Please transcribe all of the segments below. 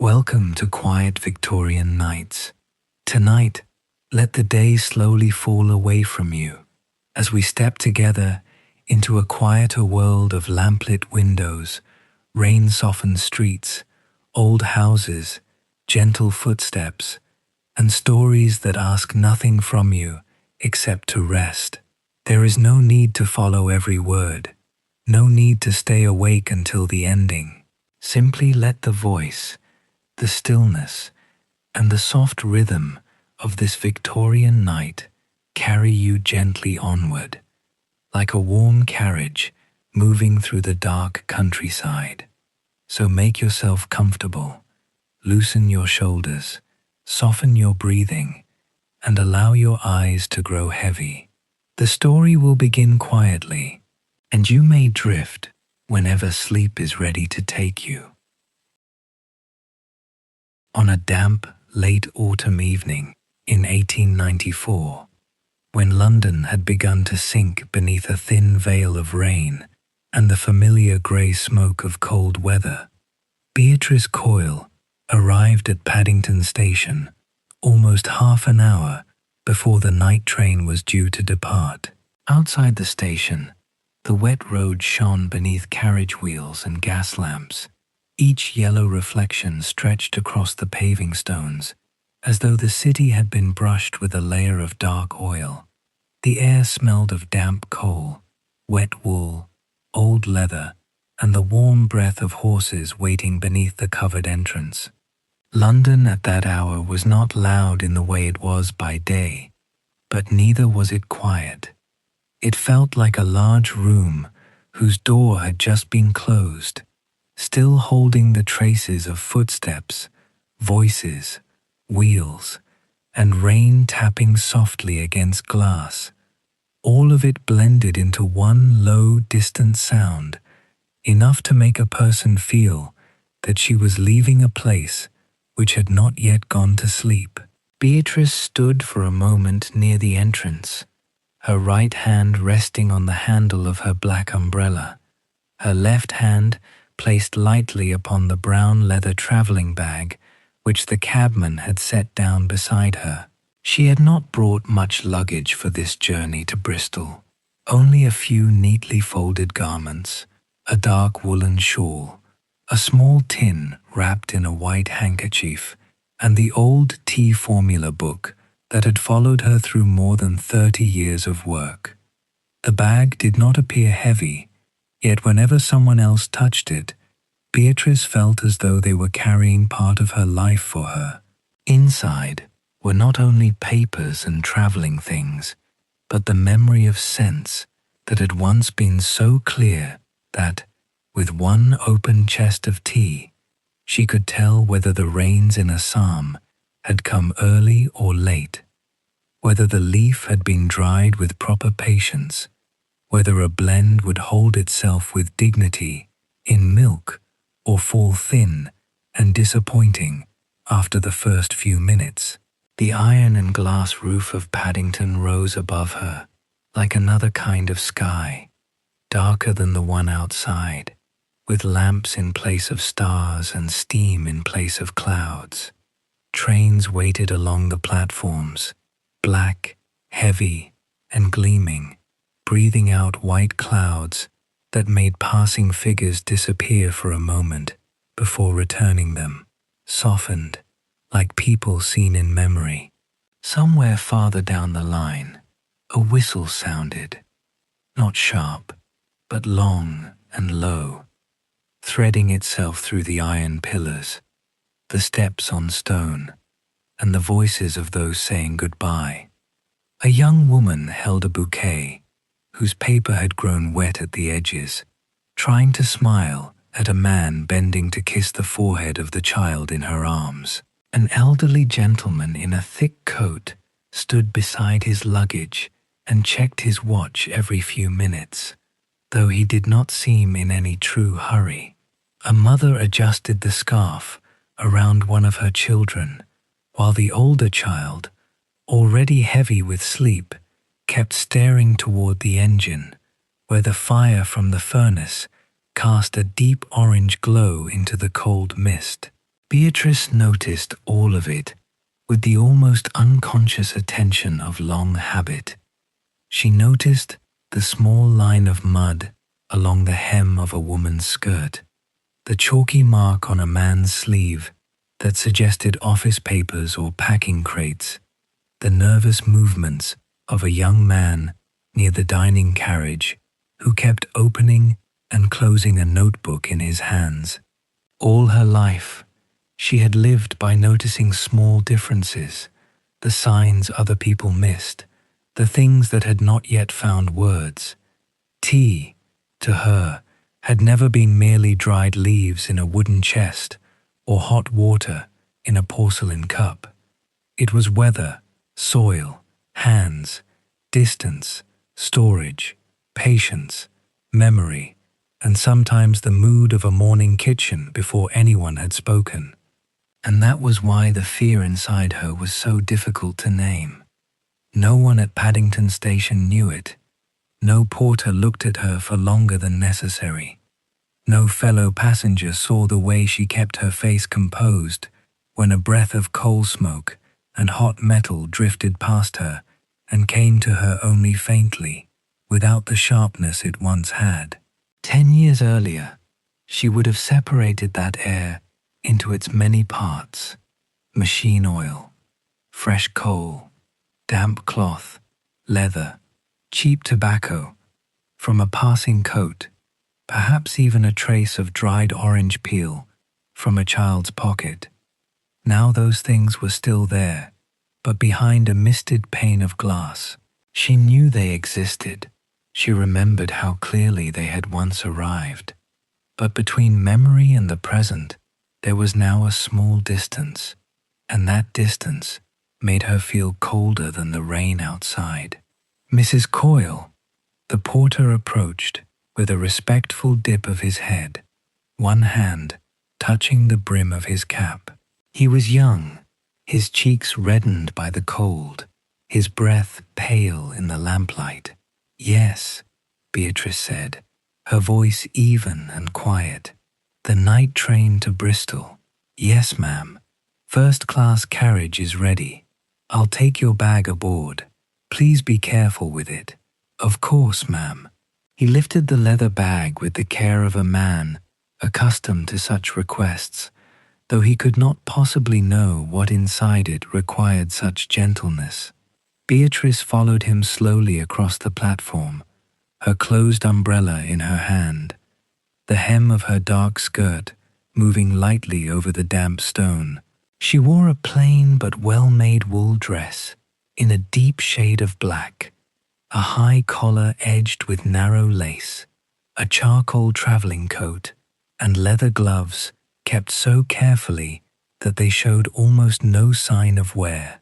Welcome to quiet Victorian nights. Tonight, let the day slowly fall away from you as we step together into a quieter world of lamplit windows, rain-softened streets, old houses, gentle footsteps, and stories that ask nothing from you except to rest. There is no need to follow every word, no need to stay awake until the ending. Simply let the voice, the stillness, and the soft rhythm of this Victorian night carry you gently onward, like a warm carriage moving through the dark countryside. So make yourself comfortable, loosen your shoulders, soften your breathing, and allow your eyes to grow heavy. The story will begin quietly, and you may drift whenever sleep is ready to take you. On a damp, late autumn evening in 1894, when London had begun to sink beneath a thin veil of rain and the familiar grey smoke of cold weather, Beatrice Coyle arrived at Paddington Station almost half an hour before the night train was due to depart. Outside the station, the wet road shone beneath carriage wheels and gas lamps. Each yellow reflection stretched across the paving stones, as though the city had been brushed with a layer of dark oil. The air smelled of damp coal, wet wool, old leather, and the warm breath of horses waiting beneath the covered entrance. London at that hour was not loud in the way it was by day, but neither was it quiet. It felt like a large room whose door had just been closed, still holding the traces of footsteps, voices, wheels, and rain tapping softly against glass. All of it blended into one low, distant sound, enough to make a person feel that she was leaving a place which had not yet gone to sleep. Beatrice stood for a moment near the entrance, her right hand resting on the handle of her black umbrella, her left hand placed lightly upon the brown leather travelling bag which the cabman had set down beside her. She had not brought much luggage for this journey to Bristol, only a few neatly folded garments, a dark woolen shawl, a small tin wrapped in a white handkerchief, and the old tea formula book that had followed her through more than 30 years of work. The bag did not appear heavy, yet whenever someone else touched it, Beatrice felt as though they were carrying part of her life for her. Inside were not only papers and travelling things, but the memory of scents that had once been so clear that, with one open chest of tea, she could tell whether the rains in Assam had come early or late, whether the leaf had been dried with proper patience, whether a blend would hold itself with dignity in milk or fall thin and disappointing after the first few minutes. The iron and glass roof of Paddington rose above her like another kind of sky, darker than the one outside, with lamps in place of stars and steam in place of clouds. Trains waited along the platforms, black, heavy, and gleaming, breathing out white clouds that made passing figures disappear for a moment before returning them, softened, like people seen in memory. Somewhere farther down the line, a whistle sounded, not sharp, but long and low, threading itself through the iron pillars, the steps on stone, and the voices of those saying goodbye. A young woman held a bouquet, whose paper had grown wet at the edges, trying to smile at a man bending to kiss the forehead of the child in her arms. An elderly gentleman in a thick coat stood beside his luggage and checked his watch every few minutes, though he did not seem in any true hurry. A mother adjusted the scarf around one of her children, while the older child, already heavy with sleep, kept staring toward the engine, where the fire from the furnace cast a deep orange glow into the cold mist. Beatrice noticed all of it with the almost unconscious attention of long habit. She noticed the small line of mud along the hem of a woman's skirt, the chalky mark on a man's sleeve that suggested office papers or packing crates, the nervous movements of a young man near the dining carriage who kept opening and closing a notebook in his hands. All her life, she had lived by noticing small differences, the signs other people missed, the things that had not yet found words. Tea, to her, had never been merely dried leaves in a wooden chest or hot water in a porcelain cup. It was weather, soil, hands, distance, storage, patience, memory, and sometimes the mood of a morning kitchen before anyone had spoken. And that was why the fear inside her was so difficult to name. No one at Paddington Station knew it. No porter looked at her for longer than necessary. No fellow passenger saw the way she kept her face composed when a breath of coal smoke and hot metal drifted past her and came to her only faintly, without the sharpness it once had. 10 years earlier, she would have separated that air into its many parts: machine oil, fresh coal, damp cloth, leather, cheap tobacco, from a passing coat, perhaps even a trace of dried orange peel from a child's pocket. Now those things were still there, but behind a misted pane of glass. She knew they existed. She remembered how clearly they had once arrived. But between memory and the present, there was now a small distance, and that distance made her feel colder than the rain outside. Mrs. Coyle, the porter approached with a respectful dip of his head, one hand touching the brim of his cap. He was young, his cheeks reddened by the cold, his breath pale in the lamplight. "Yes," Beatrice said, her voice even and quiet. "The night train to Bristol." "Yes, ma'am. First-class carriage is ready. I'll take your bag aboard. Please be careful with it." "Of course, ma'am." He lifted the leather bag with the care of a man accustomed to such requests, though he could not possibly know what inside it required such gentleness. Beatrice followed him slowly across the platform, her closed umbrella in her hand, the hem of her dark skirt moving lightly over the damp stone. She wore a plain but well-made wool dress in a deep shade of black, a high collar edged with narrow lace, a charcoal traveling coat, and leather gloves kept so carefully that they showed almost no sign of wear.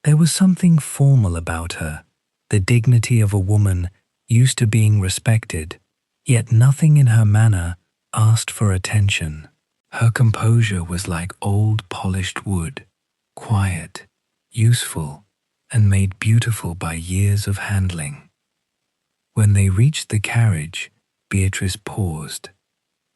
There was something formal about her, the dignity of a woman used to being respected, yet nothing in her manner asked for attention. Her composure was like old polished wood, quiet, useful, and made beautiful by years of handling. When they reached the carriage, Beatrice paused.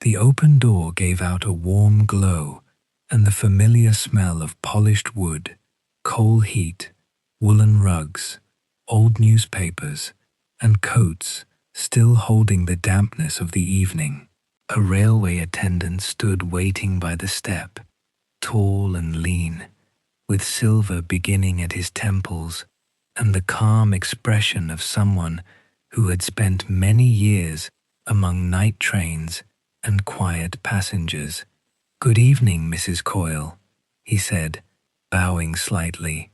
The open door gave out a warm glow, and the familiar smell of polished wood, coal heat, woolen rugs, old newspapers, and coats still holding the dampness of the evening. A railway attendant stood waiting by the step, tall and lean, with silver beginning at his temples and the calm expression of someone who had spent many years among night trains and quiet passengers. "Good evening, Mrs. Coyle," he said, bowing slightly.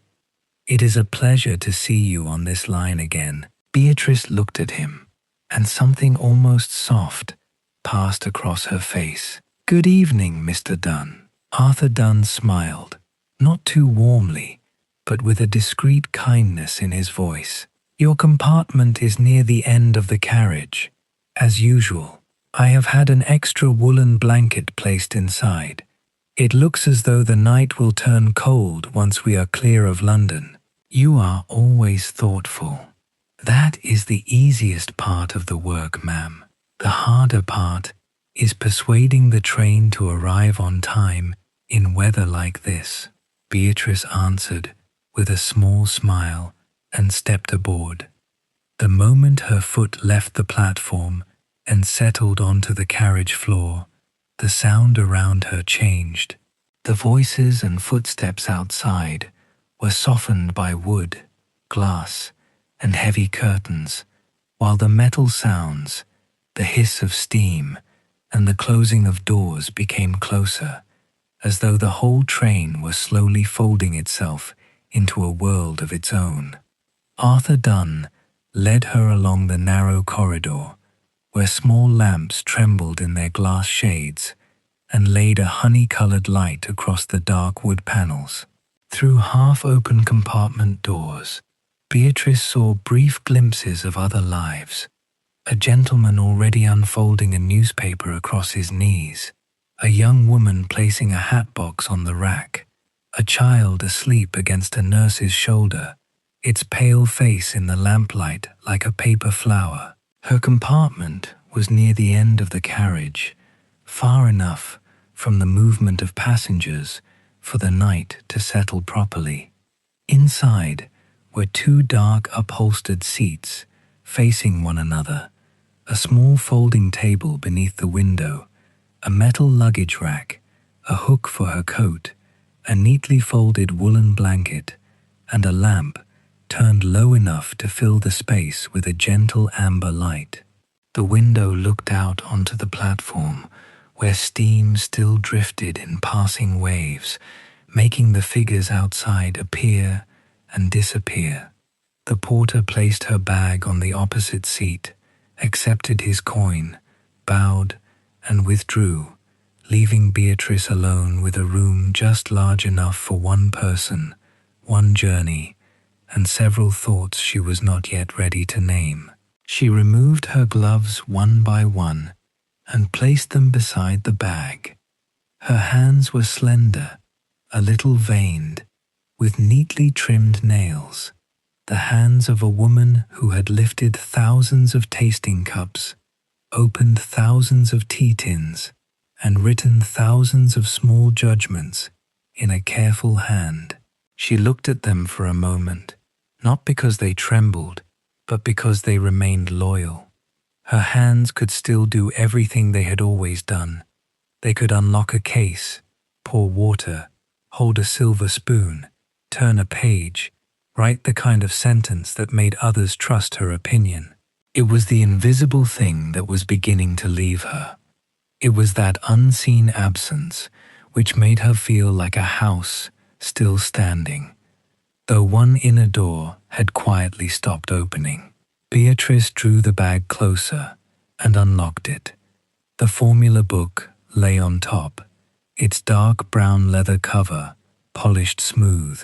"It is a pleasure to see you on this line again." Beatrice looked at him, and something almost soft passed across her face. "Good evening, Mr. Dunn." Arthur Dunn smiled, not too warmly, but with a discreet kindness in his voice. "Your compartment is near the end of the carriage. As usual, I have had an extra woolen blanket placed inside. It looks as though the night will turn cold once we are clear of London." "You are always thoughtful." "That is the easiest part of the work, ma'am. The harder part is persuading the train to arrive on time "In weather like this," Beatrice answered with a small smile and stepped aboard. The moment her foot left the platform and settled onto the carriage floor, the sound around her changed. The voices and footsteps outside were softened by wood, glass, and heavy curtains, while the metal sounds, the hiss of steam, and the closing of doors became closer, as though the whole train was slowly folding itself into a world of its own. Arthur Dunn led her along the narrow corridor, where small lamps trembled in their glass shades and laid a honey-colored light across the dark wood panels. Through half-open compartment doors, Beatrice saw brief glimpses of other lives. A gentleman already unfolding a newspaper across his knees, a young woman placing a hat box on the rack, a child asleep against a nurse's shoulder, its pale face in the lamplight like a paper flower. Her compartment was near the end of the carriage, far enough from the movement of passengers for the night to settle properly. Inside were two dark upholstered seats facing one another, a small folding table beneath the window, a metal luggage rack, a hook for her coat, a neatly folded woolen blanket, and a lamp turned low enough to fill the space with a gentle amber light. The window looked out onto the platform, where steam still drifted in passing waves, making the figures outside appear and disappear. The porter placed her bag on the opposite seat, accepted his coin, bowed, and withdrew, leaving Beatrice alone with a room just large enough for one person, one journey, and several thoughts she was not yet ready to name. She removed her gloves one by one and placed them beside the bag. Her hands were slender, a little veined, with neatly trimmed nails, the hands of a woman who had lifted thousands of tasting cups, opened thousands of tea tins, and written thousands of small judgments in a careful hand. She looked at them for a moment, not because they trembled, but because they remained loyal. Her hands could still do everything they had always done. They could unlock a case, pour water, hold a silver spoon, turn a page, write the kind of sentence that made others trust her opinion. It was the invisible thing that was beginning to leave her. It was that unseen absence which made her feel like a house still standing, though one inner door had quietly stopped opening. Beatrice drew the bag closer and unlocked it. The formula book lay on top, its dark brown leather cover polished smooth,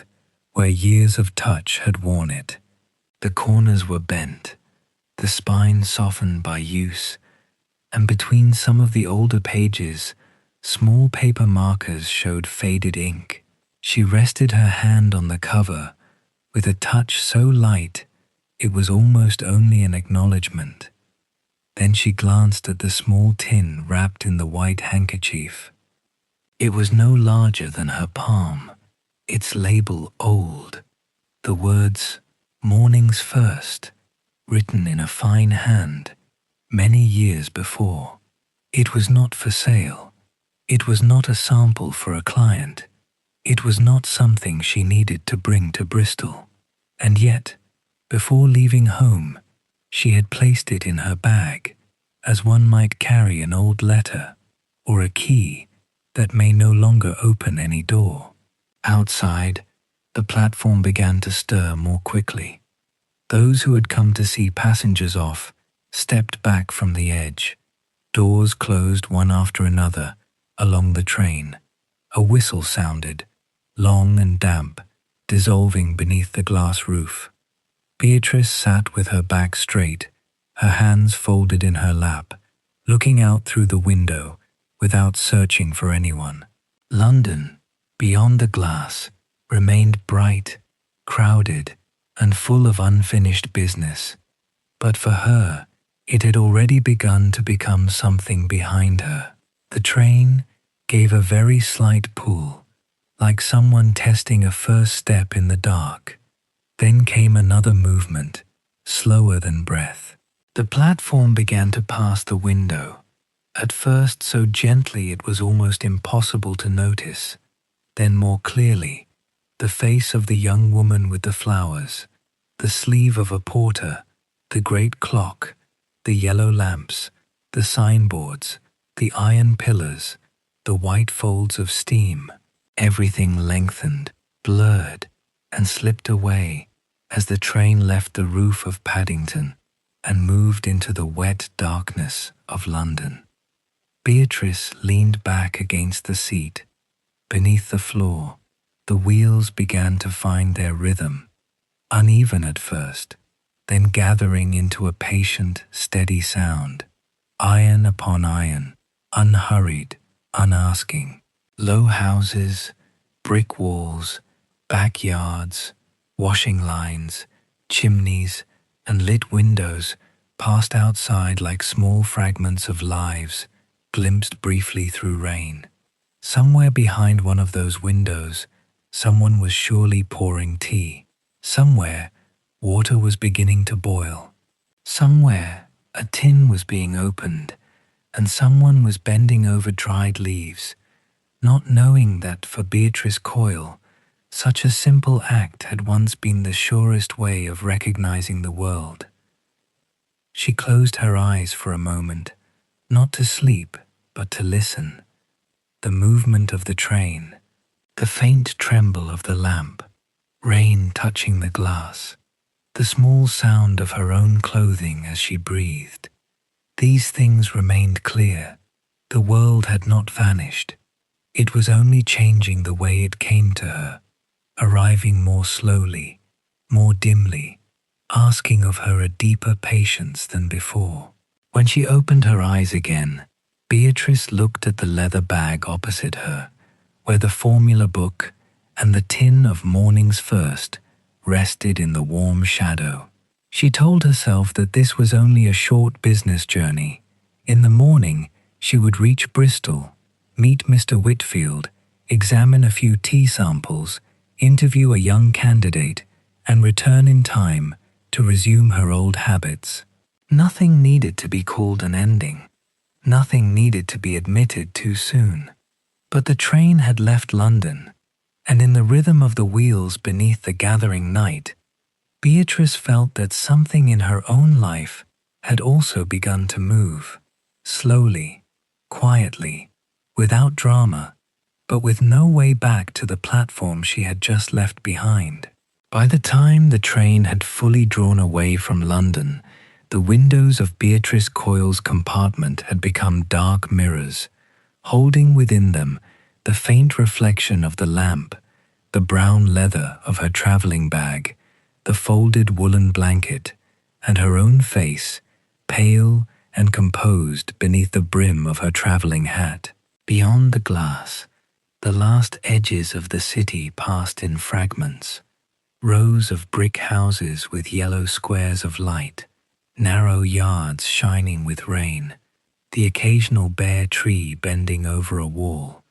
where years of touch had worn it. The corners were bent, the spine softened by use, and between some of the older pages, small paper markers showed faded ink. She rested her hand on the cover with a touch so light it was almost only an acknowledgement. Then she glanced at the small tin wrapped in the white handkerchief. It was no larger than her palm, its label old, the words "Mornings First" written in a fine hand many years before. It was not for sale. It was not a sample for a client. It was not something she needed to bring to Bristol. And yet, before leaving home, she had placed it in her bag, as one might carry an old letter or a key that may no longer open any door. Outside, the platform began to stir more quickly. Those who had come to see passengers off stepped back from the edge. Doors closed one after another along the train. A whistle sounded, long and damp, dissolving beneath the glass roof. Beatrice sat with her back straight, her hands folded in her lap, looking out through the window without searching for anyone. London, beyond the glass, remained bright, crowded, and full of unfinished business. But for her, it had already begun to become something behind her. The train gave a very slight pull, like someone testing a first step in the dark. Then came another movement, slower than breath. The platform began to pass the window, at first so gently it was almost impossible to notice, then more clearly, the face of the young woman with the flowers, the sleeve of a porter, the great clock, the yellow lamps, the signboards, the iron pillars, the white folds of steam. Everything lengthened, blurred, and slipped away as the train left the roof of Paddington and moved into the wet darkness of London. Beatrice leaned back against the seat. Beneath the floor, the wheels began to find their rhythm, uneven at first, then gathering into a patient, steady sound. Iron upon iron, unhurried, unasking. Low houses, brick walls, backyards, washing lines, chimneys, and lit windows passed outside like small fragments of lives, glimpsed briefly through rain. Somewhere behind one of those windows, someone was surely pouring tea. Somewhere, water was beginning to boil. Somewhere, a tin was being opened, and someone was bending over dried leaves, not knowing that for Beatrice Coyle, such a simple act had once been the surest way of recognizing the world. She closed her eyes for a moment, not to sleep, but to listen. The movement of the train, the faint tremble of the lamp, rain touching the glass, the small sound of her own clothing as she breathed. These things remained clear. The world had not vanished. It was only changing the way it came to her, arriving more slowly, more dimly, asking of her a deeper patience than before. When she opened her eyes again, Beatrice looked at the leather bag opposite her, where the formula book and the tin of Morning's First rested in the warm shadow. She told herself that this was only a short business journey. In the morning, she would reach Bristol, meet Mr. Whitfield, examine a few tea samples, interview a young candidate, and return in time to resume her old habits. Nothing needed to be called an ending. Nothing needed to be admitted too soon. But the train had left London, and in the rhythm of the wheels beneath the gathering night, Beatrice felt that something in her own life had also begun to move, slowly, quietly, without drama, but with no way back to the platform she had just left behind. By the time the train had fully drawn away from London, the windows of Beatrice Coyle's compartment had become dark mirrors, holding within them the faint reflection of the lamp, the brown leather of her traveling bag, the folded woolen blanket, and her own face, pale and composed beneath the brim of her traveling hat. Beyond the glass, the last edges of the city passed in fragments, rows of brick houses with yellow squares of light, narrow yards shining with rain, the occasional bare tree bending over a wall,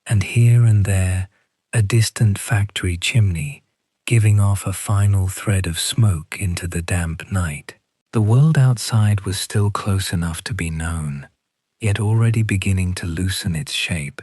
and here and there a distant factory chimney giving off a final thread of smoke into the damp night. The world outside was still close enough to be known, yet already beginning to loosen its shape,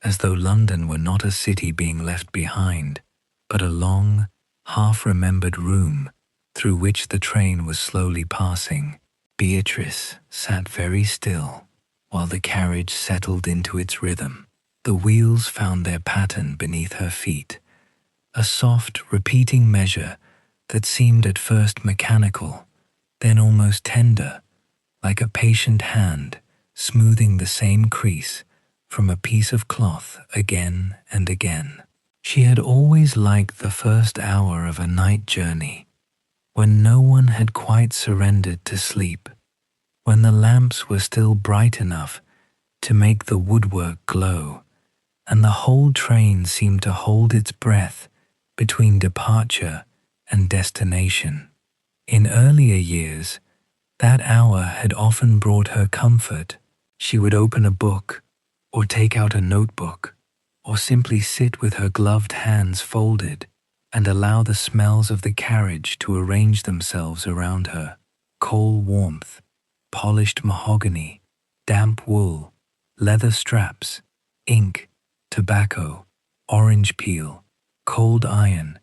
as though London were not a city being left behind, but a long, half-remembered room through which the train was slowly passing. Beatrice sat very still while the carriage settled into its rhythm. The wheels found their pattern beneath her feet, a soft, repeating measure that seemed at first mechanical, then almost tender, like a patient hand smoothing the same crease from a piece of cloth again and again. She had always liked the first hour of a night journey, when no one had quite surrendered to sleep, when the lamps were still bright enough to make the woodwork glow, and the whole train seemed to hold its breath between departure and destination. In earlier years, that hour had often brought her comfort. She would open a book, or take out a notebook, or simply sit with her gloved hands folded and allow the smells of the carriage to arrange themselves around her. Coal warmth, polished mahogany, damp wool, leather straps, ink, tobacco, orange peel, cold iron,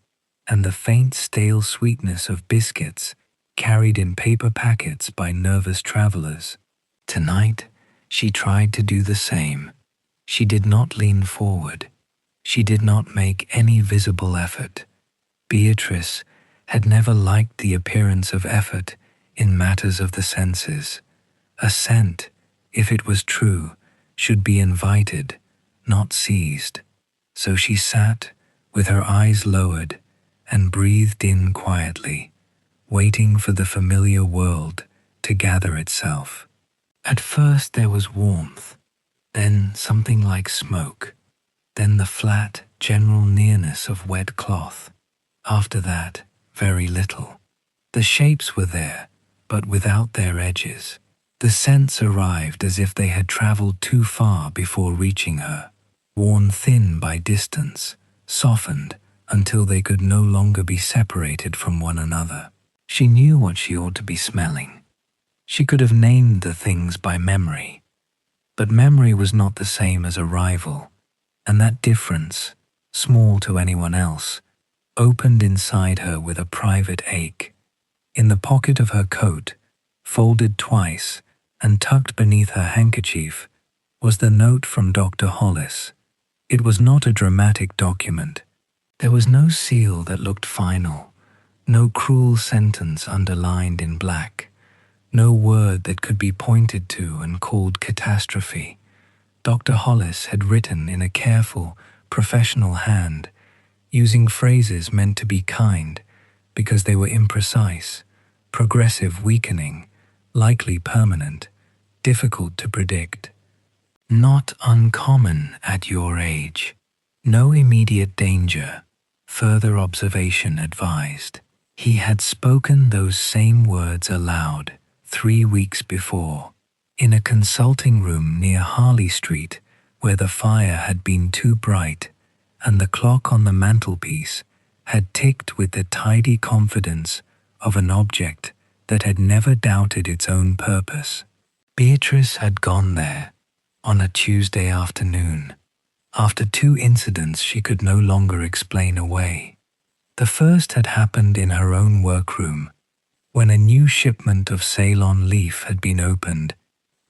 and the faint stale sweetness of biscuits carried in paper packets by nervous travelers. Tonight, she tried to do the same. She did not lean forward. She did not make any visible effort. Beatrice had never liked the appearance of effort in matters of the senses. Assent, if it was true, should be invited, not seized. So she sat, with her eyes lowered, and breathed in quietly, waiting for the familiar world to gather itself. At first there was warmth, then something like smoke, then the flat, general nearness of wet cloth. After that, very little. The shapes were there, but without their edges. The scents arrived as if they had traveled too far before reaching her, worn thin by distance, softened until they could no longer be separated from one another. She knew what she ought to be smelling. She could have named the things by memory. But memory was not the same as arrival, and that difference, small to anyone else, opened inside her with a private ache. In the pocket of her coat, folded twice and tucked beneath her handkerchief, was the note from Dr. Hollis. It was not a dramatic document. There was no seal that looked final, no cruel sentence underlined in black, no word that could be pointed to and called catastrophe. Dr. Hollis had written in a careful, professional hand, using phrases meant to be kind because they were imprecise, progressive weakening, likely permanent, difficult to predict. Not uncommon at your age. No immediate danger. Further observation advised. He had spoken those same words aloud 3 weeks before, in a consulting room near Harley Street, where the fire had been too bright and the clock on the mantelpiece had ticked with the tidy confidence of an object that had never doubted its own purpose. Beatrice had gone there on a Tuesday afternoon, after 2 incidents she could no longer explain away. The first had happened in her own workroom, when a new shipment of Ceylon leaf had been opened,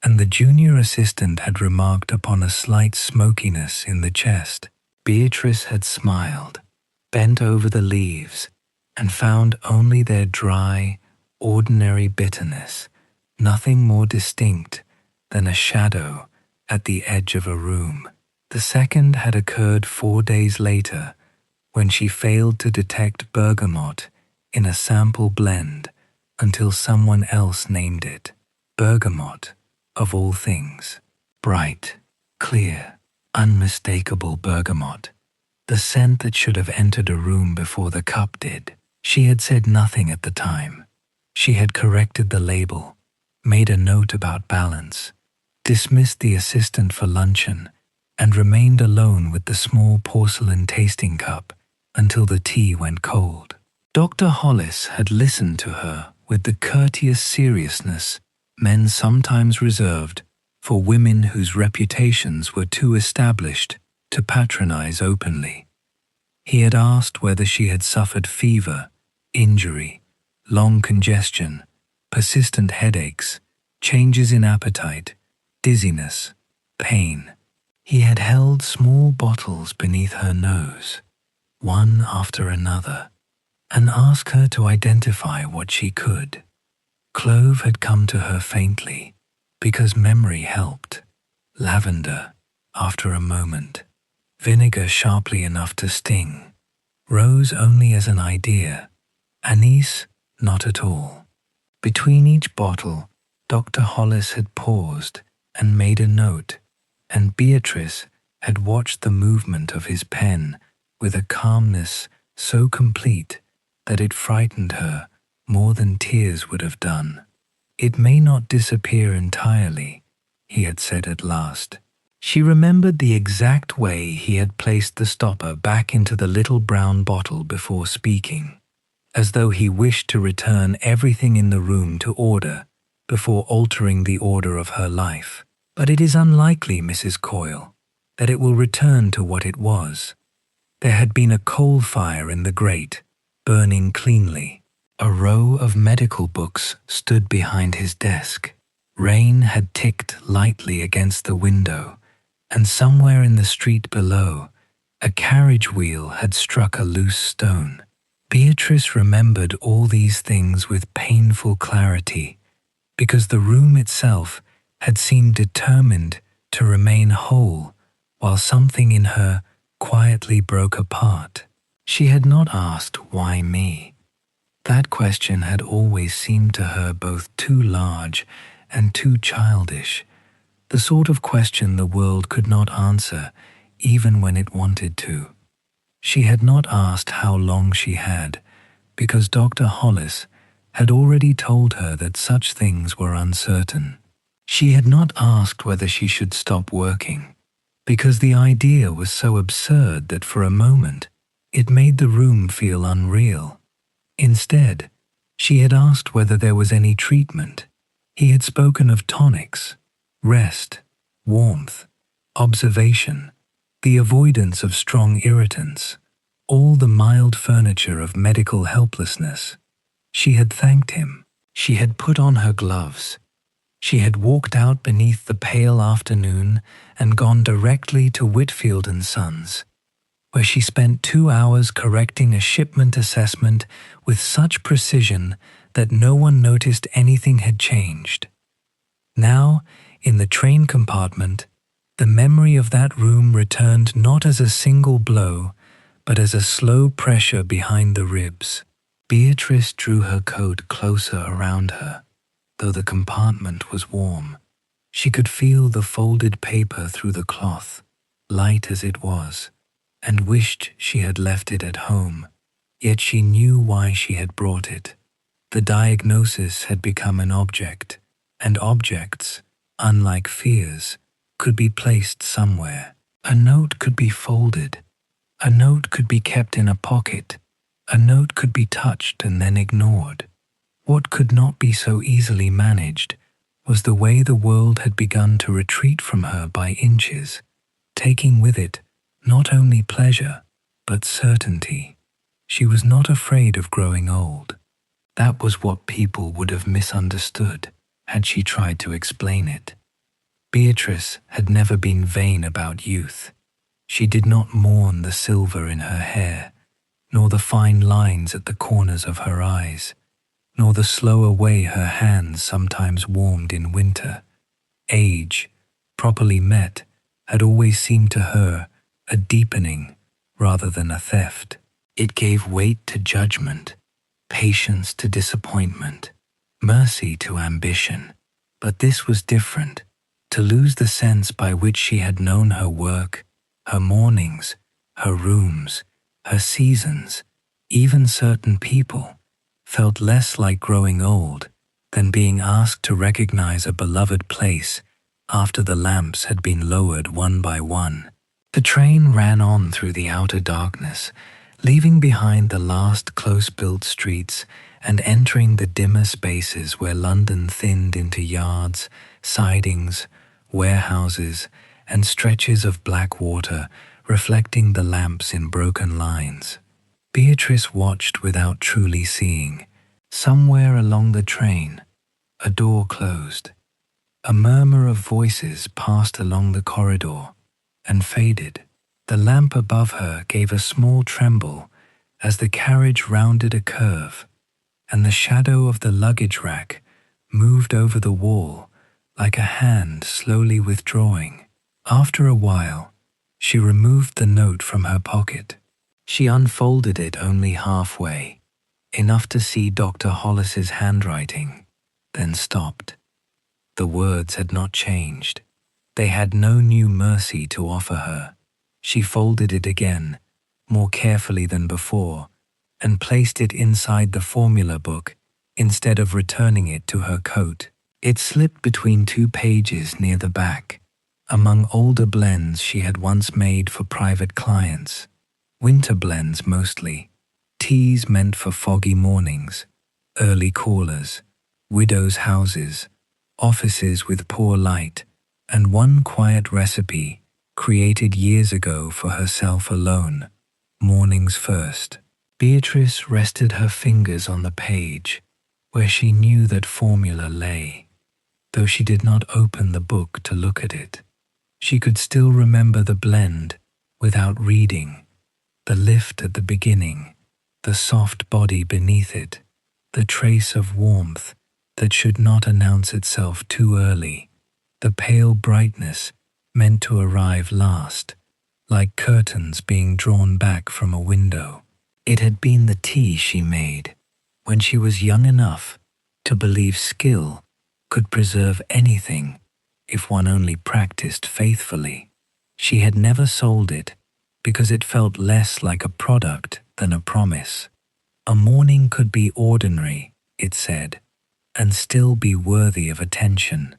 and the junior assistant had remarked upon a slight smokiness in the chest. Beatrice had smiled, bent over the leaves, and found only their dry, ordinary bitterness, nothing more distinct than a shadow at the edge of a room. The second had occurred 4 days later, when she failed to detect bergamot in a sample blend until someone else named it. Bergamot, of all things. Bright, clear, unmistakable bergamot. The scent that should have entered a room before the cup did. She had said nothing at the time. She had corrected the label, made a note about balance, dismissed the assistant for luncheon, and remained alone with the small porcelain tasting cup until the tea went cold. Dr. Hollis had listened to her with the courteous seriousness men sometimes reserved for women whose reputations were too established to patronize openly. He had asked whether she had suffered fever, injury, long congestion, persistent headaches, changes in appetite, dizziness, pain. He had held small bottles beneath her nose, one after another, and asked her to identify what she could. Clove had come to her faintly, because memory helped. Lavender, after a moment. Vinegar sharply enough to sting. Rose only as an idea. Anise, not at all. Between each bottle, Dr. Hollis had paused and made a note, and Beatrice had watched the movement of his pen with a calmness so complete that it frightened her more than tears would have done. It may not disappear entirely, he had said at last. She remembered the exact way he had placed the stopper back into the little brown bottle before speaking, as though he wished to return everything in the room to order before altering the order of her life. But it is unlikely, Mrs. Coyle, that it will return to what it was. There had been a coal fire in the grate, burning cleanly. A row of medical books stood behind his desk. Rain had ticked lightly against the window, and somewhere in the street below, a carriage wheel had struck a loose stone. Beatrice remembered all these things with painful clarity, because the room itself had seemed determined to remain whole while something in her quietly broke apart. She had not asked, "Why me?" That question had always seemed to her both too large and too childish, the sort of question the world could not answer even when it wanted to. She had not asked how long she had, because Dr. Hollis had already told her that such things were uncertain. She had not asked whether she should stop working, because the idea was so absurd that for a moment it made the room feel unreal. Instead, she had asked whether there was any treatment. He had spoken of tonics, rest, warmth, observation, the avoidance of strong irritants, all the mild furniture of medical helplessness. She had thanked him. She had put on her gloves. She had walked out beneath the pale afternoon and gone directly to Whitfield & Sons, where she spent 2 hours correcting a shipment assessment with such precision that no one noticed anything had changed. Now, in the train compartment, the memory of that room returned not as a single blow, but as a slow pressure behind the ribs. Beatrice drew her coat closer around her, though the compartment was warm. She could feel the folded paper through the cloth, light as it was, and wished she had left it at home, yet she knew why she had brought it. The diagnosis had become an object, and objects, unlike fears, could be placed somewhere. A note could be folded. A note could be kept in a pocket. A note could be touched and then ignored. What could not be so easily managed was the way the world had begun to retreat from her by inches, taking with it not only pleasure, but certainty. She was not afraid of growing old. That was what people would have misunderstood had she tried to explain it. Beatrice had never been vain about youth. She did not mourn the silver in her hair, nor the fine lines at the corners of her eyes, nor the slower way her hands sometimes warmed in winter. Age, properly met, had always seemed to her a deepening rather than a theft. It gave weight to judgment, patience to disappointment, mercy to ambition. But this was different. To lose the sense by which she had known her work, her mornings, her rooms, her seasons, even certain people, felt less like growing old than being asked to recognize a beloved place after the lamps had been lowered one by one. The train ran on through the outer darkness, leaving behind the last close-built streets and entering the dimmer spaces where London thinned into yards, sidings, warehouses, and stretches of black water reflecting the lamps in broken lines. Beatrice watched without truly seeing. Somewhere along the train, a door closed. A murmur of voices passed along the corridor and faded. The lamp above her gave a small tremble as the carriage rounded a curve, and the shadow of the luggage rack moved over the wall like a hand slowly withdrawing. After a while, she removed the note from her pocket. She unfolded it only halfway, enough to see Dr. Hollis's handwriting, then stopped. The words had not changed. They had no new mercy to offer her. She folded it again, more carefully than before, and placed it inside the formula book instead of returning it to her coat. It slipped between 2 pages near the back, among older blends she had once made for private clients. Winter blends mostly, teas meant for foggy mornings, early callers, widows' houses, offices with poor light, and one quiet recipe created years ago for herself alone, mornings first. Beatrice rested her fingers on the page where she knew that formula lay. Though she did not open the book to look at it, she could still remember the blend without reading, the lift at the beginning, the soft body beneath it, the trace of warmth that should not announce itself too early, the pale brightness meant to arrive last, like curtains being drawn back from a window. It had been the tea she made when she was young enough to believe skill could preserve anything if one only practiced faithfully. She had never sold it because it felt less like a product than a promise. A morning could be ordinary, it said, and still be worthy of attention.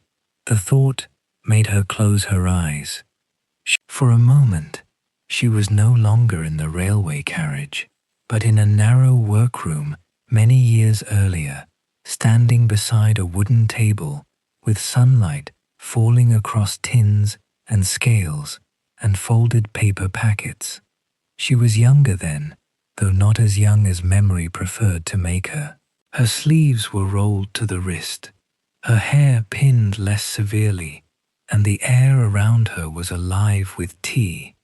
The thought made her close her eyes. For a moment, she was no longer in the railway carriage, but in a narrow workroom many years earlier, standing beside a wooden table with sunlight falling across tins and scales and folded paper packets. She was younger then, though not as young as memory preferred to make her. Her sleeves were rolled to the wrist, her hair pinned less severely, and the air around her was alive with tea.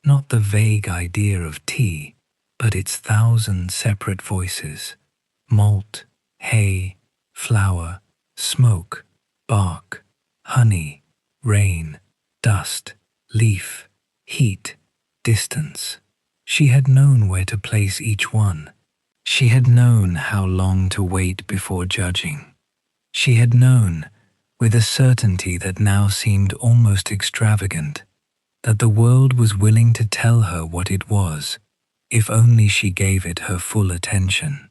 Not the vague idea of tea, but its thousand separate voices: malt, hay, flour, smoke, bark, honey, rain, dust, leaf, heat, distance. She had known where to place each one. She had known how long to wait before judging. She had known, with a certainty that now seemed almost extravagant, that the world was willing to tell her what it was, if only she gave it her full attention.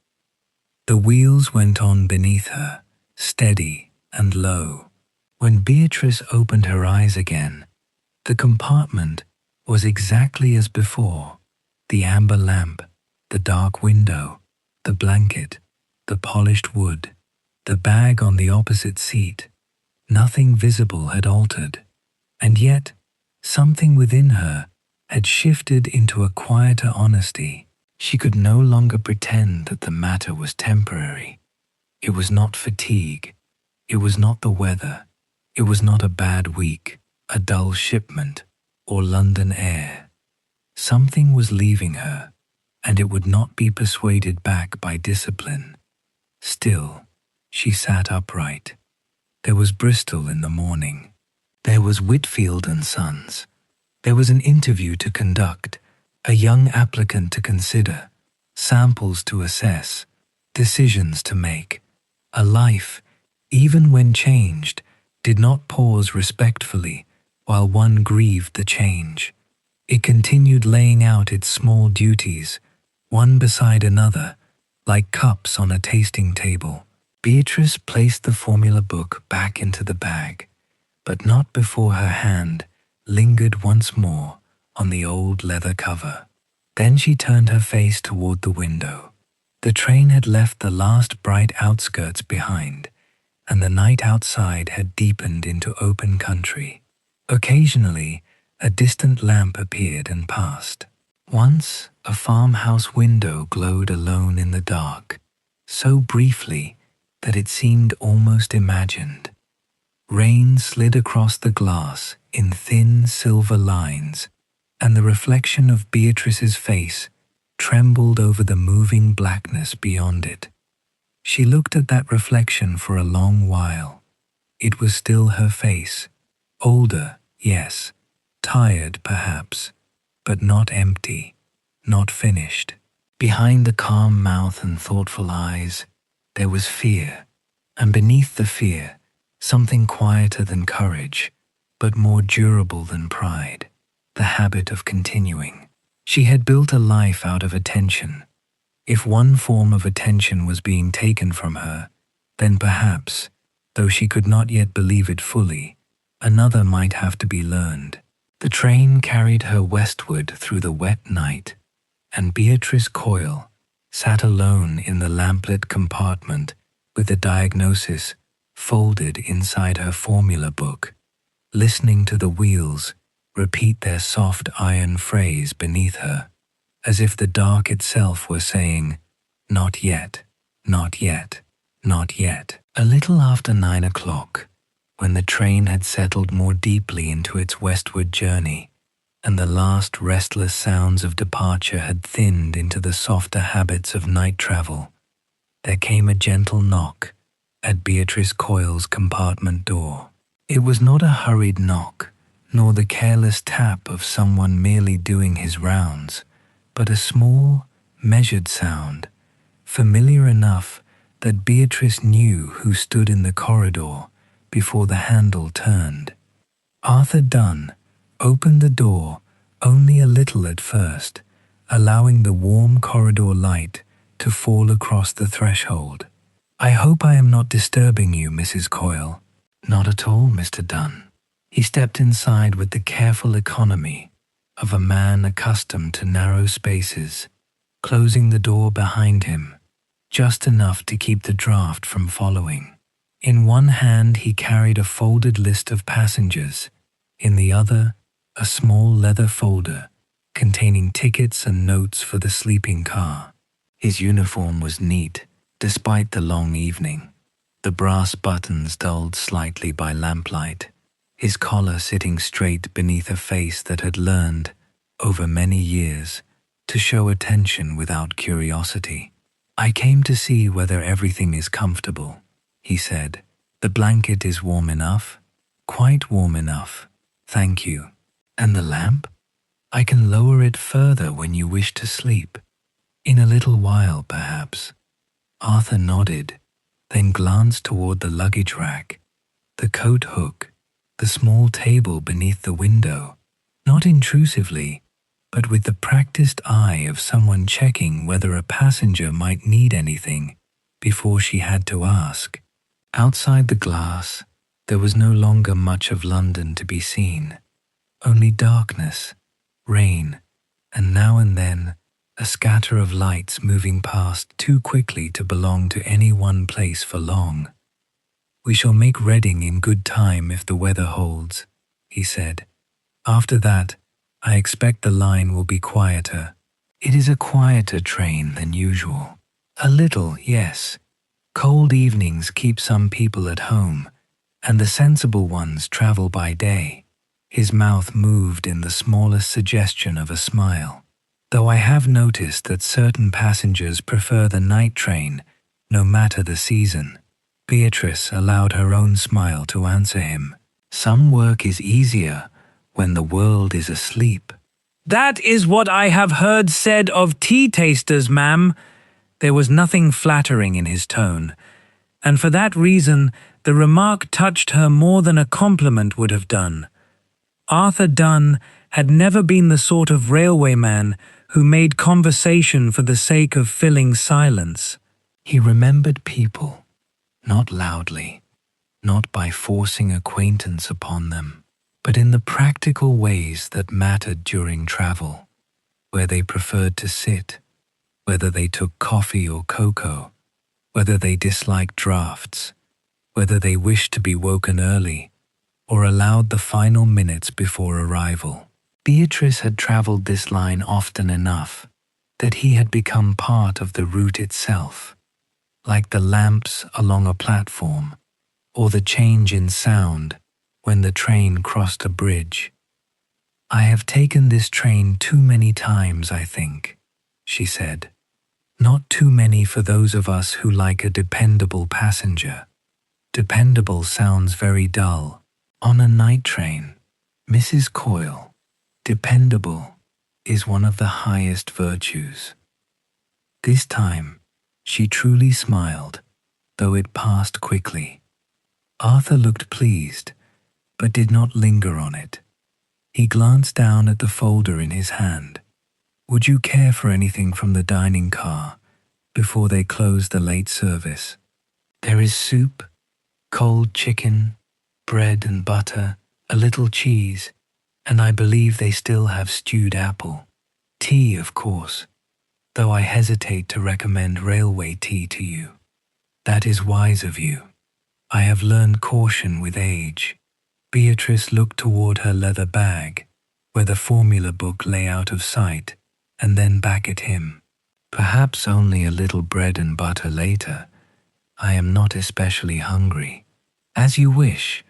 The wheels went on beneath her, steady and low. When Beatrice opened her eyes again, the compartment was exactly as before: the amber lamp, the dark window, the blanket, the polished wood, the bag on the opposite seat. Nothing visible had altered, and yet something within her had shifted into a quieter honesty. She could no longer pretend that the matter was temporary. It was not fatigue. It was not the weather. It was not a bad week, a dull shipment, or London air. Something was leaving her, and it would not be persuaded back by discipline. Still, she sat upright. There was Bristol in the morning. There was Whitfield and Sons. There was an interview to conduct, a young applicant to consider, samples to assess, decisions to make. A life, even when changed, did not pause respectfully while one grieved the change. It continued laying out its small duties, one beside another, like cups on a tasting table. Beatrice placed the formula book back into the bag, but not before her hand lingered once more on the old leather cover. Then she turned her face toward the window. The train had left the last bright outskirts behind, and the night outside had deepened into open country. Occasionally, a distant lamp appeared and passed. Once, a farmhouse window glowed alone in the dark, so briefly that it seemed almost imagined. Rain slid across the glass in thin silver lines, and the reflection of Beatrice's face trembled over the moving blackness beyond it. She looked at that reflection for a long while. It was still her face, older, yes, tired perhaps, but not empty, not finished. Behind the calm mouth and thoughtful eyes, there was fear, and beneath the fear, something quieter than courage, but more durable than pride, the habit of continuing. She had built a life out of attention. If one form of attention was being taken from her, then perhaps, though she could not yet believe it fully, Another might have to be learned. The train carried her westward through the wet night, and Beatrice Coyle sat alone in the lamplit compartment with the diagnosis folded inside her formula book, listening to the wheels repeat their soft iron phrase beneath her, as if the dark itself were saying, "Not yet, not yet, not yet." A little after 9 o'clock, when the train had settled more deeply into its westward journey, and the last restless sounds of departure had thinned into the softer habits of night travel, there came a gentle knock at Beatrice Coyle's compartment door. It was not a hurried knock, nor the careless tap of someone merely doing his rounds, but a small, measured sound, familiar enough that Beatrice knew who stood in the corridor before the handle turned. Arthur Dunn opened the door only a little at first, allowing the warm corridor light to fall across the threshold. "I hope I am not disturbing you, Mrs. Coyle." "Not at all, Mr. Dunn." He stepped inside with the careful economy of a man accustomed to narrow spaces, closing the door behind him, just enough to keep the draft from following. In one hand he carried a folded list of passengers, in the other a small leather folder containing tickets and notes for the sleeping car. His uniform was neat, despite the long evening, the brass buttons dulled slightly by lamplight, his collar sitting straight beneath a face that had learned, over many years, to show attention without curiosity. "I came to see whether everything is comfortable," he said. "The blanket is warm enough?" "Quite warm enough, thank you." "And the lamp?" "I can lower it further when you wish to sleep." "In a little while, perhaps." Arthur nodded, then glanced toward the luggage rack, the coat hook, the small table beneath the window, not intrusively, but with the practiced eye of someone checking whether a passenger might need anything before she had to ask. Outside the glass, there was no longer much of London to be seen, only darkness, rain, and now and then a scatter of lights moving past too quickly to belong to any one place for long. "We shall make Reading in good time if the weather holds," he said. "After that, I expect the line will be quieter." "It is a quieter train than usual." "A little, yes. Cold evenings keep some people at home, and the sensible ones travel by day." His mouth moved in the smallest suggestion of a smile. "Though I have noticed that certain passengers prefer the night train, no matter the season." Beatrice allowed her own smile to answer him. "Some work is easier when the world is asleep." "That is what I have heard said of tea tasters, ma'am." There was nothing flattering in his tone, and for that reason the remark touched her more than a compliment would have done. Arthur Dunn had never been the sort of railwayman who made conversation for the sake of filling silence. He remembered people, not loudly, not by forcing acquaintance upon them, but in the practical ways that mattered during travel, where they preferred to sit, whether they took coffee or cocoa, whether they disliked draughts, whether they wished to be woken early, or allowed the final minutes before arrival. Beatrice had travelled this line often enough that he had become part of the route itself, like the lamps along a platform, or the change in sound when the train crossed a bridge. "I have taken this train too many times, I think," she said. "Not too many for those of us who like a dependable passenger." Dependable sounds very dull. On a night train, Mrs. Coyle, dependable is one of the highest virtues. This time, she truly smiled, though it passed quickly. Arthur looked pleased, but did not linger on it. He glanced down at the folder in his hand. "Would you care for anything from the dining car before they close the late service?" "There is soup, cold chicken, bread and butter, a little cheese, and I believe they still have stewed apple. Tea, of course, though I hesitate to recommend railway tea to you. That is wise of you. I have learned caution with age. Beatrice looked toward her leather bag, where the formula book lay out of sight, and then back at him. Perhaps only a little bread and butter later. I am not especially hungry. As you wish.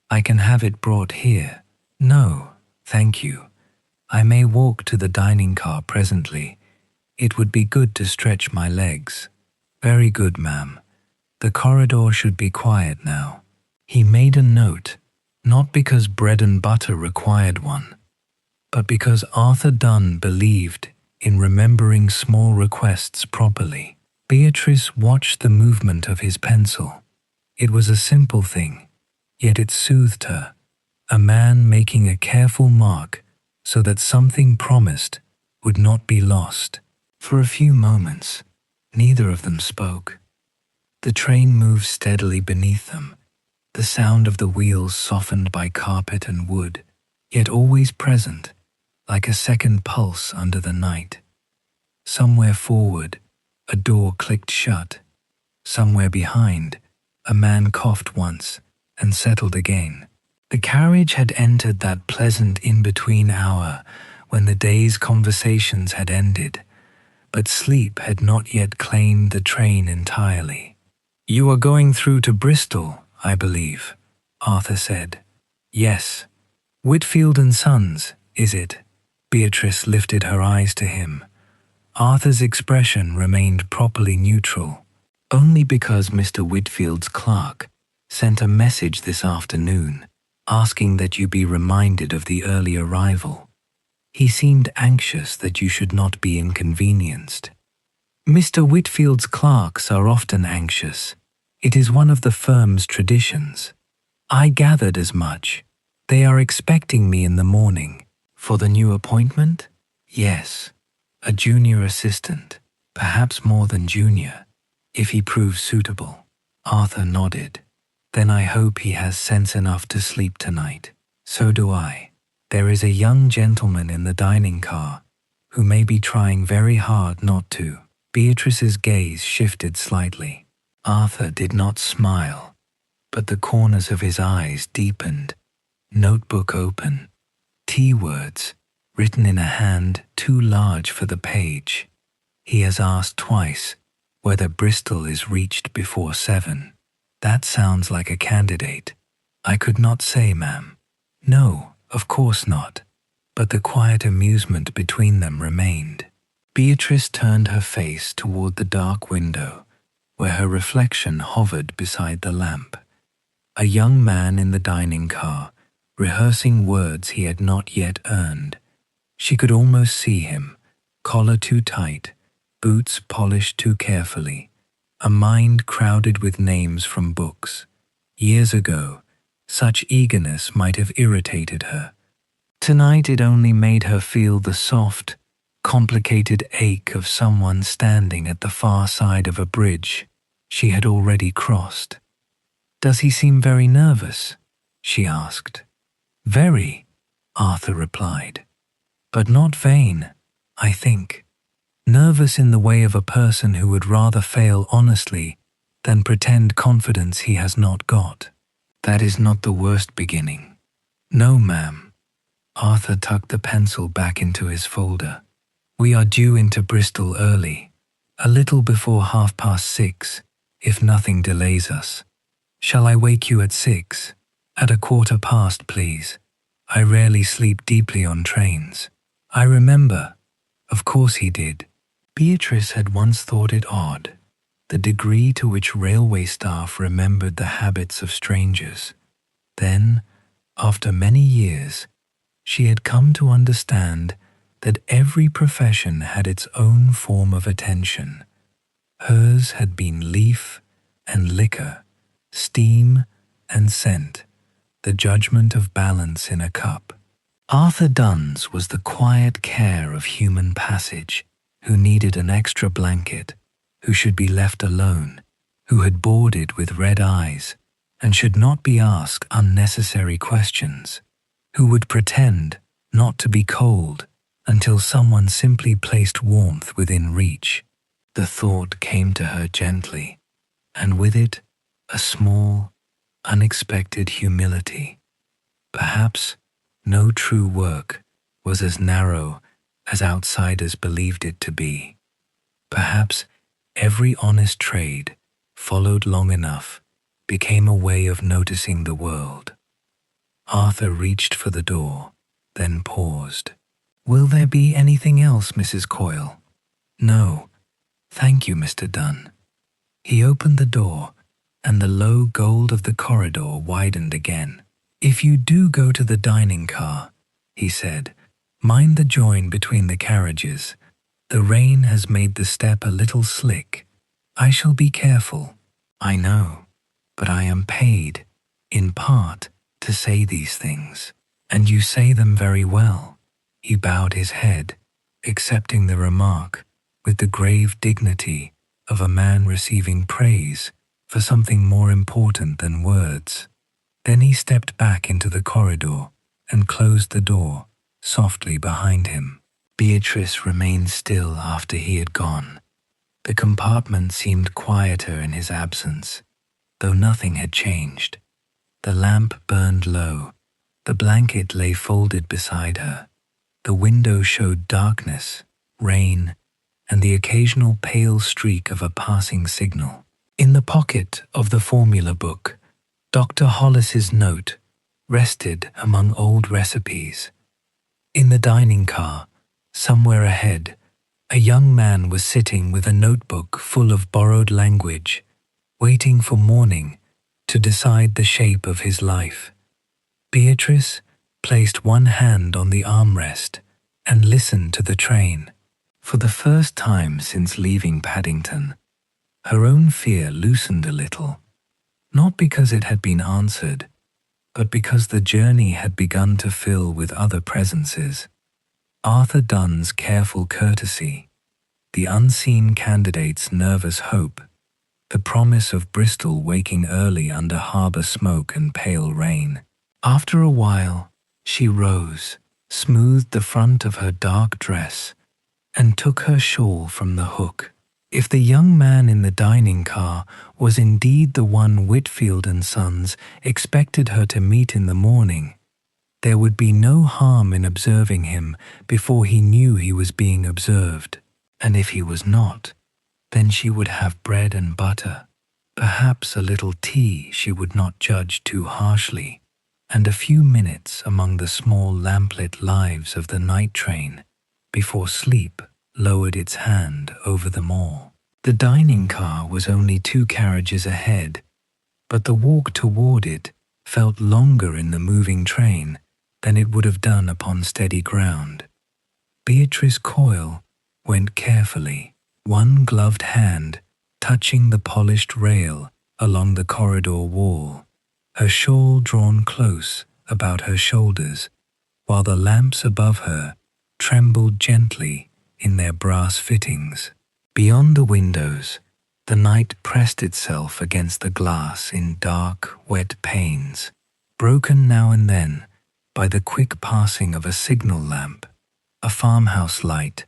I can have it brought here. No, thank you. I may walk to the dining car presently. It would be good to stretch my legs. Very good, ma'am. The corridor should be quiet now. He made a note, not because bread and butter required one, but because Arthur Dunn believed in remembering small requests properly. Beatrice watched the movement of his pencil. It was a simple thing, yet it soothed her. A man making a careful mark so that something promised would not be lost. For a few moments, neither of them spoke. The train moved steadily beneath them, the sound of the wheels softened by carpet and wood, yet always present, like a second pulse under the night. Somewhere forward, a door clicked shut. Somewhere behind, a man coughed once and settled again. The carriage had entered that pleasant in-between hour when the day's conversations had ended, but sleep had not yet claimed the train entirely. "You are going through to Bristol, I believe," Arthur said. "Yes. Whitfield and Sons, is it?" Beatrice lifted her eyes to him. Arthur's expression remained properly neutral, only because Mr. Whitfield's clerk sent a message this afternoon asking that you be reminded of the early arrival. He seemed anxious that you should not be inconvenienced. Mr. Whitfield's clerks are often anxious. It is one of the firm's traditions. I gathered as much. They are expecting me in the morning. For the new appointment? Yes. A junior assistant, perhaps more than junior, if he proves suitable. Arthur nodded. Then I hope he has sense enough to sleep tonight. So do I. There is a young gentleman in the dining car who may be trying very hard not to. Beatrice's gaze shifted slightly. Arthur did not smile, but the corners of his eyes deepened. Notebook open. T-words written in a hand too large for the page. He has asked twice whether Bristol is reached before 7. That sounds like a candidate. I could not say, ma'am. No, of course not. But the quiet amusement between them remained. Beatrice turned her face toward the dark window, where her reflection hovered beside the lamp. A young man in the dining car, rehearsing words he had not yet earned. She could almost see him, collar too tight, boots polished too carefully, a mind crowded with names from books. Years ago, such eagerness might have irritated her. Tonight it only made her feel the soft, complicated ache of someone standing at the far side of a bridge she had already crossed. "Does he seem very nervous?" she asked. "Very," Arthur replied. "But not vain, I think. Nervous in the way of a person who would rather fail honestly than pretend confidence he has not got. That is not the worst beginning." "No, ma'am." Arthur tucked the pencil back into his folder. "We are due into Bristol early, a little before 6:30, if nothing delays us. Shall I wake you at 6? At 1:15, please. I rarely sleep deeply on trains." "I remember." Of course he did. Beatrice had once thought it odd, the degree to which railway staff remembered the habits of strangers. Then, after many years, she had come to understand that every profession had its own form of attention. Hers had been leaf and liquor, steam and scent, the judgment of balance in a cup. Arthur Dunn's was the quiet care of human passage, who needed an extra blanket, who should be left alone, who had boarded with red eyes, and should not be asked unnecessary questions. who would pretend not to be cold until someone simply placed warmth within reach. The thought came to her gently, and with it, a small, unexpected humility. Perhaps no true work was as narrow as outsiders believed it to be. Perhaps every honest trade, followed long enough, became a way of noticing the world. Arthur reached for the door, then paused. "Will there be anything else, Mrs. Coyle?" "No, thank you, Mr. Dunn." He opened the door, and the low gold of the corridor widened again. "If you do go to the dining car," he said, "mind the join between the carriages. The rain has made the step a little slick. I shall be careful." "I know, but I am paid, in part, to say these things, and you say them very well." He bowed his head, accepting the remark with the grave dignity of a man receiving praise for something more important than words. Then he stepped back into the corridor and closed the door softly behind him. Beatrice remained still after he had gone. The compartment seemed quieter in his absence, though nothing had changed. The lamp burned low, the blanket lay folded beside her. The window showed darkness, rain, and the occasional pale streak of a passing signal. In the pocket of the formula book, Dr. Hollis's note rested among old recipes. In the dining car, somewhere ahead, a young man was sitting with a notebook full of borrowed language, waiting for morning to decide the shape of his life. Beatrice placed one hand on the armrest and listened to the train. For the first time since leaving Paddington, her own fear loosened a little, not because it had been answered, but because the journey had begun to fill with other presences. Arthur Dunn's careful courtesy, the unseen candidate's nervous hope, the promise of Bristol waking early under harbour smoke and pale rain. After a while, she rose, smoothed the front of her dark dress, and took her shawl from the hook. If the young man in the dining car was indeed the one Whitfield and Sons expected her to meet in the morning, there would be no harm in observing him before he knew he was being observed. And if he was not, then she would have bread and butter, perhaps a little tea she would not judge too harshly, and a few minutes among the small lamplit lives of the night train before sleep lowered its hand over them all. The dining car was only 2 carriages ahead, but the walk toward it felt longer in the moving train than it would have done upon steady ground. Beatrice Coyle went carefully, one gloved hand touching the polished rail along the corridor wall, her shawl drawn close about her shoulders, while the lamps above her trembled gently in their brass fittings. Beyond the windows, the night pressed itself against the glass in dark, wet panes, broken now and then by the quick passing of a signal lamp, a farmhouse light,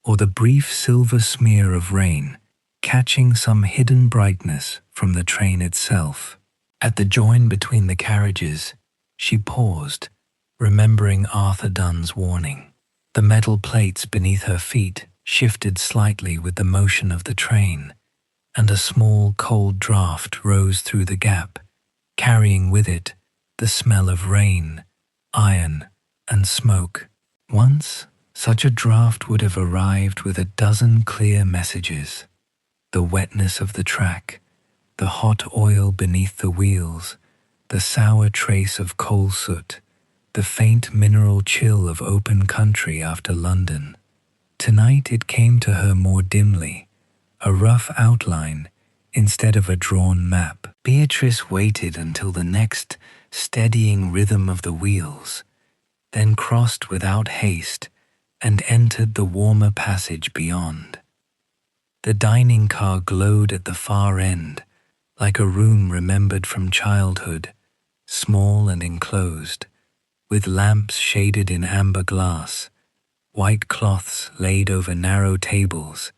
or the brief silver smear of rain catching some hidden brightness from the train itself. At the join between the carriages, she paused, remembering Arthur Dunn's warning. The metal plates beneath her feet shifted slightly with the motion of the train, and a small cold draught rose through the gap, carrying with it the smell of rain, iron, and smoke. Once, such a draught would have arrived with a dozen clear messages: the wetness of the track, the hot oil beneath the wheels, the sour trace of coal soot, the faint mineral chill of open country after London. Tonight it came to her more dimly, a rough outline instead of a drawn map. Beatrice waited until the next steadying rhythm of the wheels, then crossed without haste and entered the warmer passage beyond. The dining car glowed at the far end, like a room remembered from childhood, small and enclosed, with lamps shaded in amber glass, white cloths laid over narrow tables,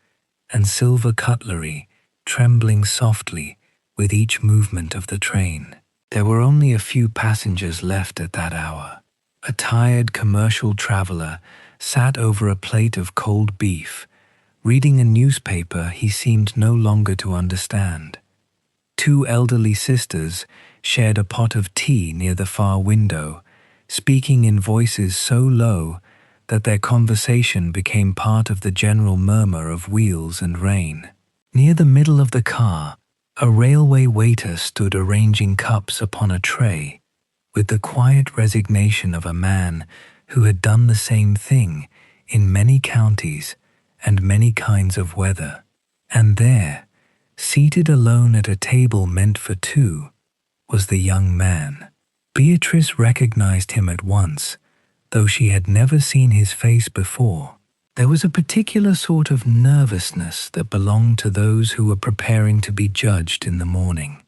and silver cutlery trembling softly with each movement of the train. There were only a few passengers left at that hour. A tired commercial traveler sat over a plate of cold beef, reading a newspaper he seemed no longer to understand. Two elderly sisters shared a pot of tea near the far window, speaking in voices so low that their conversation became part of the general murmur of wheels and rain. Near the middle of the car, a railway waiter stood arranging cups upon a tray, with the quiet resignation of a man who had done the same thing in many counties and many kinds of weather. And there, seated alone at a table meant for two, was the young man. Beatrice recognized him at once, though she had never seen his face before. There was a particular sort of nervousness that belonged to those who were preparing to be judged in the morning.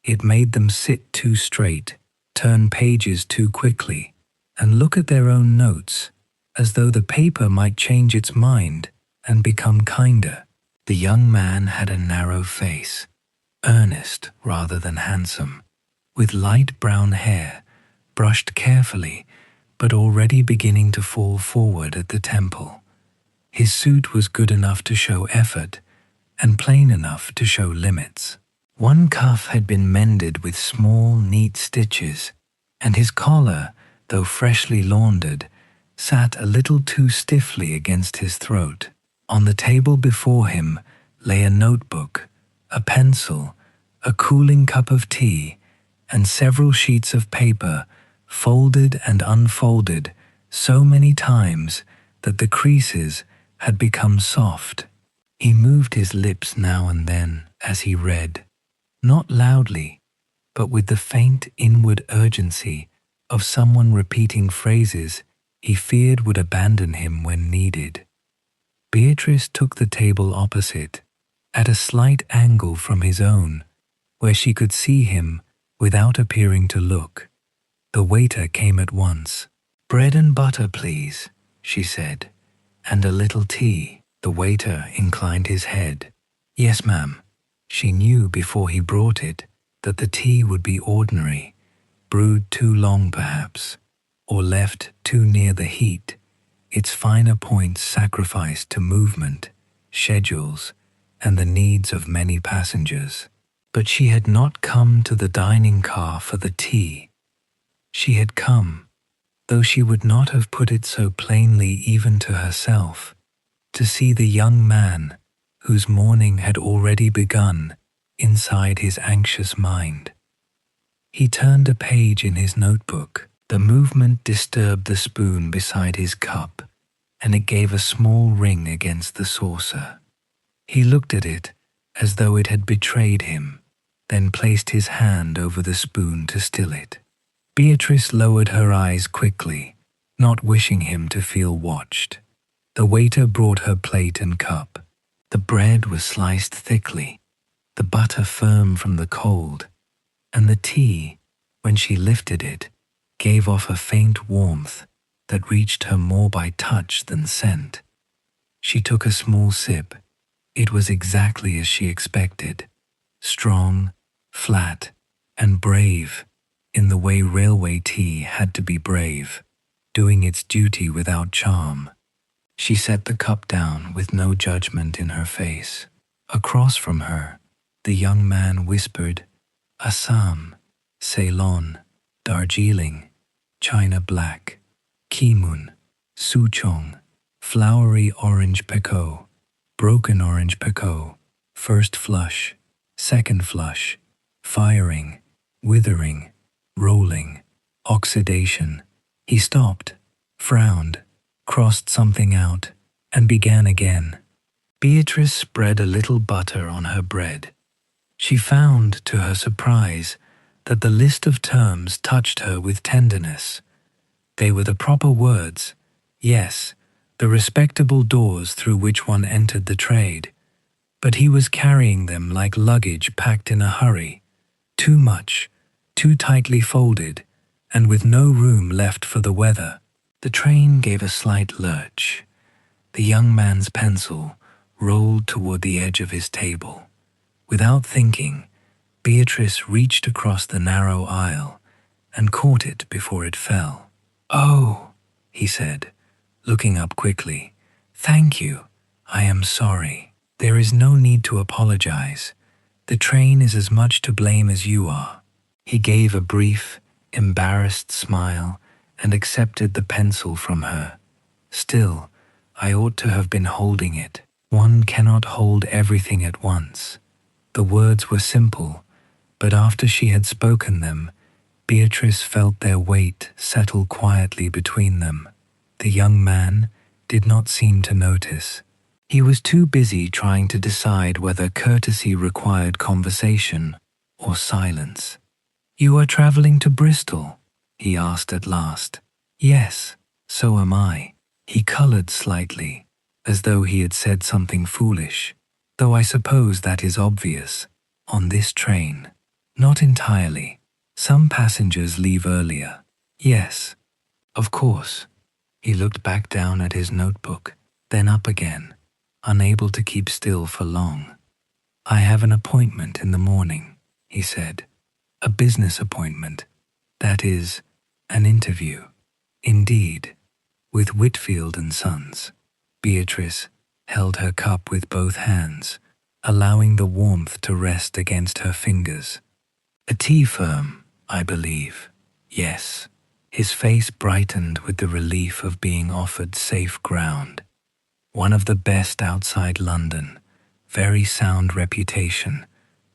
It made them sit too straight, turn pages too quickly, and look at their own notes, as though the paper might change its mind and become kinder. The young man had a narrow face, earnest rather than handsome, with light brown hair, brushed carefully, but already beginning to fall forward at the temple. His suit was good enough to show effort, and plain enough to show limits. One cuff had been mended with small, neat stitches, and his collar, though freshly laundered, sat a little too stiffly against his throat. On the table before him lay a notebook, a pencil, a cooling cup of tea, and several sheets of paper, folded and unfolded so many times that the creases had become soft. He moved his lips now and then as he read, not loudly, but with the faint inward urgency of someone repeating phrases he feared would abandon him when needed. Beatrice took the table opposite, at a slight angle from his own, where she could see him without appearing to look. The waiter came at once. "Bread and butter, please," she said, "and a little tea." The waiter inclined his head. "Yes, ma'am." She knew before he brought it that the tea would be ordinary, brewed too long perhaps, or left too near the heat, its finer points sacrificed to movement, schedules, and the needs of many passengers. But she had not come to the dining car for the tea. She had come, though she would not have put it so plainly even to herself, to see the young man whose morning had already begun inside his anxious mind. He turned a page in his notebook. The movement disturbed the spoon beside his cup, and it gave a small ring against the saucer. He looked at it as though it had betrayed him, then placed his hand over the spoon to still it. Beatrice lowered her eyes quickly, not wishing him to feel watched. The waiter brought her plate and cup. The bread was sliced thickly, the butter firm from the cold, and the tea, when she lifted it, gave off a faint warmth that reached her more by touch than scent. She took a small sip. It was exactly as she expected, strong, flat, and brave, in the way railway tea had to be brave, doing its duty without charm. She set the cup down with no judgment in her face. Across from her, the young man whispered, "Assam, Ceylon, Darjeeling, China Black, Kimun, Souchong, flowery orange pekoe, broken orange pekoe, first flush, second flush, firing, withering, rolling, oxidation." He stopped, frowned, crossed something out, and began again. Beatrice spread a little butter on her bread. She found, to her surprise, that the list of terms touched her with tenderness. They were the proper words, yes, the respectable doors through which one entered the trade, but he was carrying them like luggage packed in a hurry, too much, too tightly folded, and with no room left for the weather. The train gave a slight lurch. The young man's pencil rolled toward the edge of his table. Without thinking, Beatrice reached across the narrow aisle and caught it before it fell. "Oh," he said, looking up quickly. "Thank you. I am sorry. There is no need to apologize. The train is as much to blame as you are." He gave a brief, embarrassed smile and accepted the pencil from her. "Still, I ought to have been holding it. One cannot hold everything at once." The words were simple, but after she had spoken them, Beatrice felt their weight settle quietly between them. The young man did not seem to notice. He was too busy trying to decide whether courtesy required conversation or silence. "You are traveling to Bristol?" he asked at last. "Yes, so am I." He colored slightly, as though he had said something foolish, though I suppose that is obvious. On this train. Not entirely. Some passengers leave earlier. Yes, of course. He looked back down at his notebook, then up again, unable to keep still for long. "I have an appointment in the morning," he said. "A business appointment. That is, an interview." "Indeed. With Whitfield and Sons." Beatrice held her cup with both hands, allowing the warmth to rest against her fingers. "A tea firm, I believe." "Yes." His face brightened with the relief of being offered safe ground. "One of the best outside London. Very sound reputation,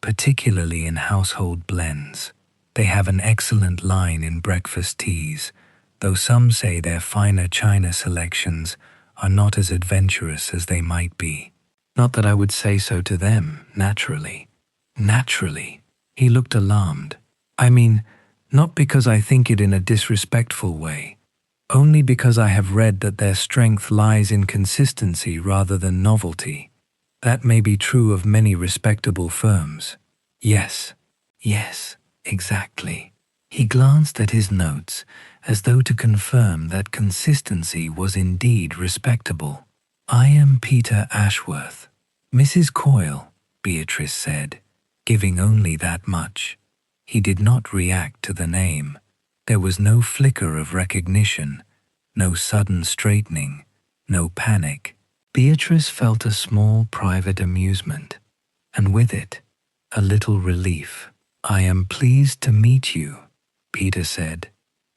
particularly in household blends. They have an excellent line in breakfast teas, though some say their finer china selections are not as adventurous as they might be. Not that I would say so to them, naturally." "Naturally?" He looked alarmed. "I mean, not because I think it in a disrespectful way, only because I have read that their strength lies in consistency rather than novelty. That may be true of many respectable firms." Yes, exactly." He glanced at his notes as though to confirm that consistency was indeed respectable. "I am Peter Ashworth." "Mrs. Coyle," Beatrice said, giving only that much. He did not react to the name. There was no flicker of recognition, no sudden straightening, no panic. Beatrice felt a small private amusement, and with it, a little relief. "I am pleased to meet you," Peter said,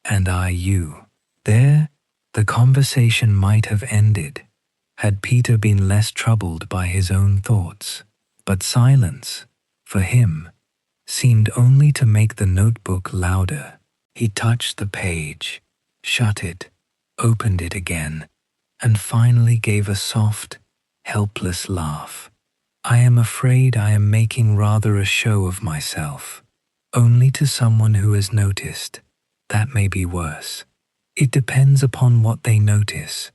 "and I you." There, the conversation might have ended, had Peter been less troubled by his own thoughts. But silence, for him, seemed only to make the notebook louder. He touched the page, shut it, opened it again, and finally gave a soft, helpless laugh. "I am afraid I am making rather a show of myself. Only to someone who has noticed. That may be worse. It depends upon what they notice."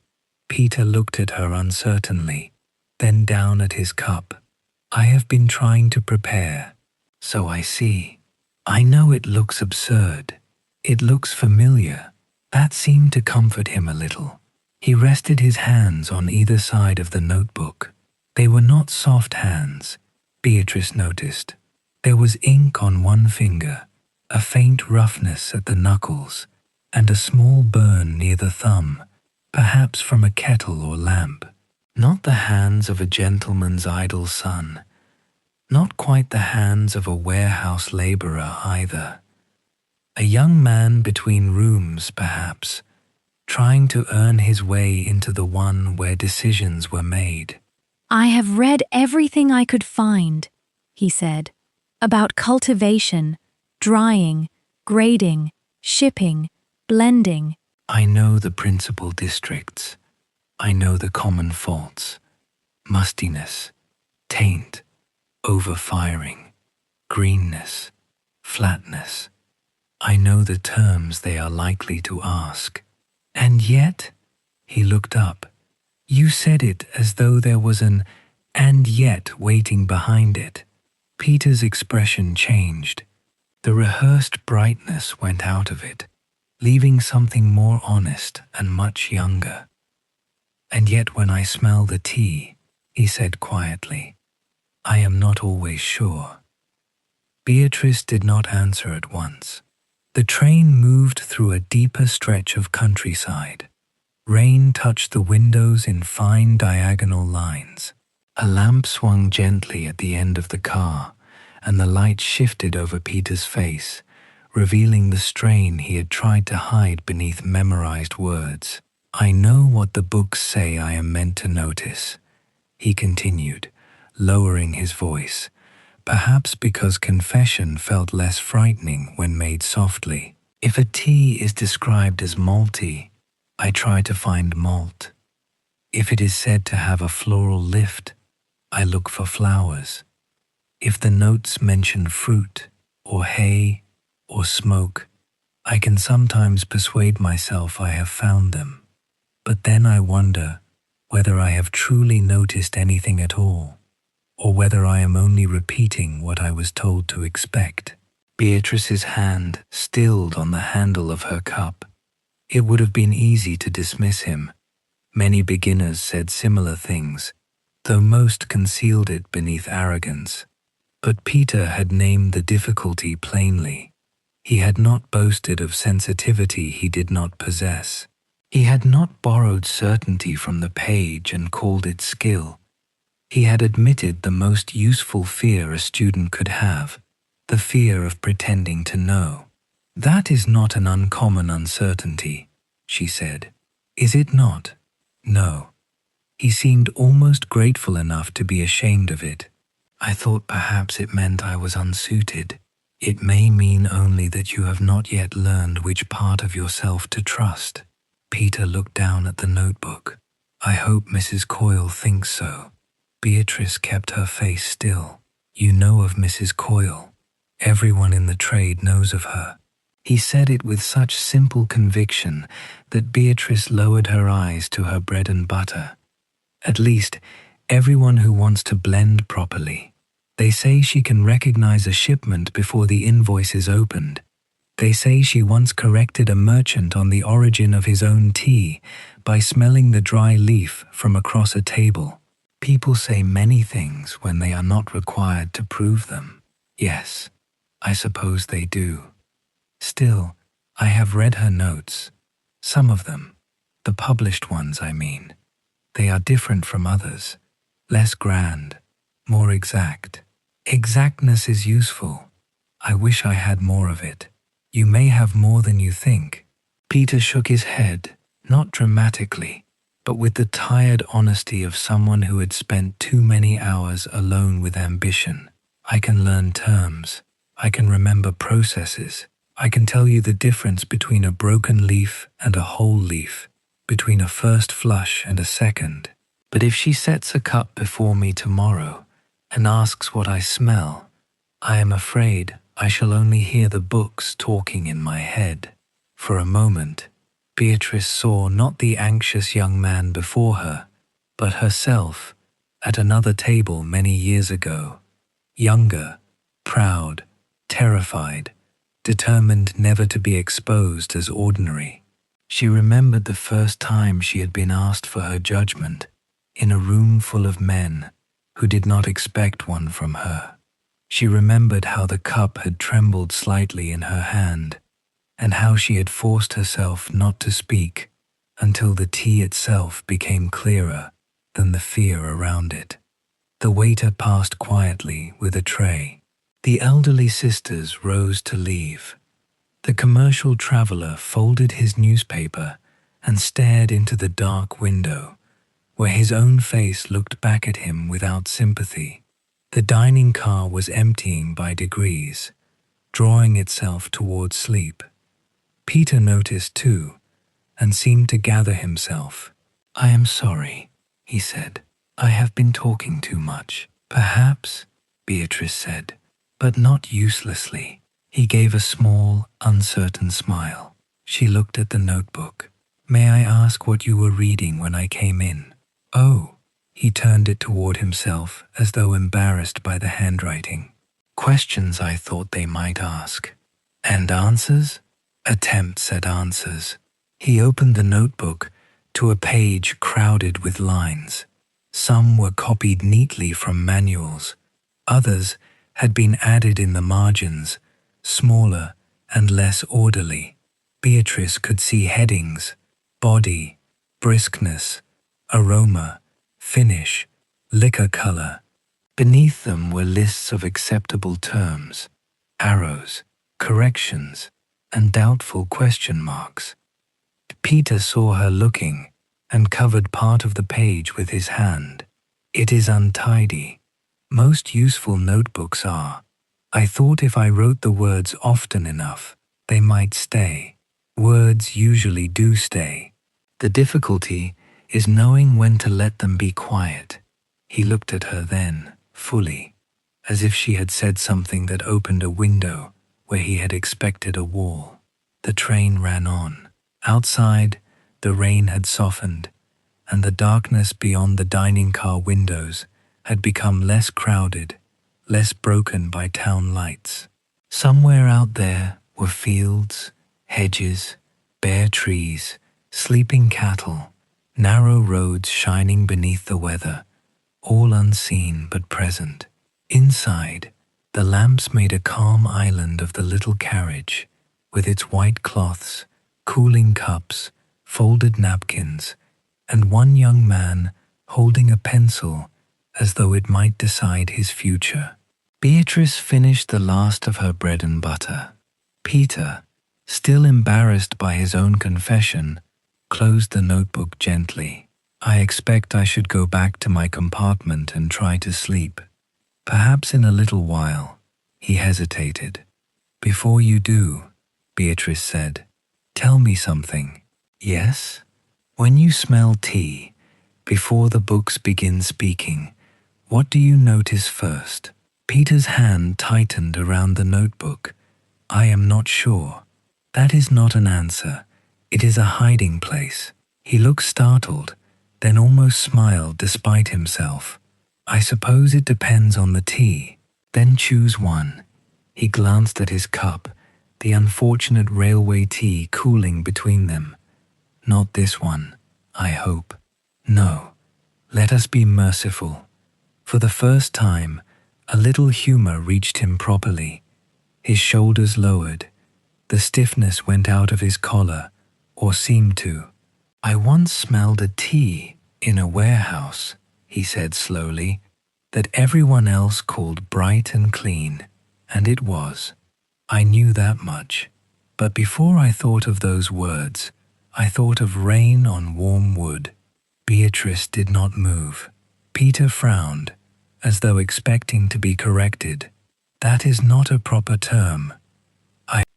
Peter looked at her uncertainly, then down at his cup. "I have been trying to prepare. So I see. I know it looks absurd. It looks familiar." That seemed to comfort him a little. He rested his hands on either side of the notebook. They were not soft hands, Beatrice noticed. There was ink on one finger, a faint roughness at the knuckles, and a small burn near the thumb, perhaps from a kettle or lamp. Not the hands of a gentleman's idle son. Not quite the hands of a warehouse laborer either. A young man between rooms, perhaps, trying to earn his way into the one where decisions were made. "I have read everything I could find," he said, "about cultivation, drying, grading, shipping, blending." "I know the principal districts. I know the common faults. Mustiness, taint, overfiring, greenness, flatness. I know the terms they are likely to ask. And yet," he looked up, "you said it as though there was an 'and yet' waiting behind it." Peter's expression changed. The rehearsed brightness went out of it. leaving something more honest and much younger. And yet when I smell the tea, he said quietly, I am not always sure. Beatrice did not answer at once. The train moved through a deeper stretch of countryside. Rain touched the windows in fine diagonal lines. A lamp swung gently at the end of the car, and the light shifted over Peter's face, revealing the strain he had tried to hide beneath memorized words. I know what the books say I am meant to notice, he continued, lowering his voice, perhaps because confession felt less frightening when made softly. If a tea is described as malty, I try to find malt. If it is said to have a floral lift, I look for flowers. If the notes mention fruit, or hay, or smoke, I can sometimes persuade myself I have found them. But then I wonder whether I have truly noticed anything at all, or whether I am only repeating what I was told to expect. Beatrice's hand stilled on the handle of her cup. It would have been easy to dismiss him. Many beginners said similar things, though most concealed it beneath arrogance. But Peter had named the difficulty plainly. He had not boasted of sensitivity he did not possess. He had not borrowed certainty from the page and called it skill. He had admitted the most useful fear a student could have, the fear of pretending to know. That is not an uncommon uncertainty, she said. Is it not? No. He seemed almost grateful enough to be ashamed of it. I thought perhaps it meant I was unsuited. It may mean only that you have not yet learned which part of yourself to trust. Peter looked down at the notebook. I hope Mrs. Coyle thinks so. Beatrice kept her face still. You know of Mrs. Coyle. Everyone in the trade knows of her. He said it with such simple conviction that Beatrice lowered her eyes to her bread and butter. At least, everyone who wants to blend properly. They say she can recognize a shipment before the invoice is opened. They say she once corrected a merchant on the origin of his own tea by smelling the dry leaf from across a table. People say many things when they are not required to prove them. Yes, I suppose they do. Still, I have read her notes. Some of them, the published ones I mean. They are different from others, less grand, more exact. Exactness is useful. I wish I had more of it. You may have more than you think. Peter shook his head, not dramatically, but with the tired honesty of someone who had spent too many hours alone with ambition. I can learn terms. I can remember processes. I can tell you the difference between a broken leaf and a whole leaf, between a first flush and a second. But if she sets a cup before me tomorrow and asks what I smell, I am afraid I shall only hear the books talking in my head. For a moment, Beatrice saw not the anxious young man before her, but herself at another table many years ago, younger, proud, terrified, determined never to be exposed as ordinary. She remembered the first time she had been asked for her judgment in a room full of men who did not expect one from her. She remembered how the cup had trembled slightly in her hand, and how she had forced herself not to speak until the tea itself became clearer than the fear around it. The waiter passed quietly with a tray. The elderly sisters rose to leave. The commercial traveller folded his newspaper and stared into the dark window, where his own face looked back at him without sympathy. The dining car was emptying by degrees, drawing itself towards sleep. Peter noticed too, and seemed to gather himself. I am sorry, he said. I have been talking too much. Perhaps, Beatrice said, but not uselessly. He gave a small, uncertain smile. She looked at the notebook. May I ask what you were reading when I came in? Oh, he turned it toward himself as though embarrassed by the handwriting. Questions I thought they might ask. And answers? attempts at answers. He opened the notebook to a page crowded with lines. Some were copied neatly from manuals. Others had been added in the margins, smaller and less orderly. Beatrice could see headings: body, briskness, aroma, finish, liquor color. Beneath them were lists of acceptable terms, arrows, corrections, and doubtful question marks. Peter saw her looking and covered part of the page with his hand. It is untidy. Most useful notebooks are. I thought if I wrote the words often enough, they might stay. Words usually do stay. The difficulty is knowing when to let them be quiet. He looked at her then, fully, as if she had said something that opened a window where he had expected a wall. The train ran on. Outside, the rain had softened, and the darkness beyond the dining car windows had become less crowded, less broken by town lights. Somewhere out there were fields, hedges, bare trees, sleeping cattle, narrow roads shining beneath the weather, all unseen but present. Inside, the lamps made a calm island of the little carriage, with its white cloths, cooling cups, folded napkins, and one young man holding a pencil as though it might decide his future. Beatrice finished the last of her bread and butter. Peter, still embarrassed by his own confession, closed the notebook gently. I expect I should go back to my compartment and try to sleep. Perhaps in a little while. He hesitated. Before you do, Beatrice said, tell me something. Yes? When you smell tea, before the books begin speaking, what do you notice first? Peter's hand tightened around the notebook. I am not sure. That is not an answer. It is a hiding place. He looked startled, then almost smiled despite himself. I suppose it depends on the tea. Then choose one. He glanced at his cup, the unfortunate railway tea cooling between them. Not this one, I hope. No. Let us be merciful. For the first time, a little humor reached him properly. His shoulders lowered. The stiffness went out of his collar, or seemed to. I once smelled a tea in a warehouse, he said slowly, that everyone else called bright and clean, and it was. I knew that much. But before I thought of those words, I thought of rain on warm wood. Beatrice did not move. Peter frowned, as though expecting to be corrected. That is not a proper term.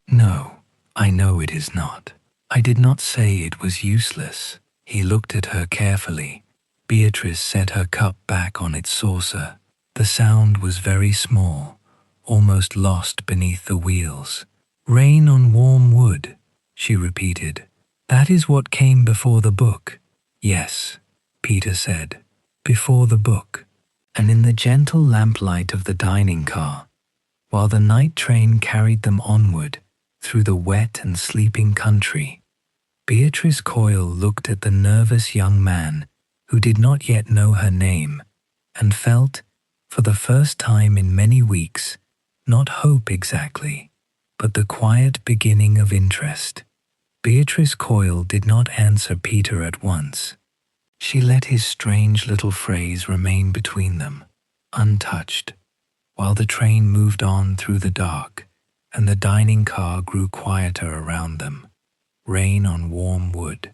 No, I know it is not. I did not say it was useless. He looked at her carefully. Beatrice set her cup back on its saucer. The sound was very small, almost lost beneath the wheels. Rain on warm wood, she repeated. That is what came before the book. Yes, Peter said, before the book. And in the gentle lamplight of the dining car, while the night train carried them onward through the wet and sleeping country, Beatrice Coyle looked at the nervous young man who did not yet know her name and felt, for the first time in many weeks, not hope exactly, but the quiet beginning of interest. Beatrice Coyle did not answer Peter at once. She let his strange little phrase remain between them, untouched, while the train moved on through the dark and the dining car grew quieter around them. Rain on warm wood.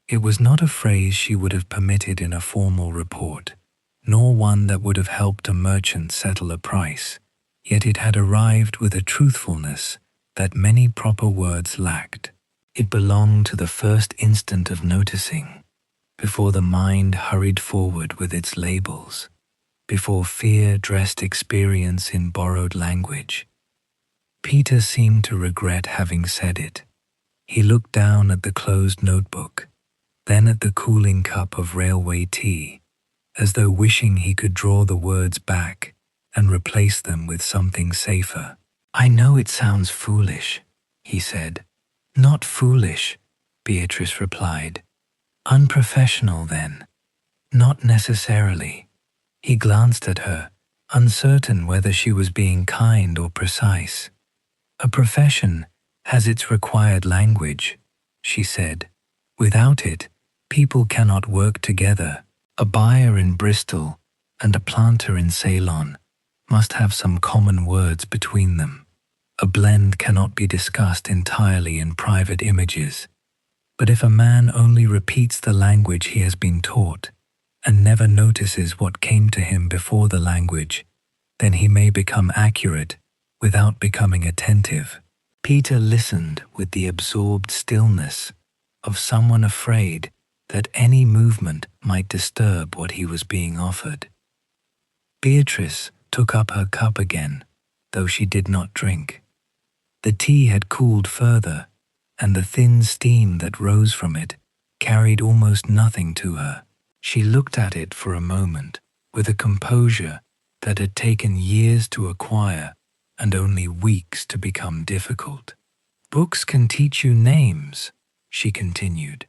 It was not a phrase she would have permitted in a formal report, nor one that would have helped a merchant settle a price, yet it had arrived with a truthfulness that many proper words lacked. It belonged to the first instant of noticing, before the mind hurried forward with its labels, before fear dressed experience in borrowed language. Peter seemed to regret having said it. He looked down at the closed notebook, then at the cooling cup of railway tea, as though wishing he could draw the words back and replace them with something safer. I know it sounds foolish, he said. Not foolish, Beatrice replied. Unprofessional then. Not necessarily. He glanced at her, uncertain whether she was being kind or precise. A profession has its required language, she said. Without it, people cannot work together. A buyer in Bristol and a planter in Ceylon must have some common words between them. A blend cannot be discussed entirely in private images. But if a man only repeats the language he has been taught and never notices what came to him before the language, then he may become accurate without becoming attentive. Peter listened with the absorbed stillness of someone afraid that any movement might disturb what he was being offered. Beatrice took up her cup again, though she did not drink. The tea had cooled further, and the thin steam that rose from it carried almost nothing to her. She looked at it for a moment with a composure that had taken years to acquire and only weeks to become difficult. Books can teach you names, she continued.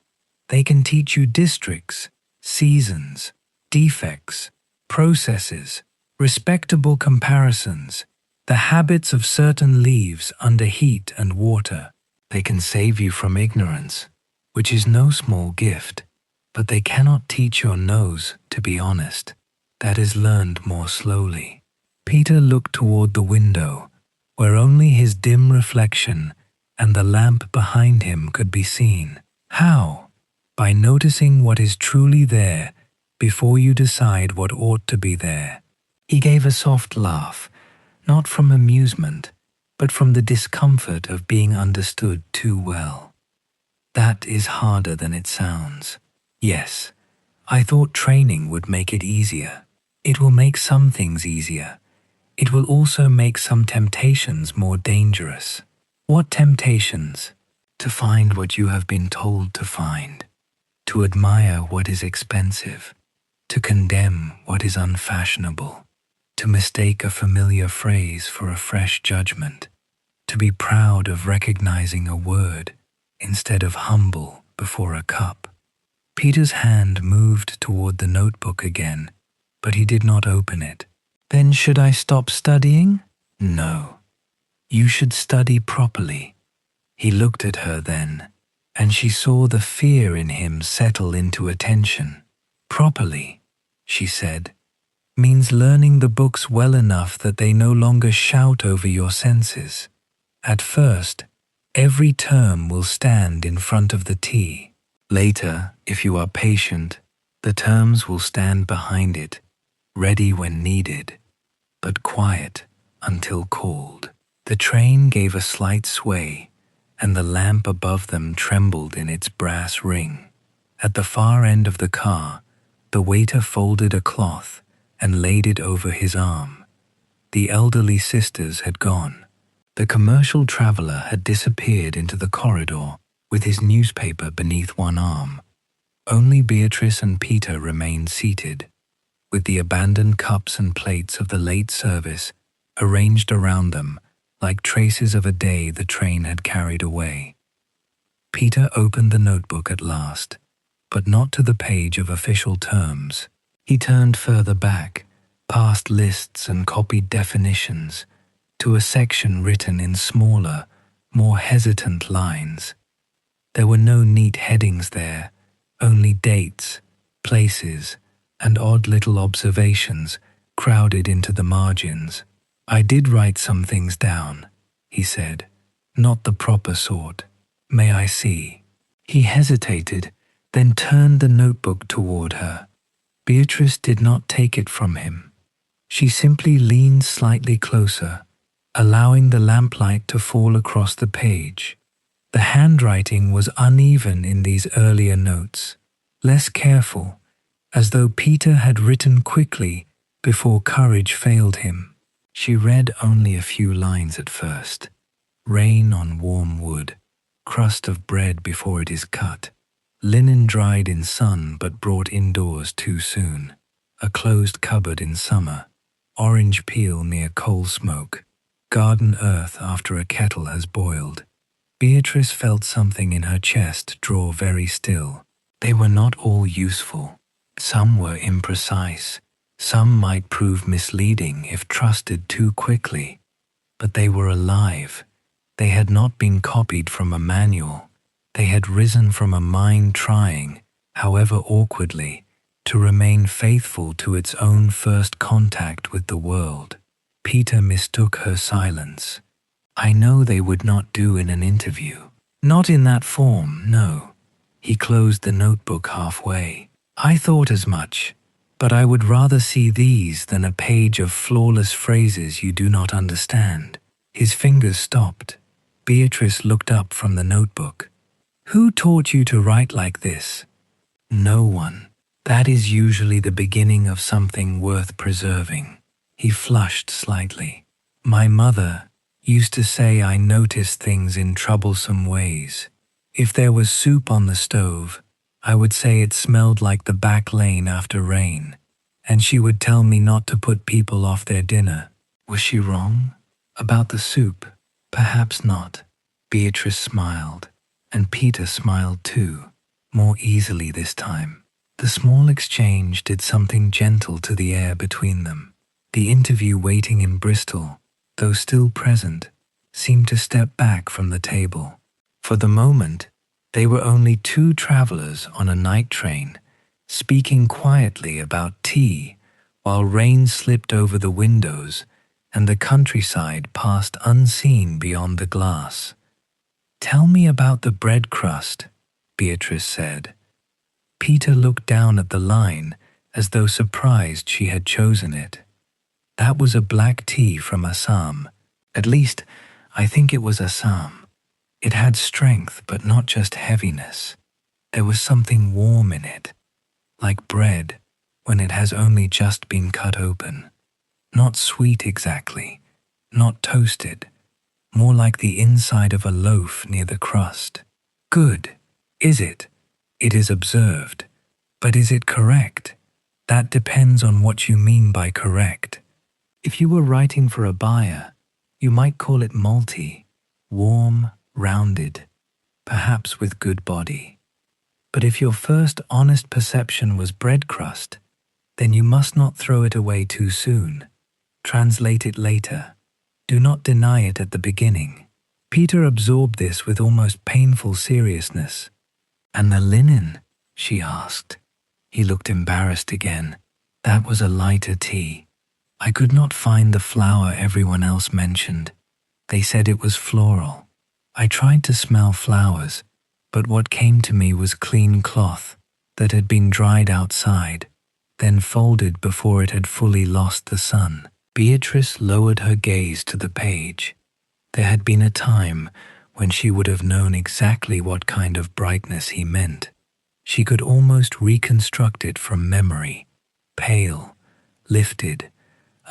They can teach you districts, seasons, defects, processes, respectable comparisons, the habits of certain leaves under heat and water. They can save you from ignorance, which is no small gift, but they cannot teach your nose to be honest. That is learned more slowly. Peter looked toward the window, where only his dim reflection and the lamp behind him could be seen. How? By noticing what is truly there before you decide what ought to be there. He gave a soft laugh, not from amusement, but from the discomfort of being understood too well. That is harder than it sounds. Yes, I thought training would make it easier. It will make some things easier. It will also make some temptations more dangerous. What temptations? To find what you have been told to find. To admire what is expensive. To condemn what is unfashionable. To mistake a familiar phrase for a fresh judgment. To be proud of recognizing a word instead of humble before a cup. Peter's hand moved toward the notebook again, but he did not open it. Then should I stop studying? No. You should study properly. He looked at her then, and she saw the fear in him settle into attention. Properly, she said, means learning the books well enough that they no longer shout over your senses. At first, every term will stand in front of the tea. Later, if you are patient, the terms will stand behind it, ready when needed, but quiet until called. The train gave a slight sway, and the lamp above them trembled in its brass ring. At the far end of the car, the waiter folded a cloth and laid it over his arm. The elderly sisters had gone. The commercial traveler had disappeared into the corridor with his newspaper beneath one arm. Only Beatrice and Peter remained seated, with the abandoned cups and plates of the late service arranged around them like traces of a day the train had carried away. Peter opened the notebook at last, but not to the page of official terms. He turned further back, past lists and copied definitions, to a section written in smaller, more hesitant lines. There were no neat headings there, only dates, places, and odd little observations crowded into the margins. I did write some things down, he said, not the proper sort. May I see? He hesitated, then turned the notebook toward her. Beatrice did not take it from him. She simply leaned slightly closer, allowing the lamplight to fall across the page. The handwriting was uneven in these earlier notes, less careful, as though Peter had written quickly before courage failed him. She read only a few lines at first. Rain on warm wood, crust of bread before it is cut, linen dried in sun but brought indoors too soon, a closed cupboard in summer, orange peel near coal smoke, garden earth after a kettle has boiled. Beatrice felt something in her chest draw very still. They were not all useful. Some were imprecise. Some might prove misleading if trusted too quickly. But they were alive. They had not been copied from a manual. They had risen from a mind trying, however awkwardly, to remain faithful to its own first contact with the world. Peter mistook her silence. I know they would not do in an interview. Not in that form, no. He closed the notebook halfway. I thought as much, but I would rather see these than a page of flawless phrases you do not understand. His fingers stopped. Beatrice looked up from the notebook. Who taught you to write like this? No one. That is usually the beginning of something worth preserving. He flushed slightly. My mother used to say I noticed things in troublesome ways. If there was soup on the stove, I would say it smelled like the back lane after rain, and she would tell me not to put people off their dinner. Was she wrong? About the soup? Perhaps not. Beatrice smiled, and Peter smiled too, more easily this time. The small exchange did something gentle to the air between them. The interview waiting in Bristol, though still present, seemed to step back from the table. For the moment, they were only two travelers on a night train, speaking quietly about tea, while rain slipped over the windows and the countryside passed unseen beyond the glass. Tell me about the bread crust, Beatrice said. Peter looked down at the line as though surprised she had chosen it. That was a black tea from Assam. At least, I think it was Assam. It had strength, but not just heaviness. There was something warm in it, like bread when it has only just been cut open. Not sweet exactly, not toasted, more like the inside of a loaf near the crust. Good, is it? It is observed. But is it correct? That depends on what you mean by correct. If you were writing for a buyer, you might call it malty, warm, rounded, perhaps with good body. But if your first honest perception was bread crust, then you must not throw it away too soon. Translate it later. Do not deny it at the beginning. Peter absorbed this with almost painful seriousness. And the linen? She asked. He looked embarrassed again. That was a lighter tea. I could not find the flower everyone else mentioned. They said it was floral. I tried to smell flowers, but what came to me was clean cloth that had been dried outside, then folded before it had fully lost the sun. Beatrice lowered her gaze to the page. There had been a time when she would have known exactly what kind of brightness he meant. She could almost reconstruct it from memory. Pale, lifted,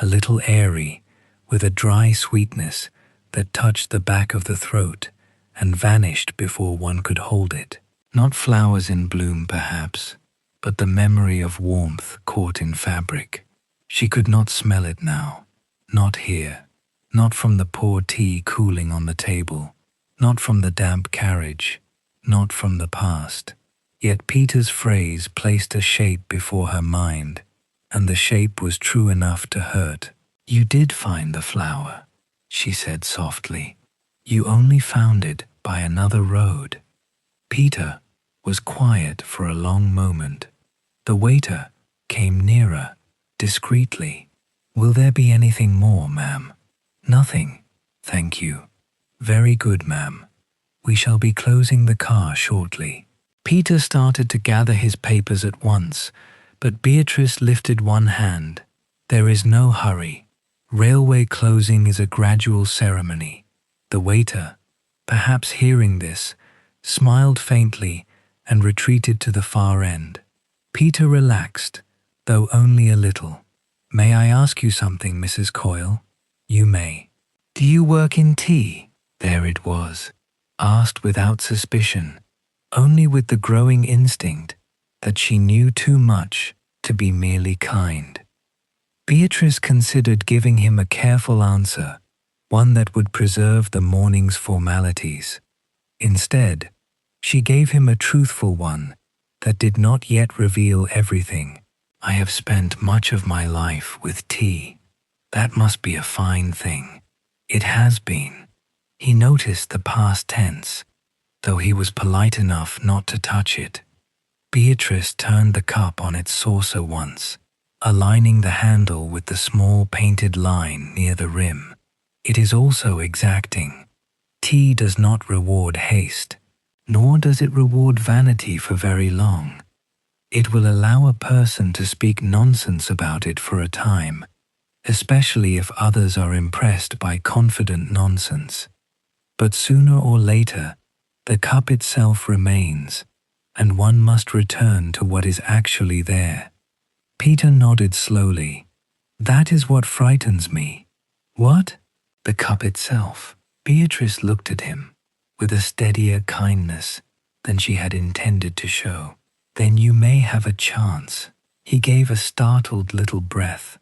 a little airy, with a dry sweetness that touched the back of the throat and vanished before one could hold it. Not flowers in bloom, perhaps, but the memory of warmth caught in fabric. She could not smell it now. Not here. Not from the poor tea cooling on the table. Not from the damp carriage. Not from the past. Yet Peter's phrase placed a shape before her mind, and the shape was true enough to hurt. You did find the flower, she said softly. You only found it by another road. Peter was quiet for a long moment. The waiter came nearer, discreetly. Will there be anything more, ma'am? Nothing, thank you. Very good, ma'am. We shall be closing the car shortly. Peter started to gather his papers at once, but Beatrice lifted one hand. There is no hurry. Railway closing is a gradual ceremony. The waiter, perhaps hearing this, smiled faintly and retreated to the far end. Peter relaxed, though only a little. May I ask you something, Mrs. Coyle? You may. Do you work in tea? There it was. Asked without suspicion, only with the growing instinct that she knew too much to be merely kind. Beatrice considered giving him a careful answer, one that would preserve the morning's formalities. Instead, she gave him a truthful one that did not yet reveal everything. I have spent much of my life with tea. That must be a fine thing. It has been. He noticed the past tense, though he was polite enough not to touch it. Beatrice turned the cup on its saucer once, aligning the handle with the small painted line near the rim. It is also exacting. Tea does not reward haste, nor does it reward vanity for very long. It will allow a person to speak nonsense about it for a time, especially if others are impressed by confident nonsense. But sooner or later, the cup itself remains, and one must return to what is actually there. Peter nodded slowly. That is what frightens me. What? The cup itself. Beatrice looked at him with a steadier kindness than she had intended to show. Then you may have a chance. He gave a startled little breath,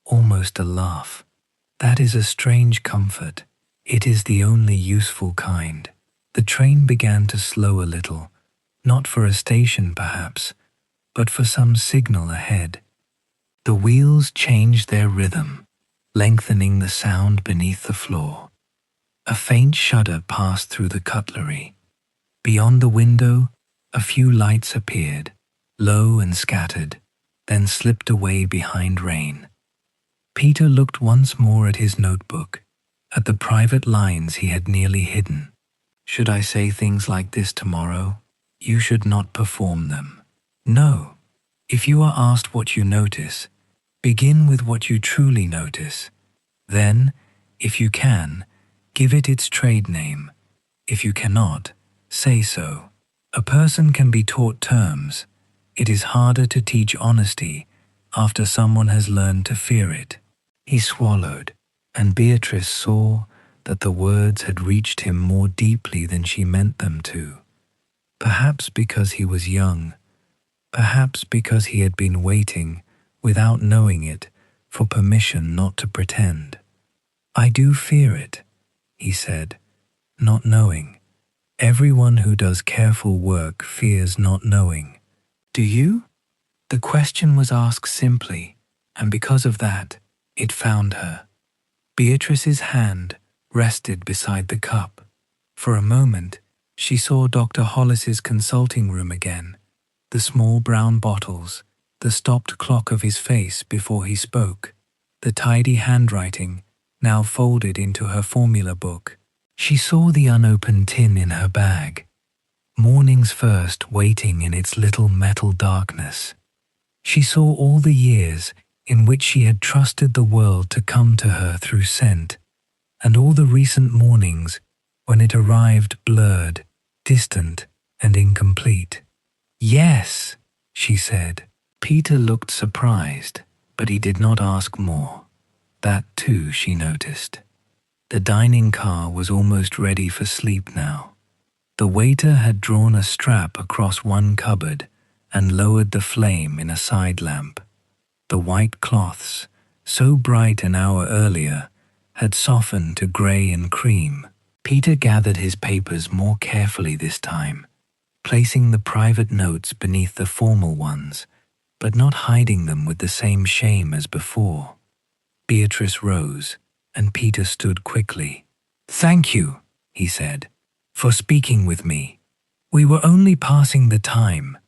almost a laugh. That is a strange comfort. It is the only useful kind. The train began to slow a little, not for a station perhaps, but for some signal ahead. The wheels changed their rhythm, lengthening the sound beneath the floor. A faint shudder passed through the cutlery. Beyond the window, a few lights appeared, low and scattered, then slipped away behind rain. Peter looked once more at his notebook, at the private lines he had nearly hidden. Should I say things like this tomorrow? You should not perform them. No. If you are asked what you notice, begin with what you truly notice. Then, if you can, give it its trade name. If you cannot, say so. A person can be taught terms. It is harder to teach honesty after someone has learned to fear it. He swallowed, and Beatrice saw that the words had reached him more deeply than she meant them to. Perhaps because he was young, perhaps because he had been waiting, without knowing it, for permission not to pretend. I do fear it, he said, not knowing. Everyone who does careful work fears not knowing. Do you? The question was asked simply, and because of that, it found her. Beatrice's hand rested beside the cup. For a moment, she saw Dr. Hollis's consulting room again, the small brown bottles, the stopped clock of his face before he spoke, the tidy handwriting, now folded into her formula book. She saw the unopened tin in her bag, morning's first waiting in its little metal darkness. She saw all the years in which she had trusted the world to come to her through scent, and all the recent mornings when it arrived blurred, distant, and incomplete. Yes, she said. Peter looked surprised, but he did not ask more. That too she noticed. The dining car was almost ready for sleep now. The waiter had drawn a strap across one cupboard and lowered the flame in a side lamp. The white cloths, so bright an hour earlier, had softened to grey and cream. Peter gathered his papers more carefully this time, placing the private notes beneath the formal ones, but not hiding them with the same shame as before. Beatrice rose, and Peter stood quickly. Thank you, he said, for speaking with me. We were only passing the time.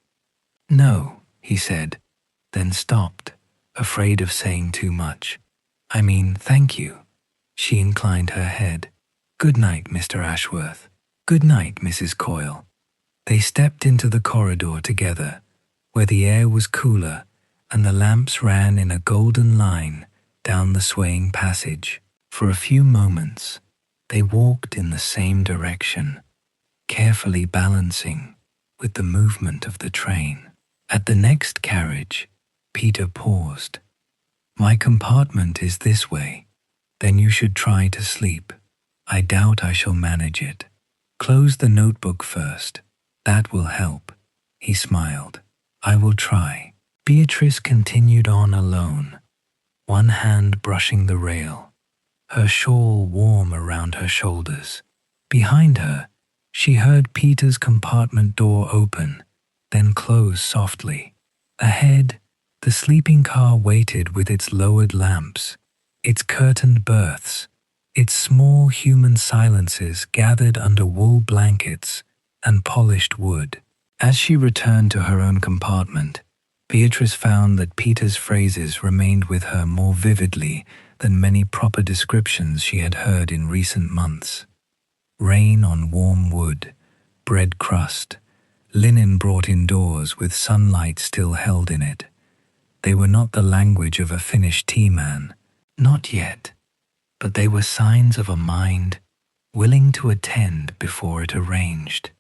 No, he said, then stopped, afraid of saying too much. I mean, thank you. She inclined her head. Good night, Mr. Ashworth. Good night, Mrs. Coyle. They stepped into the corridor together, where the air was cooler and the lamps ran in a golden line down the swaying passage. For a few moments, they walked in the same direction, carefully balancing with the movement of the train. At the next carriage, Peter paused. My compartment is this way. Then you should try to sleep. I doubt I shall manage it. Close the notebook first. That will help. He smiled. I will try. Beatrice continued on alone, one hand brushing the rail, her shawl warm around her shoulders. Behind her, She heard Peter's compartment door open, then close softly. Ahead, the sleeping car waited with its lowered lamps, its curtained berths, its small human silences gathered under wool blankets and polished wood. As she returned to her own compartment, Beatrice found that Peter's phrases remained with her more vividly than many proper descriptions she had heard in recent months. Rain on warm wood, bread crust, linen brought indoors with sunlight still held in it. They were not the language of a Finnish tea man, not yet, but they were signs of a mind willing to attend before it arranged,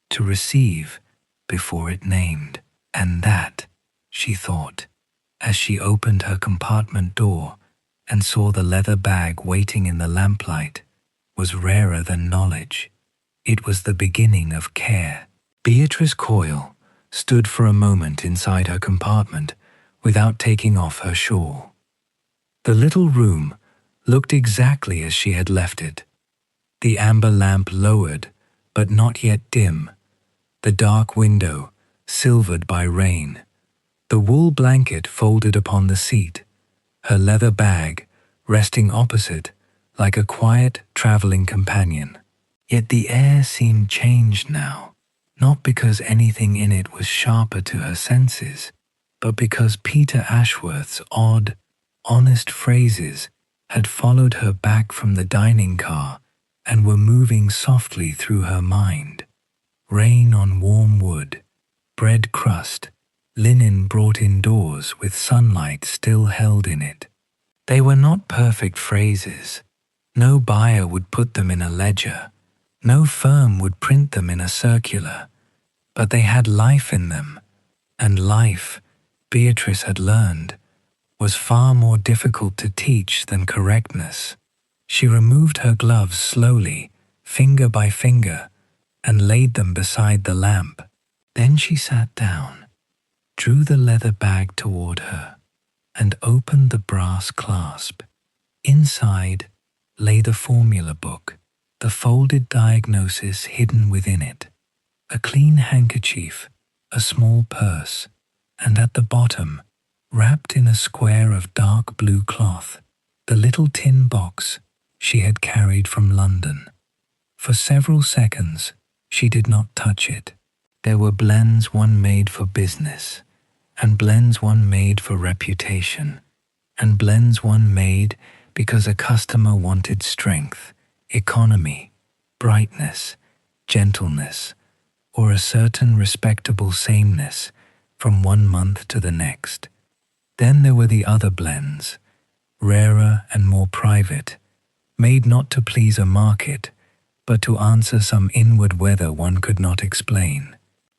to receive before it named. And that, she thought, as she opened her compartment door and saw the leather bag waiting in the lamplight, was rarer than knowledge. It was the beginning of care. Beatrice Coyle stood for a moment inside her compartment without taking off her shawl. The little room looked exactly as she had left it. The amber lamp lowered, but not yet dim. The dark window silvered by rain. The wool blanket folded upon the seat, her leather bag resting opposite like a quiet traveling companion. Yet the air seemed changed now, not because anything in it was sharper to her senses, but because Peter Ashworth's odd, honest phrases had followed her back from the dining car and were moving softly through her mind. Rain on warm wood, bread crust, linen brought indoors with sunlight still held in it. They were not perfect phrases. No buyer would put them in a ledger. No firm would print them in a circular. But they had life in them, and life, Beatrice had learned, was far more difficult to teach than correctness. She removed her gloves slowly, finger by finger, and laid them beside the lamp. Then she sat down, drew the leather bag toward her, and opened the brass clasp. Inside lay the formula book, the folded diagnosis hidden within it, a clean handkerchief, a small purse, and at the bottom, wrapped in a square of dark blue cloth, the little tin box she had carried from London. For several seconds, she did not touch it. There were blends one made for business, and blends one made for reputation, and blends one made because a customer wanted strength, economy, brightness, gentleness, or a certain respectable sameness from one month to the next. Then there were the other blends, rarer and more private, made not to please a market, but to answer some inward weather one could not explain.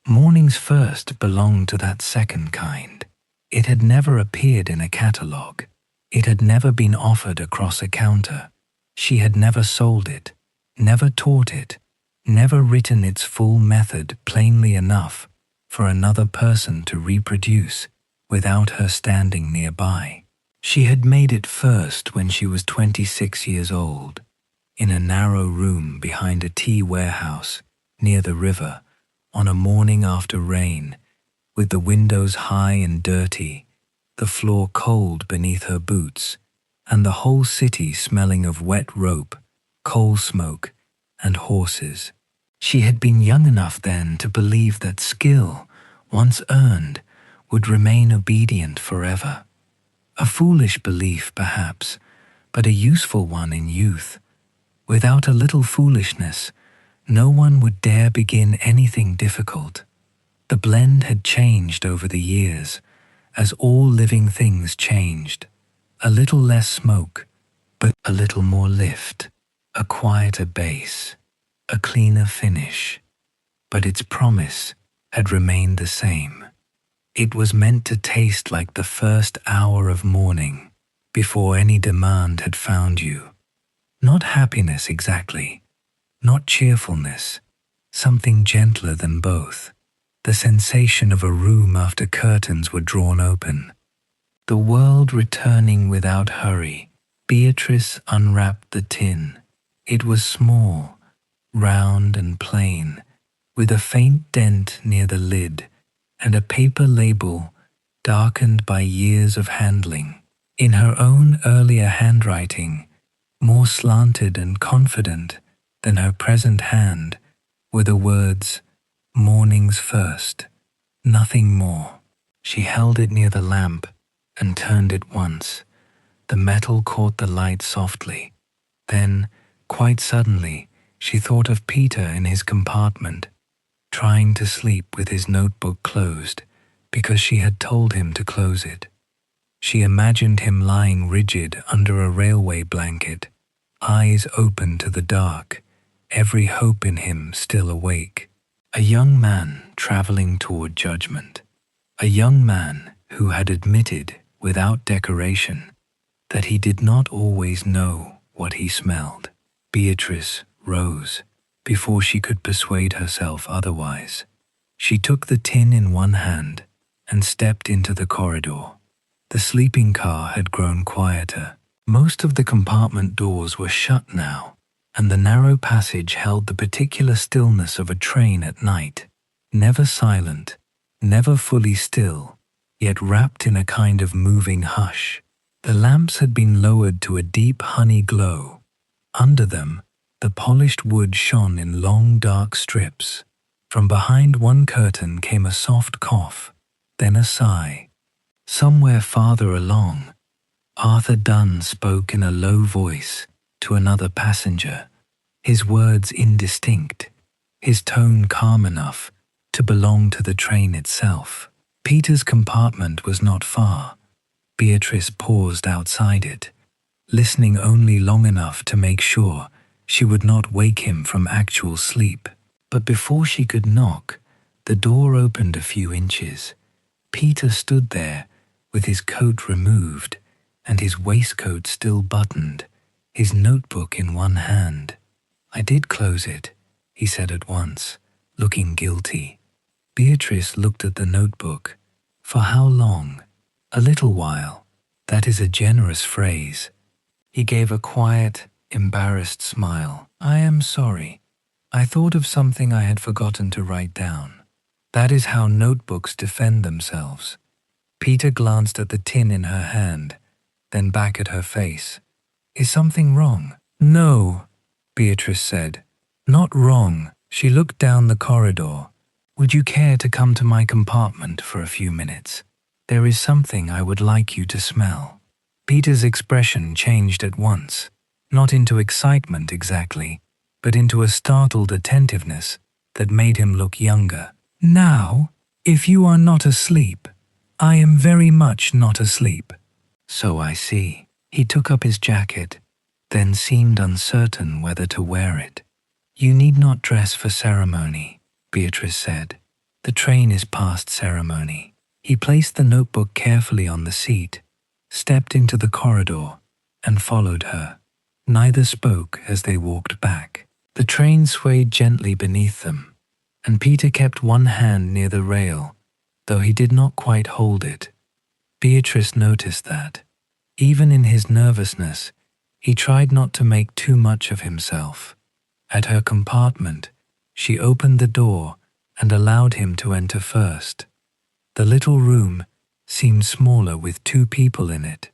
Morning's First belonged to that second kind. It had never appeared in a catalogue. It had never been offered across a counter. She had never sold it, never taught it, never written its full method plainly enough for another person to reproduce without her standing nearby. She had made it first when she was 26 years old, in a narrow room behind a tea warehouse near the river, on a morning after rain, with the windows high and dirty, the floor cold beneath her boots, and the whole city smelling of wet rope, coal smoke, and horses. She had been young enough then to believe that skill, once earned, would remain obedient forever. A foolish belief, perhaps, but a useful one in youth. Without a little foolishness, no one would dare begin anything difficult. The blend had changed over the years, as all living things changed. A little less smoke, but a little more lift, a quieter base, a cleaner finish. But its promise had remained the same. It was meant to taste like the first hour of morning, before any demand had found you. Not happiness exactly, not cheerfulness, something gentler than both. The sensation of a room after curtains were drawn open. The world returning without hurry. Beatrice unwrapped the tin. It was small, round and plain, with a faint dent near the lid and a paper label darkened by years of handling. In her own earlier handwriting, more slanted and confident than her present hand, were the words, "Mornings first," nothing more. She held it near the lamp and turned it once. The metal caught the light softly. Then, quite suddenly, she thought of Peter in his compartment, trying to sleep with his notebook closed because she had told him to close it. She imagined him lying rigid under a railway blanket, eyes open to the dark, every hope in him still awake. A young man traveling toward judgment. A young man who had admitted, without decoration, that he did not always know what he smelled. Beatrice rose before she could persuade herself otherwise. She took the tin in one hand and stepped into the corridor. The sleeping car had grown quieter. Most of the compartment doors were shut now, and the narrow passage held the particular stillness of a train at night, never silent, never fully still, yet wrapped in a kind of moving hush. The lamps had been lowered to a deep honey glow. Under them, the polished wood shone in long dark strips. From behind one curtain came a soft cough, then a sigh. Somewhere farther along, Arthur Dunn spoke in a low voice to another passenger, his words indistinct, his tone calm enough to belong to the train itself. Peter's compartment was not far. Beatrice paused outside it, listening only long enough to make sure she would not wake him from actual sleep. But before she could knock, the door opened a few inches. Peter stood there, with his coat removed and his waistcoat still buttoned, his notebook in one hand. "I did close it," he said at once, looking guilty. Beatrice looked at the notebook. "For how long?" "A little while. That is a generous phrase." He gave a quiet, embarrassed smile. "I am sorry. I thought of something I had forgotten to write down." That is how notebooks defend themselves. Peter glanced at the tin in her hand, then back at her face. "Is something wrong?" "No," Beatrice said. "Not wrong." She looked down the corridor. "Would you care to come to my compartment for a few minutes? There is something I would like you to smell." Peter's expression changed at once, not into excitement exactly, but into a startled attentiveness that made him look younger. "Now, if you are not asleep, I am very much not asleep." "So I see." He took up his jacket, then seemed uncertain whether to wear it. "You need not dress for ceremony," Beatrice said. "The train is past ceremony." He placed the notebook carefully on the seat, stepped into the corridor, and followed her. Neither spoke as they walked back. The train swayed gently beneath them, and Peter kept one hand near the rail, though he did not quite hold it. Beatrice noticed that. Even in his nervousness, he tried not to make too much of himself. At her compartment, she opened the door and allowed him to enter first. The little room seemed smaller with two people in it.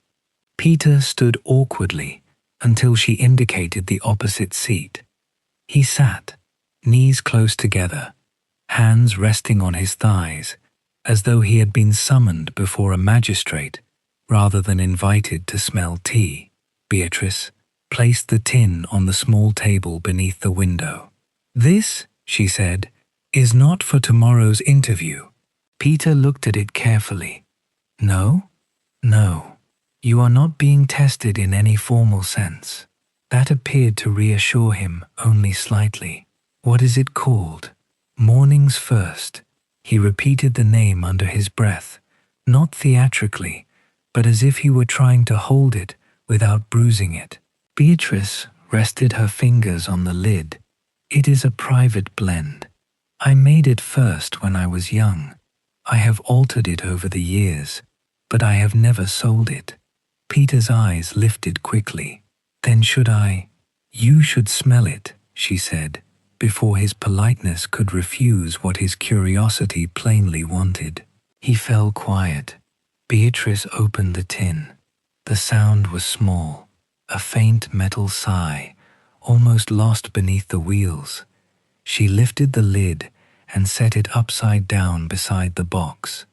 Peter stood awkwardly until she indicated the opposite seat. He sat, knees close together, hands resting on his thighs, as though he had been summoned before a magistrate rather than invited to smell tea. Beatrice placed the tin on the small table beneath the window. "This," she said, "is not for tomorrow's interview." Peter looked at it carefully. "No? No. You are not being tested in any formal sense." That appeared to reassure him only slightly. "What is it called?" "Mornings First." He repeated the name under his breath, not theatrically, but as if he were trying to hold it without bruising it. Beatrice rested her fingers on the lid. "It is a private blend. I made it first when I was young. I have altered it over the years, but I have never sold it." Peter's eyes lifted quickly. "Then should I?" "You should smell it," she said. before his politeness could refuse what his curiosity plainly wanted. He fell quiet. Beatrice opened the tin. The sound was small, a faint metal sigh, almost lost beneath the wheels. She lifted the lid and set it upside down beside the box.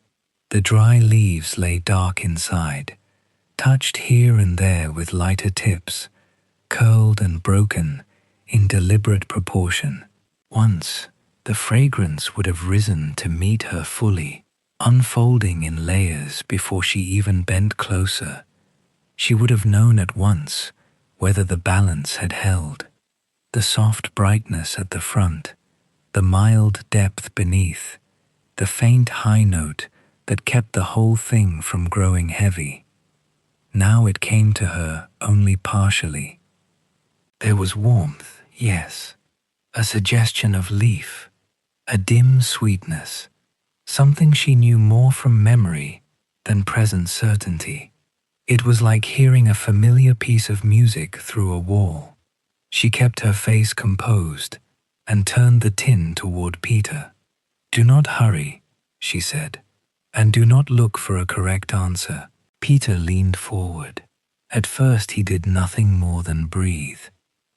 The dry leaves lay dark inside, touched here and there with lighter tips, curled and broken in deliberate proportion. Once, the fragrance would have risen to meet her fully, unfolding in layers before she even bent closer. She would have known at once whether the balance had held. The soft brightness at the front, the mild depth beneath, the faint high note that kept the whole thing from growing heavy. Now it came to her only partially. There was warmth, yes, a suggestion of leaf, a dim sweetness, something she knew more from memory than present certainty. It was like hearing a familiar piece of music through a wall. She kept her face composed and turned the tin toward Peter. "Do not hurry," she said, "and do not look for a correct answer." Peter leaned forward. At first he did nothing more than breathe.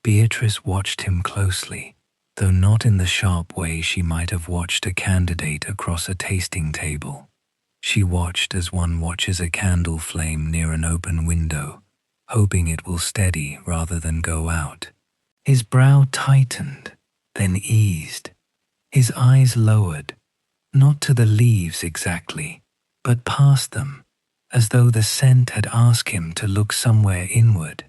Beatrice watched him closely, though not in the sharp way she might have watched a candidate across a tasting table. She watched as one watches a candle flame near an open window, hoping it will steady rather than go out. His brow tightened, then eased. His eyes lowered, not to the leaves exactly, but past them, as though the scent had asked him to look somewhere inward.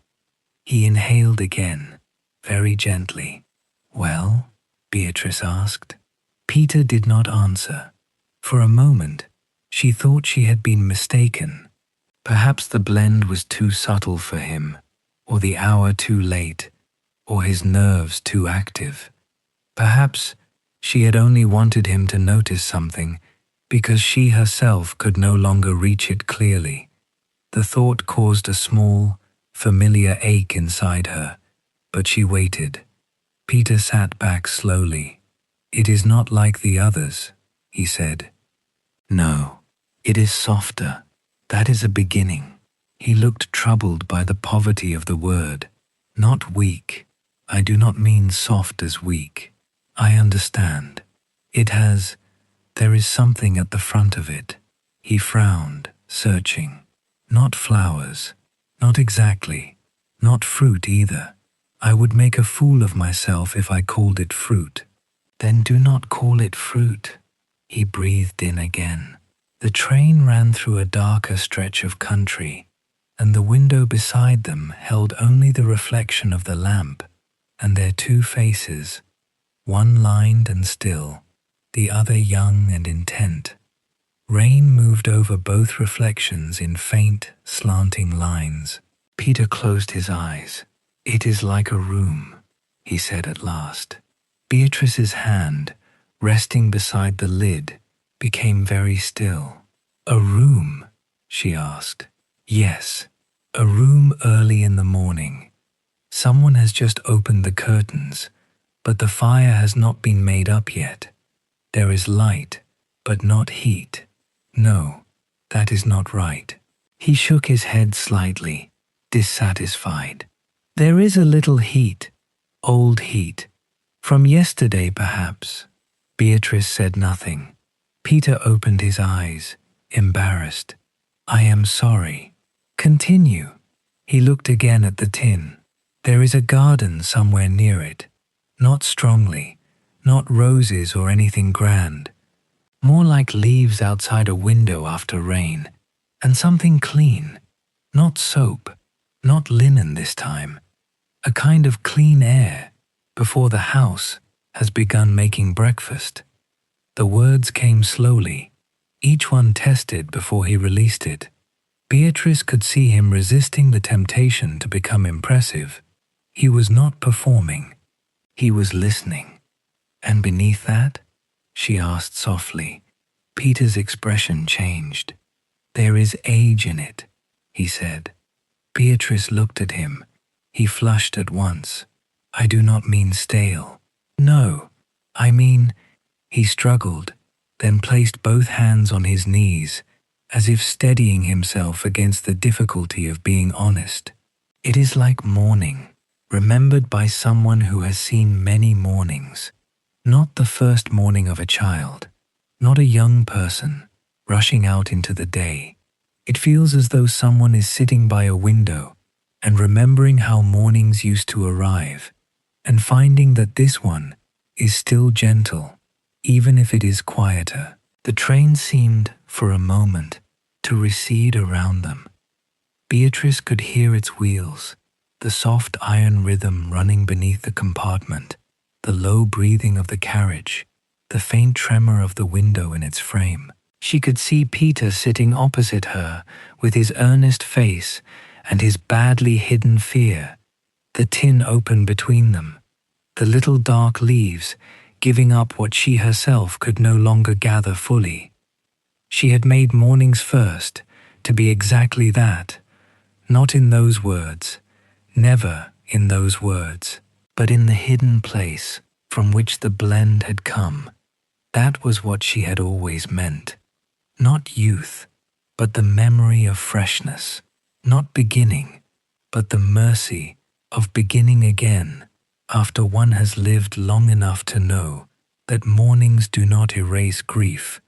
He inhaled again, very gently. "Well?" Beatrice asked. Peter did not answer. For a moment, she thought she had been mistaken. Perhaps the blend was too subtle for him, or the hour too late, or his nerves too active. Perhaps she had only wanted him to notice something because she herself could no longer reach it clearly. The thought caused a small, familiar ache inside her, but she waited. Peter sat back slowly. "It is not like the others," he said. "No, it is softer. That is a beginning." He looked troubled by the poverty of the word. "Not weak. I do not mean soft as weak. I understand. There is something at the front of it." He frowned, searching. "Not flowers. Not exactly. Not fruit either. I would make a fool of myself if I called it fruit." "Then do not call it fruit." He breathed in again. The train ran through a darker stretch of country, and the window beside them held only the reflection of the lamp and their two faces, one lined and still, the other young and intent. Rain moved over both reflections in faint, slanting lines. Peter closed his eyes. "It is like a room," he said at last. Beatrice's hand, resting beside the lid, became very still. "A room?" she asked. "Yes, a room early in the morning. Someone has just opened the curtains, but the fire has not been made up yet. There is light, but not heat. No, that is not right." He shook his head slightly, dissatisfied. "There is a little heat, old heat. From yesterday, perhaps." Beatrice said nothing. Peter opened his eyes, embarrassed. "I am sorry." "Continue." He looked again at the tin. "There is a garden somewhere near it. Not strongly, not roses or anything grand. More like leaves outside a window after rain. And something clean. Not soap, not linen this time. A kind of clean air before the house has begun making breakfast." The words came slowly, each one tested before he released it. Beatrice could see him resisting the temptation to become impressive. He was not performing. He was listening. "And beneath that?" she asked softly. Peter's expression changed. "There is age in it," he said. Beatrice looked at him. He flushed at once. "I do not mean stale. No, I mean, he struggled, then placed both hands on his knees, as if steadying himself against the difficulty of being honest. It is like morning, remembered by someone who has seen many mornings. Not the first morning of a child, not a young person, rushing out into the day. It feels as though someone is sitting by a window and remembering how mornings used to arrive, and finding that this one is still gentle, even if it is quieter. The train seemed, for a moment, to recede around them. Beatrice could hear its wheels, the soft iron rhythm running beneath the compartment, the low breathing of the carriage, the faint tremor of the window in its frame. She could see Peter sitting opposite her with his earnest face and his badly hidden fear, the tin open between them, the little dark leaves giving up what she herself could no longer gather fully. She had made mornings first to be exactly that, not in those words, never in those words, but in the hidden place from which the blend had come. That was what she had always meant. Not youth, but the memory of freshness. Not beginning, but the mercy of beginning again after one has lived long enough to know that mornings do not erase grief,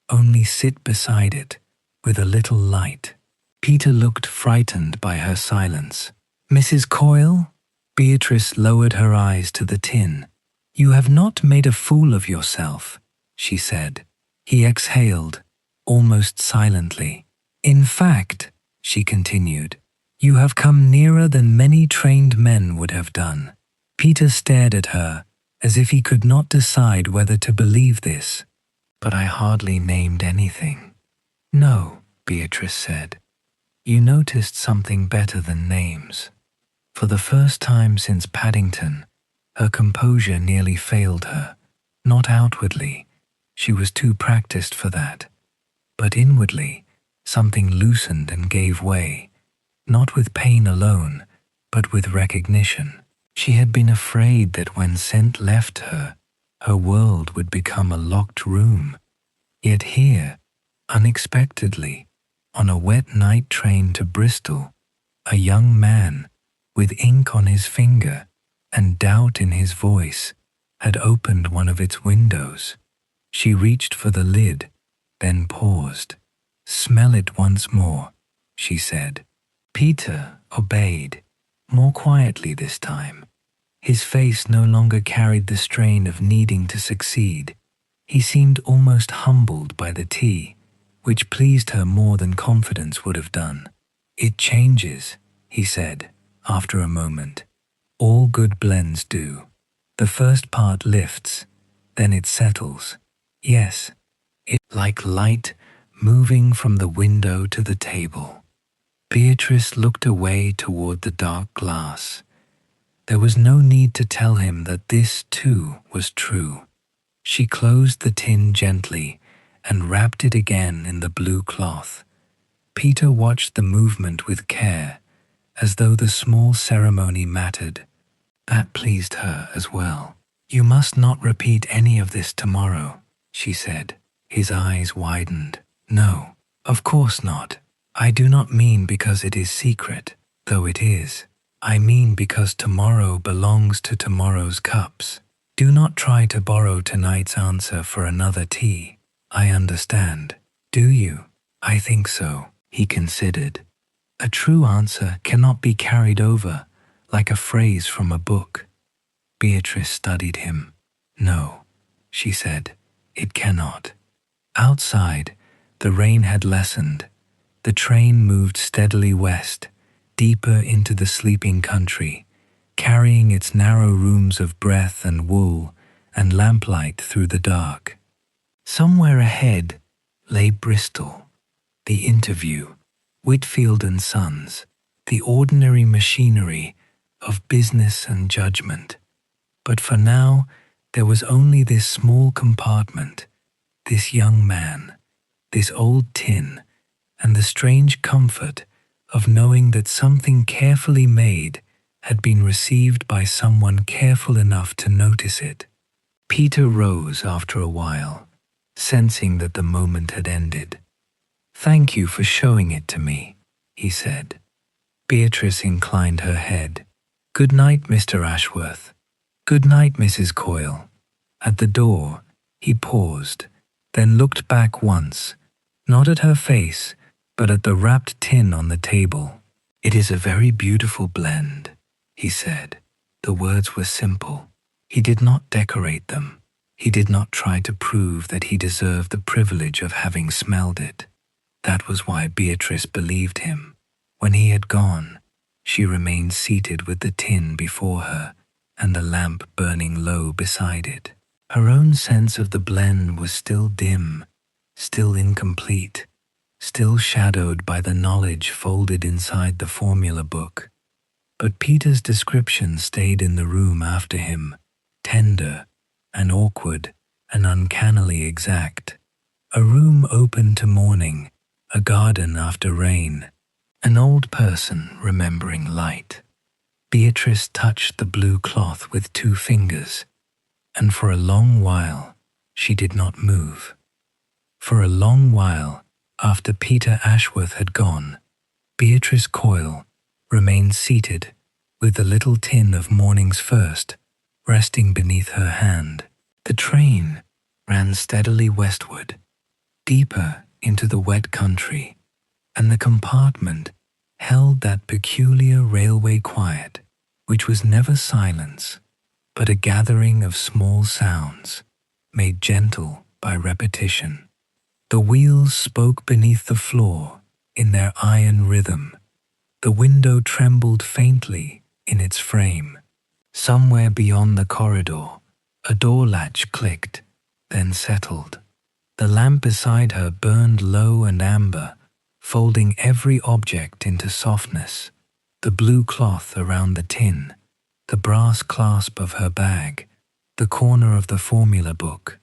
only sit beside it with a little light. Peter looked frightened by her silence. "Mrs. Coyle?" Beatrice lowered her eyes to the tin. "You have not made a fool of yourself," she said. He exhaled, almost silently. "In fact," she continued, "you have come nearer than many trained men would have done." Peter stared at her as if he could not decide whether to believe this. "But I hardly named anything." "No," Beatrice said. "You noticed something better than names." For the first time since Paddington, her composure nearly failed her. Not outwardly, she was too practiced for that. But inwardly, something loosened and gave way, not with pain alone, but with recognition. She had been afraid that when scent left her, her world would become a locked room. Yet here, unexpectedly, on a wet night train to Bristol, a young man, with ink on his finger and doubt in his voice, had opened one of its windows. She reached for the lid, then paused. "Smell it once more," she said. Peter obeyed, more quietly this time. His face no longer carried the strain of needing to succeed. He seemed almost humbled by the tea, which pleased her more than confidence would have done. "It changes," he said, after a moment. "All good blends do. The first part lifts, then it settles. Yes, it's like light moving from the window to the table." Beatrice looked away toward the dark glass. There was no need to tell him that this, too, was true. She closed the tin gently and wrapped it again in the blue cloth. Peter watched the movement with care, as though the small ceremony mattered. That pleased her as well. "You must not repeat any of this tomorrow," she said. His eyes widened. "No, of course not. I do not mean because it is secret, though it is. I mean because tomorrow belongs to tomorrow's cups. Do not try to borrow tonight's answer for another tea. I understand. Do you?" "I think so," he considered. "A true answer cannot be carried over like a phrase from a book." Beatrice studied him. "No," she said, "it cannot." Outside, the rain had lessened. The train moved steadily west, deeper into the sleeping country, carrying its narrow rooms of breath and wool and lamplight through the dark. Somewhere ahead lay Bristol, the interview, Whitfield and Sons, the ordinary machinery of business and judgment. But for now, there was only this small compartment, this young man, this old tin, and the strange comfort of knowing that something carefully made had been received by someone careful enough to notice it. Peter rose after a while, sensing that the moment had ended. "Thank you for showing it to me," he said. Beatrice inclined her head. "Good night, Mr. Ashworth. Good night, Mrs. Coyle." At the door, he paused, then looked back once, not at her face, but at the wrapped tin on the table. "It is a very beautiful blend," he said. The words were simple. He did not decorate them. He did not try to prove that he deserved the privilege of having smelled it. That was why Beatrice believed him. When he had gone, she remained seated with the tin before her and the lamp burning low beside it. Her own sense of the blend was still dim, still incomplete, still shadowed by the knowledge folded inside the formula book. But Peter's description stayed in the room after him, tender and awkward and uncannily exact. A room open to morning, a garden after rain, an old person remembering light. Beatrice touched the blue cloth with 2 fingers, and for a long while she did not move. For a long while, after Peter Ashworth had gone, Beatrice Coyle remained seated with the little tin of morning's first resting beneath her hand. The train ran steadily westward, deeper into the wet country, and the compartment held that peculiar railway quiet which was never silence, but a gathering of small sounds made gentle by repetition. The wheels spoke beneath the floor in their iron rhythm. The window trembled faintly in its frame. Somewhere beyond the corridor, a door latch clicked, then settled. The lamp beside her burned low and amber, folding every object into softness. The blue cloth around the tin, the brass clasp of her bag, the corner of the formula book,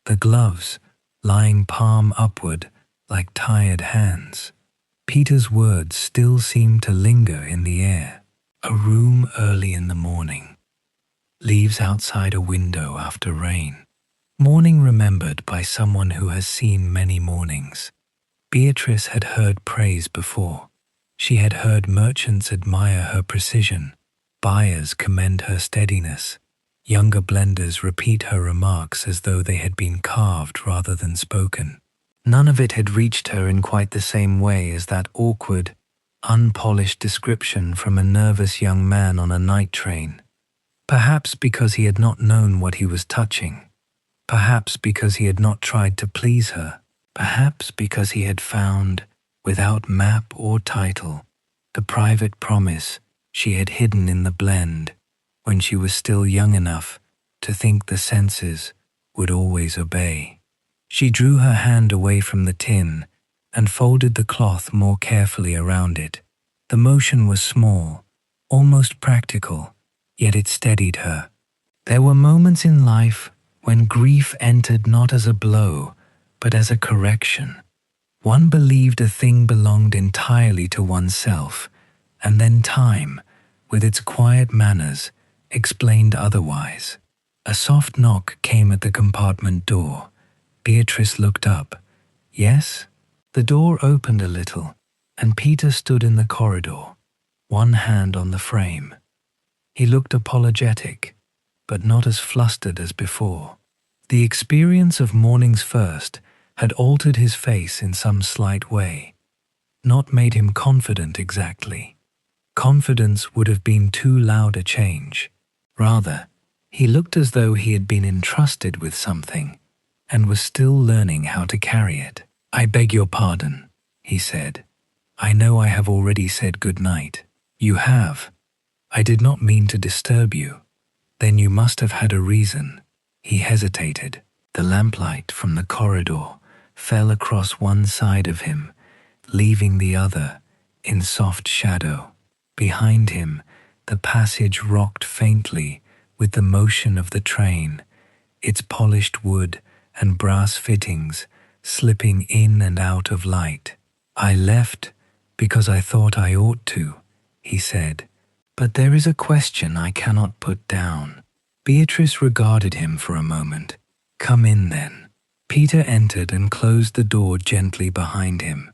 the gloves lying palm upward like tired hands. Peter's words still seemed to linger in the air. A room early in the morning. Leaves outside a window after rain. Morning remembered by someone who has seen many mornings. Beatrice had heard praise before. She had heard merchants admire her precision, buyers commend her steadiness, younger blenders repeat her remarks as though they had been carved rather than spoken. None of it had reached her in quite the same way as that awkward, unpolished description from a nervous young man on a night train. Perhaps because he had not known what he was touching. Perhaps because he had not tried to please her. Perhaps because he had found, without map or title, the private promise she had hidden in the blend when she was still young enough to think the senses would always obey. She drew her hand away from the tin and folded the cloth more carefully around it. The motion was small, almost practical, yet it steadied her. There were moments in life when grief entered not as a blow, but as a correction. One believed a thing belonged entirely to oneself, and then time, with its quiet manners, explained otherwise. A soft knock came at the compartment door. Beatrice looked up. "Yes?" The door opened a little, and Peter stood in the corridor, one hand on the frame. He looked apologetic, but not as flustered as before. The experience of morning's first had altered his face in some slight way, not made him confident exactly. Confidence would have been too loud a change. Rather, he looked as though he had been entrusted with something and was still learning how to carry it. "I beg your pardon," he said. "I know I have already said good night." "You have. I did not mean to disturb you." "Then you must have had a reason." He hesitated. The lamplight from the corridor fell across one side of him, leaving the other in soft shadow. Behind him, the passage rocked faintly with the motion of the train, its polished wood and brass fittings slipping in and out of light. "I left because I thought I ought to," he said, "but there is a question I cannot put down. Beatrice regarded him for a moment. "Come in then." Peter entered and closed the door gently behind him.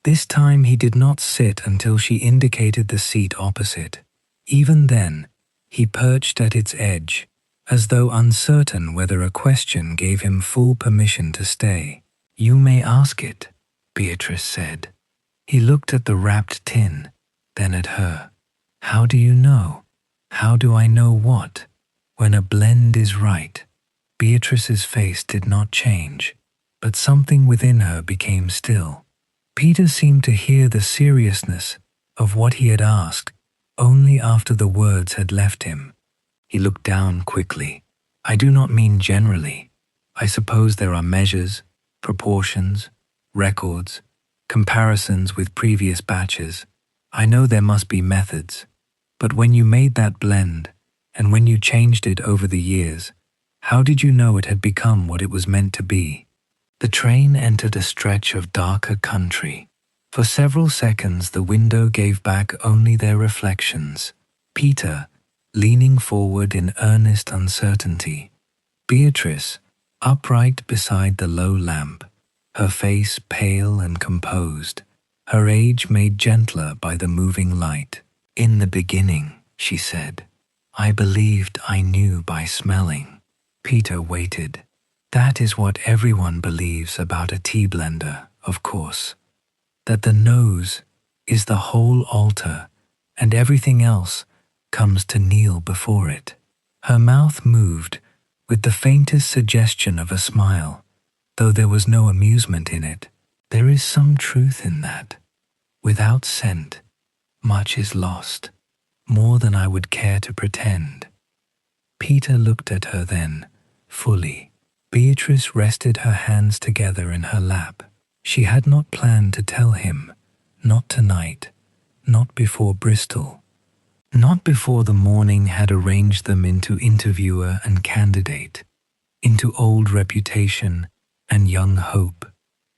This time he did not sit until she indicated the seat opposite. Even then, he perched at its edge, as though uncertain whether a question gave him full permission to stay. "You may ask it," Beatrice said. He looked at the wrapped tin, then at her. "How do you know?" "How do I know what?" "When a blend is right." Beatrice's face did not change, but something within her became still. Peter seemed to hear the seriousness of what he had asked only after the words had left him. He looked down quickly. "I do not mean generally. I suppose there are measures, proportions, records, comparisons with previous batches. I know there must be methods. But when you made that blend, and when you changed it over the years, how did you know it had become what it was meant to be?" The train entered a stretch of darker country. For several seconds the window gave back only their reflections. Peter, leaning forward in earnest uncertainty. Beatrice, upright beside the low lamp, her face pale and composed, her age made gentler by the moving light. "In the beginning," she said, "I believed I knew by smelling." Peter waited. That is what everyone believes about a tea blender, of course. That the nose is the whole altar and everything else comes to kneel before it. Her mouth moved with the faintest suggestion of a smile, though there was no amusement in it. There is some truth in that. Without scent, much is lost, more than I would care to pretend. Peter looked at her then, fully. Beatrice rested her hands together in her lap. She had not planned to tell him, not tonight, not before Bristol, not before the morning had arranged them into interviewer and candidate, into old reputation and young hope.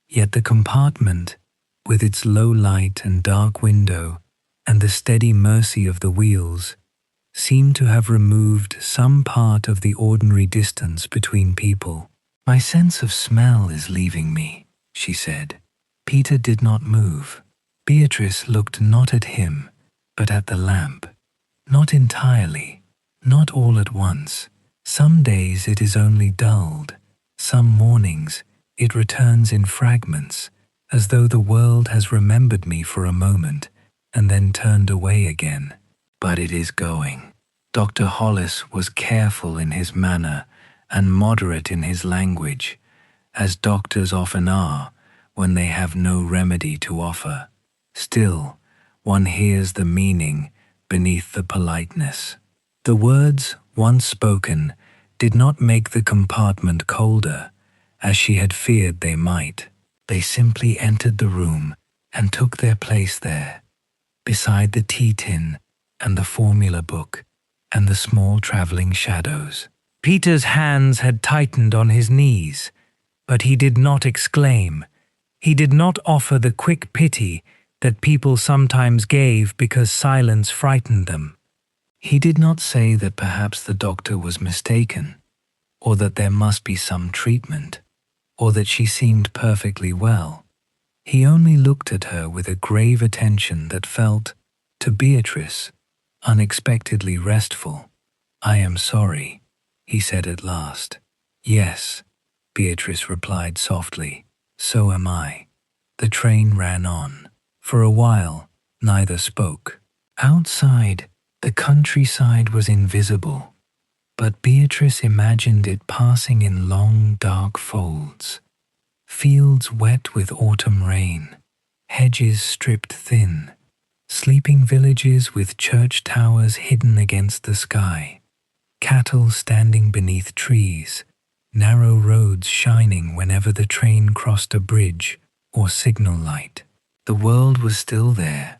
Yet the compartment, with its low light and dark window and the steady mercy of the wheels, seemed to have removed some part of the ordinary distance between people. "My sense of smell is leaving me," she said. Peter did not move. Beatrice looked not at him, but at the lamp. Not entirely, not all at once. Some days it is only dulled. Some mornings it returns in fragments, as though the world has remembered me for a moment and then turned away again. But it is going. Dr. Hollis was careful in his manner and moderate in his language, as doctors often are when they have no remedy to offer. Still, one hears the meaning beneath the politeness. The words, once spoken, did not make the compartment colder, as she had feared they might. They simply entered the room and took their place there, beside the tea tin and the formula book and the small travelling shadows. Peter's hands had tightened on his knees, but he did not exclaim. He did not offer the quick pity that people sometimes gave because silence frightened them. He did not say that perhaps the doctor was mistaken, or that there must be some treatment, or that she seemed perfectly well. He only looked at her with a grave attention that felt, to Beatrice, unexpectedly restful. "I am sorry," he said at last. "Yes," Beatrice replied softly, "so am I." The train ran on. For a while, neither spoke. Outside, the countryside was invisible, but Beatrice imagined it passing in long, dark folds. Fields wet with autumn rain, hedges stripped thin, sleeping villages with church towers hidden against the sky, cattle standing beneath trees, narrow roads shining whenever the train crossed a bridge or signal light. The world was still there,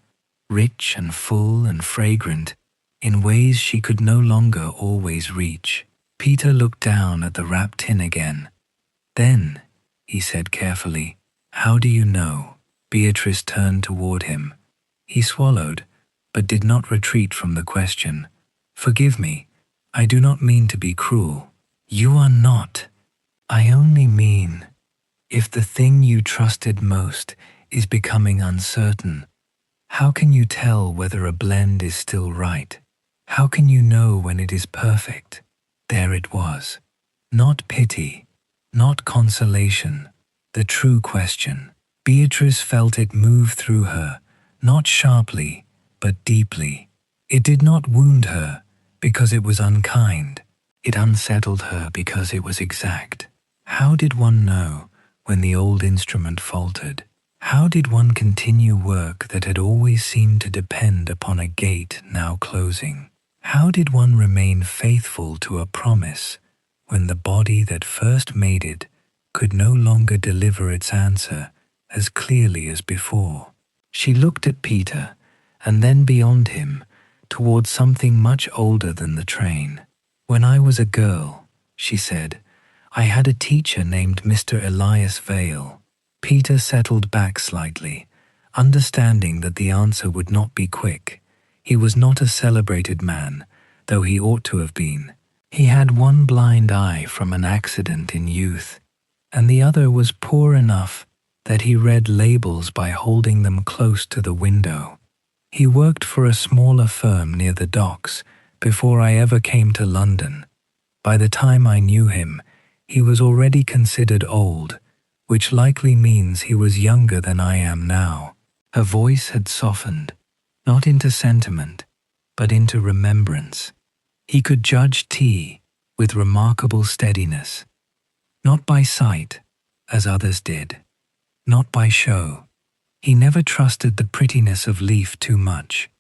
rich and full and fragrant, in ways she could no longer always reach. Peter looked down at the wrapped tin again. "Then," he said carefully, "how do you know?" Beatrice turned toward him. He swallowed, but did not retreat from the question. "Forgive me, I do not mean to be cruel. You are not. I only mean, if the thing you trusted most is becoming uncertain, how can you tell whether a blend is still right? How can you know when it is perfect? There it was. Not pity, not consolation, the true question. Beatrice felt it move through her, not sharply, but deeply. It did not wound her because it was unkind. It unsettled her because it was exact. How did one know when the old instrument faltered? How did one continue work that had always seemed to depend upon a gate now closing? How did one remain faithful to a promise when the body that first made it could no longer deliver its answer as clearly as before? She looked at Peter and then beyond him towards something much older than the train. When I was a girl, she said, I had a teacher named Mr. Elias Vale. Peter settled back slightly, understanding that the answer would not be quick. He was not a celebrated man, though he ought to have been. He had one blind eye from an accident in youth, and the other was poor enough that he read labels by holding them close to the window. He worked for a smaller firm near the docks before I ever came to London. By the time I knew him, he was already considered old, which likely means he was younger than I am now. Her voice had softened, not into sentiment, but into remembrance. He could judge tea with remarkable steadiness, not by sight, as others did, not by show. He never trusted the prettiness of leaf too much.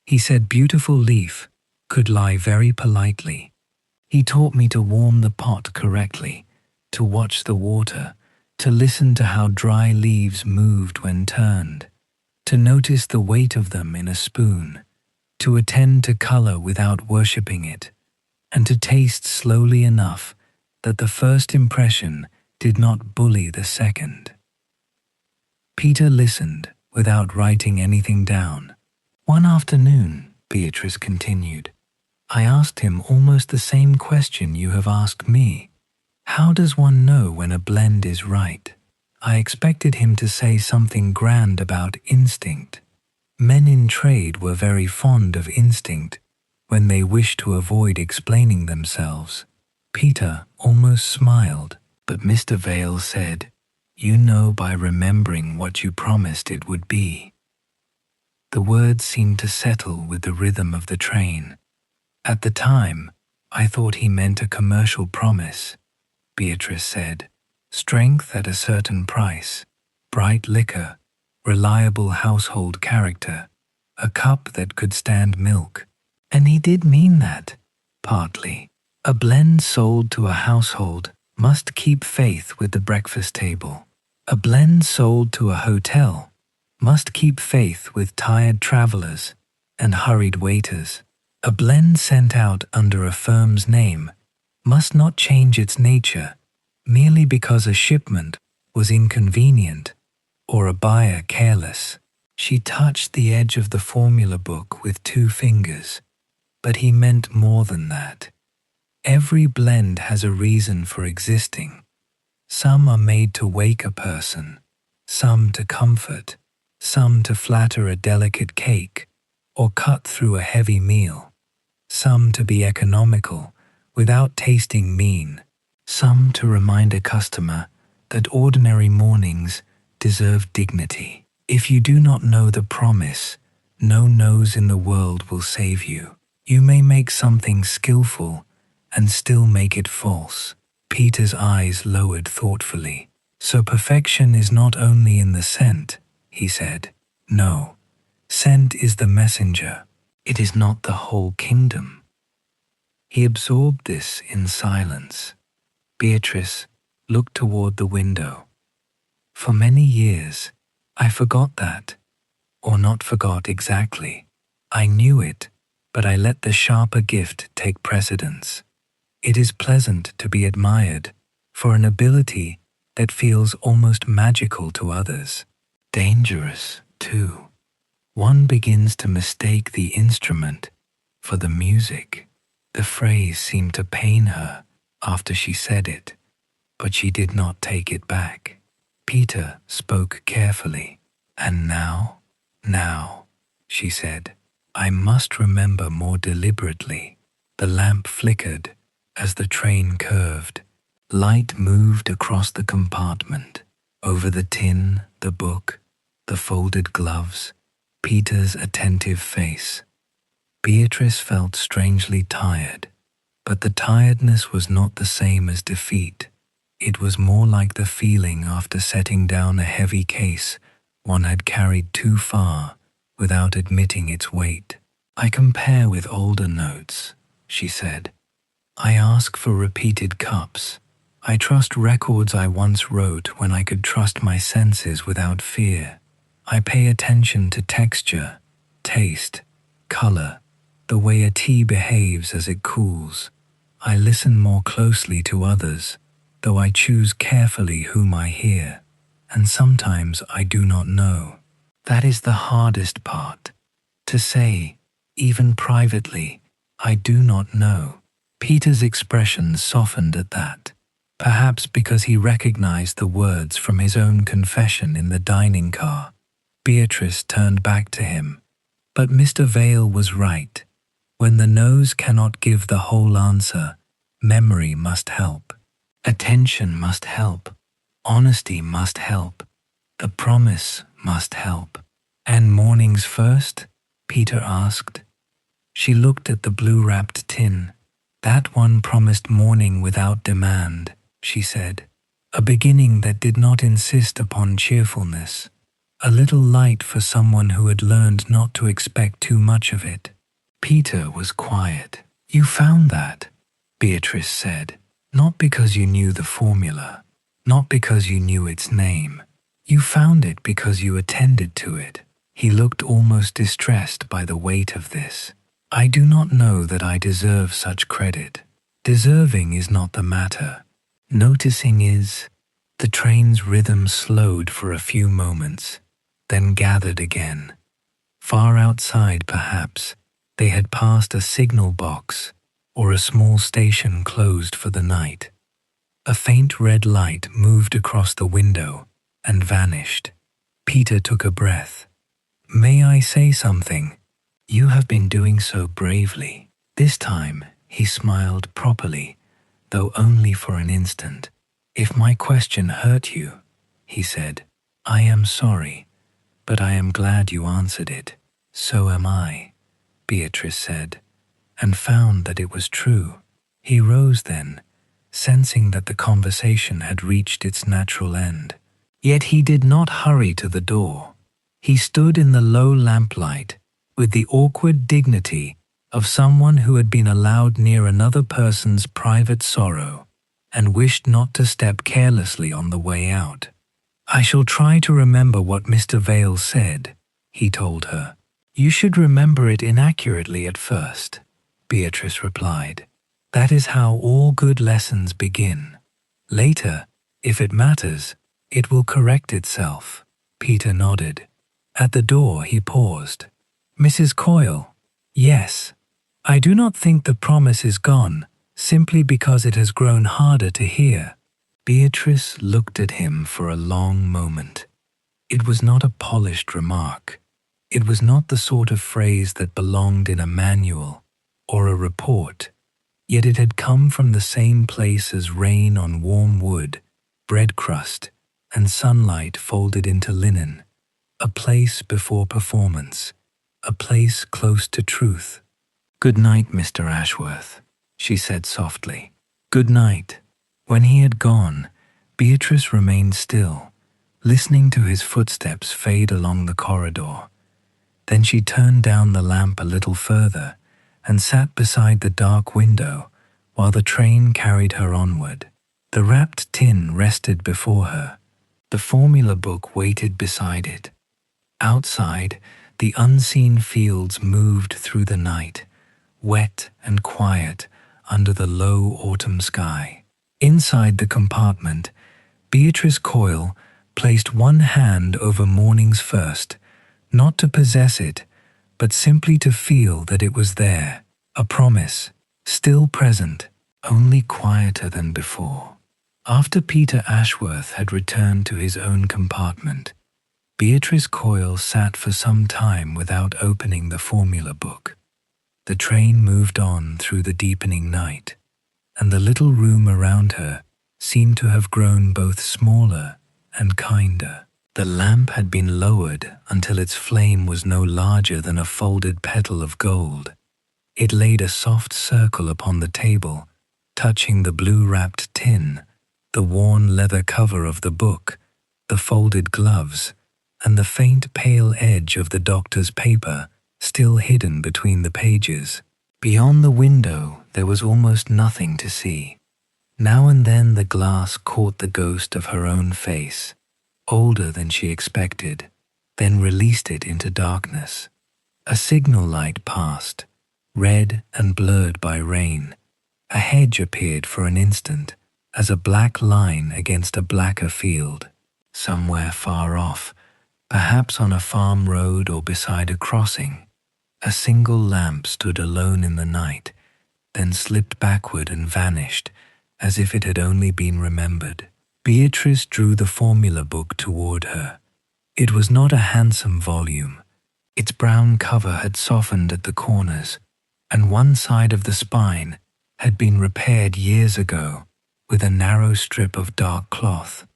He said beautiful leaf could lie very politely. He taught me to warm the pot correctly, to watch the water, to listen to how dry leaves moved when turned, to notice the weight of them in a spoon, to attend to color without worshipping it, and to taste slowly enough that the first impression did not bully the second. Peter listened without writing anything down. One afternoon, Beatrice continued, I asked him almost the same question you have asked me. How does one know when a blend is right? I expected him to say something grand about instinct. Men in trade were very fond of instinct when they wished to avoid explaining themselves. Peter almost smiled, but Mr. Vale said, You know by remembering what you promised it would be. The words seemed to settle with the rhythm of the train. At the time, I thought he meant a commercial promise, Beatrice said. Strength at a certain price, bright liquor, reliable household character, a cup that could stand milk. And he did mean that, partly. A blend sold to a household must keep faith with the breakfast table. A blend sold to a hotel must keep faith with tired travelers and hurried waiters. A blend sent out under a firm's name must not change its nature merely because a shipment was inconvenient or a buyer careless. She touched the edge of the formula book with 2 fingers, but he meant more than that. Every blend has a reason for existing. Some are made to wake a person, some to comfort, some to flatter a delicate cake or cut through a heavy meal, some to be economical without tasting mean, some to remind a customer that ordinary mornings deserve dignity. If you do not know the promise, no nose in the world will save you. You may make something skillful and still make it false. Peter's eyes lowered thoughtfully. So perfection is not only in the scent, he said. No, scent is the messenger. It is not the whole kingdom. He absorbed this in silence. Beatrice looked toward the window. For many years, I forgot that, or not forgot exactly. I knew it, but I let the sharper gift take precedence. It is pleasant to be admired for an ability that feels almost magical to others. Dangerous, too. One begins to mistake the instrument for the music. The phrase seemed to pain her after she said it, but she did not take it back. Peter spoke carefully. "And now," she said, "I must remember more deliberately." The lamp flickered as the train curved. Light moved across the compartment, over the tin, the book, the folded gloves, Peter's attentive face. Beatrice felt strangely tired, but the tiredness was not the same as defeat. It was more like the feeling after setting down a heavy case one had carried too far without admitting its weight. "I compare with older notes," she said. "I ask for repeated cups. I trust records I once wrote when I could trust my senses without fear. I pay attention to texture, taste, color, the way a tea behaves as it cools. I listen more closely to others, though I choose carefully whom I hear, and sometimes I do not know. That is the hardest part, to say, even privately, I do not know." Peter's expression softened at that, perhaps because he recognized the words from his own confession in the dining car. Beatrice turned back to him. But Mr. Vale was right. When the nose cannot give the whole answer, memory must help. Attention must help. Honesty must help. The promise must help. "And mornings first?" Peter asked. She looked at the blue-wrapped tin. "That one promised morning without demand," she said. "A beginning that did not insist upon cheerfulness. A little light for someone who had learned not to expect too much of it." Peter was quiet. "You found that," Beatrice said. "Not because you knew the formula, not because you knew its name. You found it because you attended to it." He looked almost distressed by the weight of this. "I do not know that I deserve such credit. Deserving is not the matter. Noticing is." The train's rhythm slowed for a few moments, then gathered again. Far outside, perhaps, they had passed a signal box or a small station closed for the night. A faint red light moved across the window and vanished. Peter took a breath. "May I say something? You have been doing so bravely." This time he smiled properly, though only for an instant. "If my question hurt you," he said, "I am sorry, but I am glad you answered it." "So am I," Beatrice said, and found that it was true. He rose then, sensing that the conversation had reached its natural end. Yet he did not hurry to the door. He stood in the low lamplight with the awkward dignity of someone who had been allowed near another person's private sorrow and wished not to step carelessly on the way out. "I shall try to remember what Mr. Vale said," he told her. "You should remember it inaccurately at first," Beatrice replied. "That is how all good lessons begin. Later, if it matters, it will correct itself." Peter nodded. At the door he paused. "Mrs. Coyle?" "Yes. I do not think the promise is gone, simply because it has grown harder to hear." Beatrice looked at him for a long moment. It was not a polished remark. It was not the sort of phrase that belonged in a manual or a report, yet it had come from the same place as rain on warm wood, bread crust, and sunlight folded into linen. A place before performance, a place close to truth. "Good night, Mr. Ashworth," she said softly. "Good night." When he had gone, Beatrice remained still, listening to his footsteps fade along the corridor. Then she turned down the lamp a little further and sat beside the dark window while the train carried her onward. The wrapped tin rested before her. The formula book waited beside it. Outside, the unseen fields moved through the night, wet and quiet under the low autumn sky. Inside the compartment, Beatrice Coyle placed one hand over morning's first, not to possess it, but simply to feel that it was there, a promise, still present, only quieter than before. After Peter Ashworth had returned to his own compartment, Beatrice Coyle sat for some time without opening the formula book. The train moved on through the deepening night, and the little room around her seemed to have grown both smaller and kinder. The lamp had been lowered until its flame was no larger than a folded petal of gold. It laid a soft circle upon the table, touching the blue-wrapped tin, the worn leather cover of the book, the folded gloves, and the faint pale edge of the doctor's paper still hidden between the pages. Beyond the window there was almost nothing to see. Now and then the glass caught the ghost of her own face, older than she expected, then released it into darkness. A signal light passed, red and blurred by rain. A hedge appeared for an instant as a black line against a blacker field. Somewhere far off, perhaps on a farm road or beside a crossing, a single lamp stood alone in the night, then slipped backward and vanished as if it had only been remembered. Beatrice drew the formula book toward her. It was not a handsome volume. Its brown cover had softened at the corners, and one side of the spine had been repaired years ago with a narrow strip of dark cloth.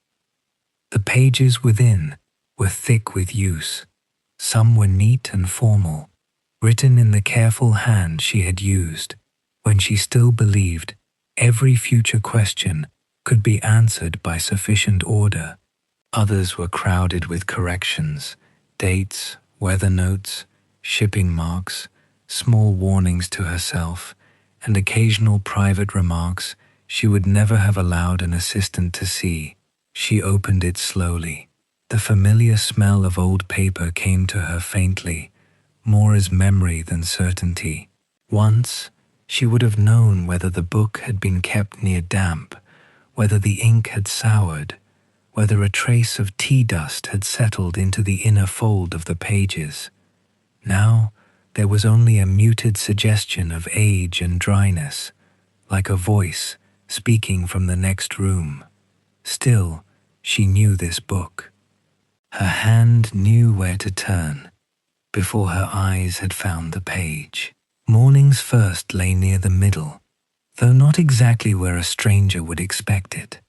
The pages within were thick with use. Some were neat and formal, written in the careful hand she had used when she still believed every future question could be answered by sufficient order. Others were crowded with corrections, dates, weather notes, shipping marks, small warnings to herself, and occasional private remarks she would never have allowed an assistant to see. She opened it slowly. The familiar smell of old paper came to her faintly, more as memory than certainty. Once, she would have known whether the book had been kept near damp, whether the ink had soured, whether a trace of tea dust had settled into the inner fold of the pages. Now, there was only a muted suggestion of age and dryness, like a voice speaking from the next room. Still, she knew this book. Her hand knew where to turn, before her eyes had found the page. Morning's First lay near the middle, though not exactly where a stranger would expect it.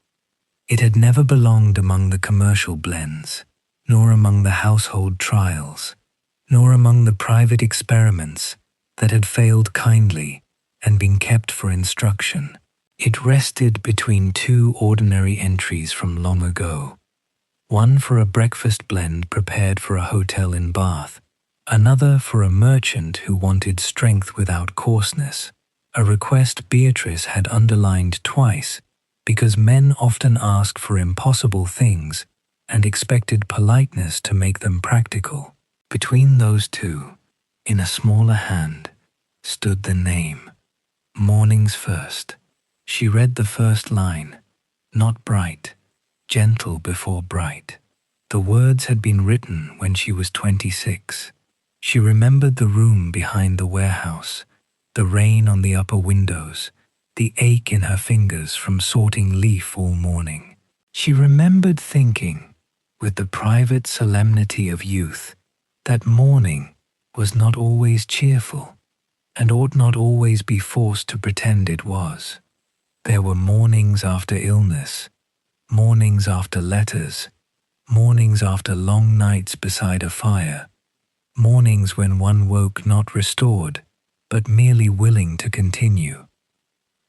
It had never belonged among the commercial blends, nor among the household trials, nor among the private experiments that had failed kindly and been kept for instruction. It rested between two ordinary entries from long ago, one for a breakfast blend prepared for a hotel in Bath, another for a merchant who wanted strength without coarseness, a request Beatrice had underlined twice because men often asked for impossible things and expected politeness to make them practical. Between those two, in a smaller hand, stood the name, Morning's First. She read the first line, not bright, gentle before bright. The words had been written when she was 26. She remembered the room behind the warehouse, the rain on the upper windows, the ache in her fingers from sorting leaf all morning. She remembered thinking, with the private solemnity of youth, that morning was not always cheerful, and ought not always be forced to pretend it was. There were mornings after illness, mornings after letters, mornings after long nights beside a fire, mornings when one woke not restored, but merely willing to continue.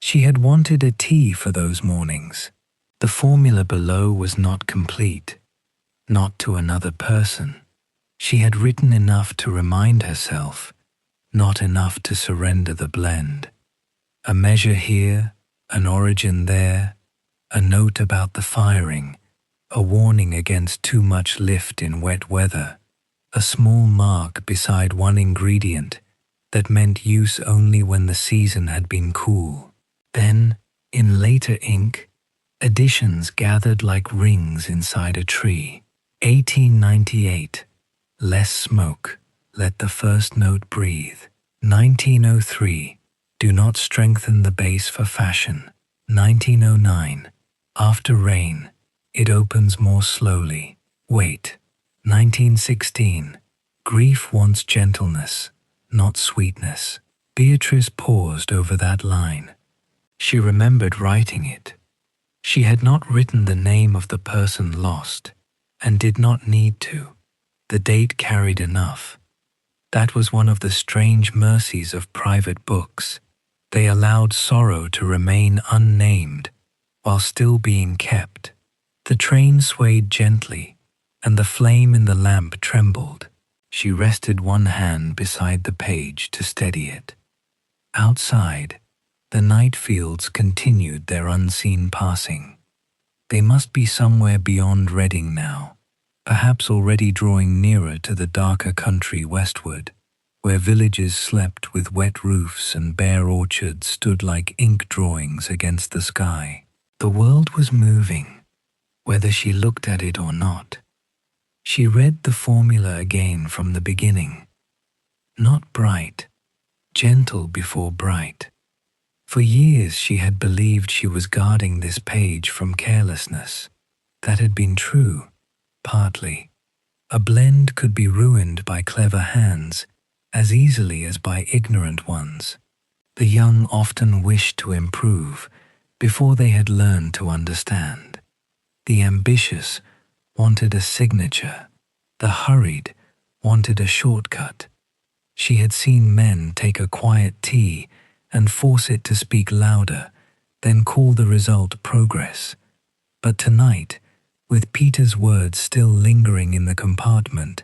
She had wanted a tea for those mornings. The formula below was not complete, not to another person. She had written enough to remind herself, not enough to surrender the blend. A measure here, an origin there, a note about the firing, a warning against too much lift in wet weather, a small mark beside one ingredient that meant use only when the season had been cool. Then, in later ink, additions gathered like rings inside a tree. 1898, less smoke, let the first note breathe. 1903, Do not strengthen the base for fashion. 1909. After rain, it opens more slowly. Wait. 1916. Grief wants gentleness, not sweetness. Beatrice paused over that line. She remembered writing it. She had not written the name of the person lost, and did not need to. The date carried enough. That was one of the strange mercies of private books. They allowed sorrow to remain unnamed while still being kept. The train swayed gently, and the flame in the lamp trembled. She rested one hand beside the page to steady it. Outside, the night fields continued their unseen passing. They must be somewhere beyond Reading now, perhaps already drawing nearer to the darker country westward, where villages slept with wet roofs and bare orchards stood like ink drawings against the sky. The world was moving, whether she looked at it or not. She read the formula again from the beginning. Not bright, gentle before bright. For years she had believed she was guarding this page from carelessness. That had been true, partly. A blend could be ruined by clever hands as easily as by ignorant ones. The young often wished to improve before they had learned to understand. The ambitious wanted a signature. The hurried wanted a shortcut. She had seen men take a quiet tea and force it to speak louder, then call the result progress. But tonight, with Peter's words still lingering in the compartment,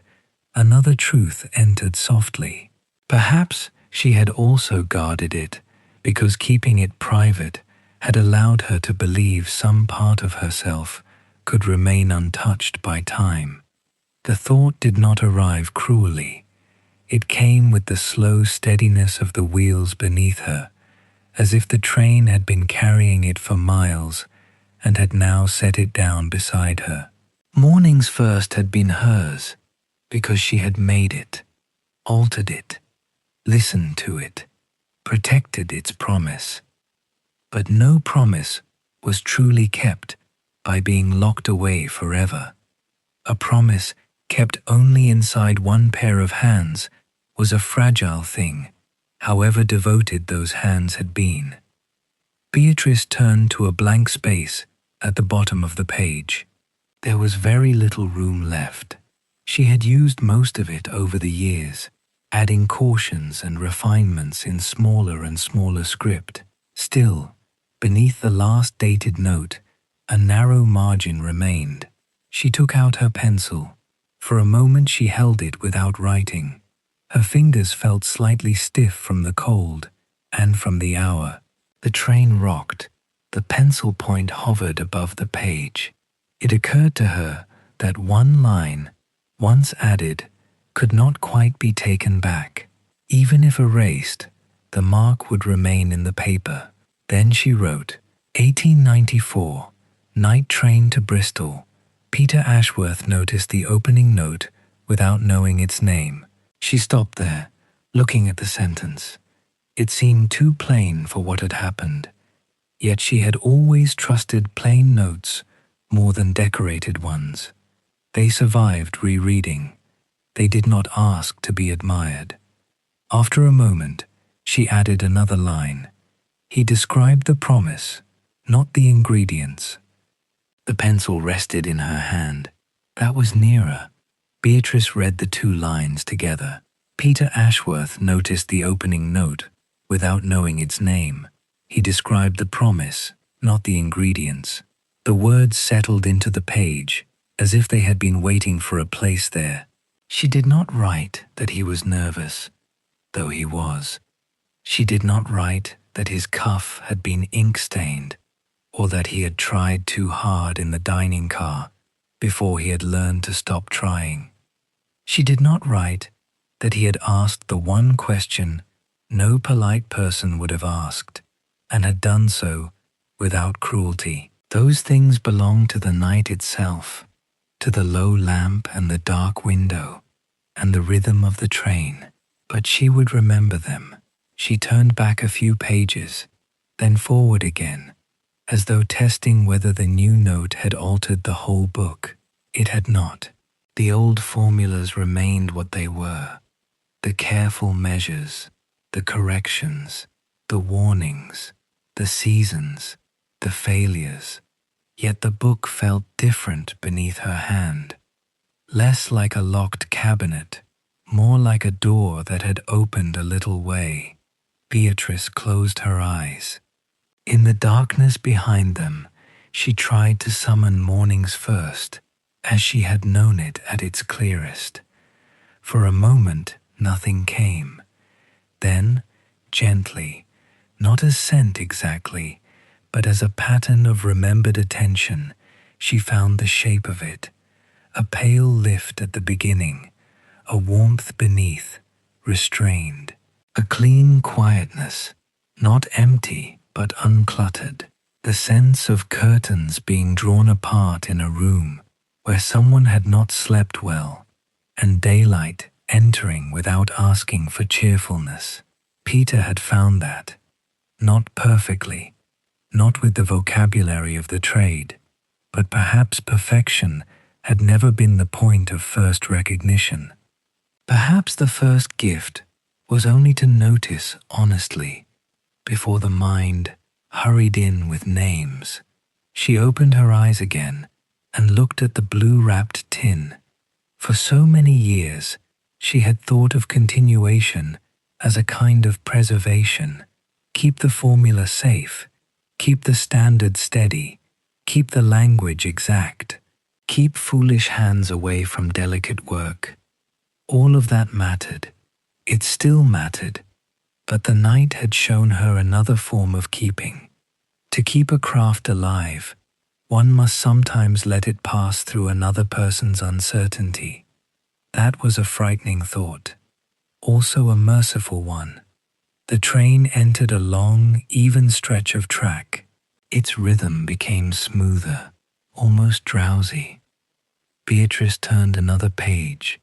another truth entered softly. Perhaps she had also guarded it because keeping it private had allowed her to believe some part of herself could remain untouched by time. The thought did not arrive cruelly. It came with the slow steadiness of the wheels beneath her, as if the train had been carrying it for miles and had now set it down beside her. Morning's first had been hers, because she had made it, altered it, listened to it, protected its promise. But no promise was truly kept by being locked away forever. A promise kept only inside one pair of hands was a fragile thing, however devoted those hands had been. Beatrice turned to a blank space at the bottom of the page. There was very little room left. She had used most of it over the years, adding cautions and refinements in smaller and smaller script. Still, beneath the last dated note, a narrow margin remained. She took out her pencil. For a moment she held it without writing. Her fingers felt slightly stiff from the cold and from the hour. The train rocked. The pencil point hovered above the page. It occurred to her that one line, once added, could not quite be taken back. Even if erased, the mark would remain in the paper. Then she wrote, 1894, night train to Bristol. Peter Ashworth noticed the opening note without knowing its name. She stopped there, looking at the sentence. It seemed too plain for what had happened. Yet she had always trusted plain notes more than decorated ones. They survived rereading. They did not ask to be admired. After a moment, she added another line. He described the promise, not the ingredients. The pencil rested in her hand. That was nearer. Beatrice read the two lines together. Peter Ashworth noticed the opening note without knowing its name. He described the promise, not the ingredients. The words settled into the page, as if they had been waiting for a place there. She did not write that he was nervous, though he was. She did not write that his cuff had been ink-stained, or that he had tried too hard in the dining car before he had learned to stop trying. She did not write that he had asked the one question no polite person would have asked, and had done so without cruelty. Those things belonged to the night itself, to the low lamp and the dark window, and the rhythm of the train. But she would remember them. She turned back a few pages, then forward again, as though testing whether the new note had altered the whole book. It had not. The old formulas remained what they were. The careful measures, the corrections, the warnings, the seasons, the failures. Yet the book felt different beneath her hand. Less like a locked cabinet, more like a door that had opened a little way. Beatrice closed her eyes. In the darkness behind them, she tried to summon morning's first, as she had known it at its clearest. For a moment, nothing came. Then, gently, not as scent exactly, but as a pattern of remembered attention, she found the shape of it. A pale lift at the beginning, a warmth beneath, restrained. A clean quietness, not empty but uncluttered. The sense of curtains being drawn apart in a room where someone had not slept well, and daylight entering without asking for cheerfulness. Peter had found that. Not perfectly, not with the vocabulary of the trade, but perhaps perfection had never been the point of first recognition. Perhaps the first gift was only to notice honestly, before the mind hurried in with names. She opened her eyes again and looked at the blue-wrapped tin. For so many years, she had thought of continuation as a kind of preservation. Keep the formula safe, keep the standard steady, keep the language exact, keep foolish hands away from delicate work. All of that mattered. It still mattered, but the night had shown her another form of keeping. To keep a craft alive, one must sometimes let it pass through another person's uncertainty. That was a frightening thought, also a merciful one. The train entered a long, even stretch of track. Its rhythm became smoother, almost drowsy. Beatrice turned another page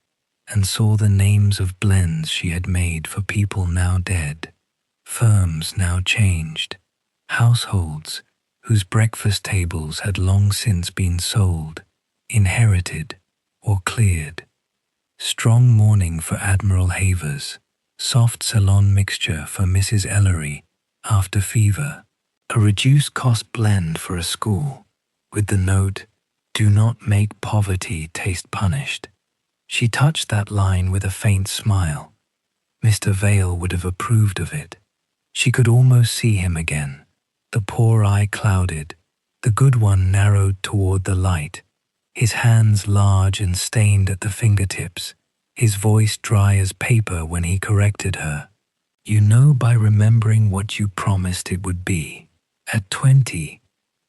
and saw the names of blends she had made for people now dead, firms now changed, households whose breakfast tables had long since been sold, inherited, or cleared. Strong mourning for Admiral Havers, soft Ceylon mixture for Mrs. Ellery after fever, a reduced-cost blend for a school, with the note, "Do not make poverty taste punished." She touched that line with a faint smile. Mr. Vale would have approved of it. She could almost see him again, the poor eye clouded, the good one narrowed toward the light, his hands large and stained at the fingertips, his voice dry as paper when he corrected her. "You know by remembering what you promised it would be." At 20,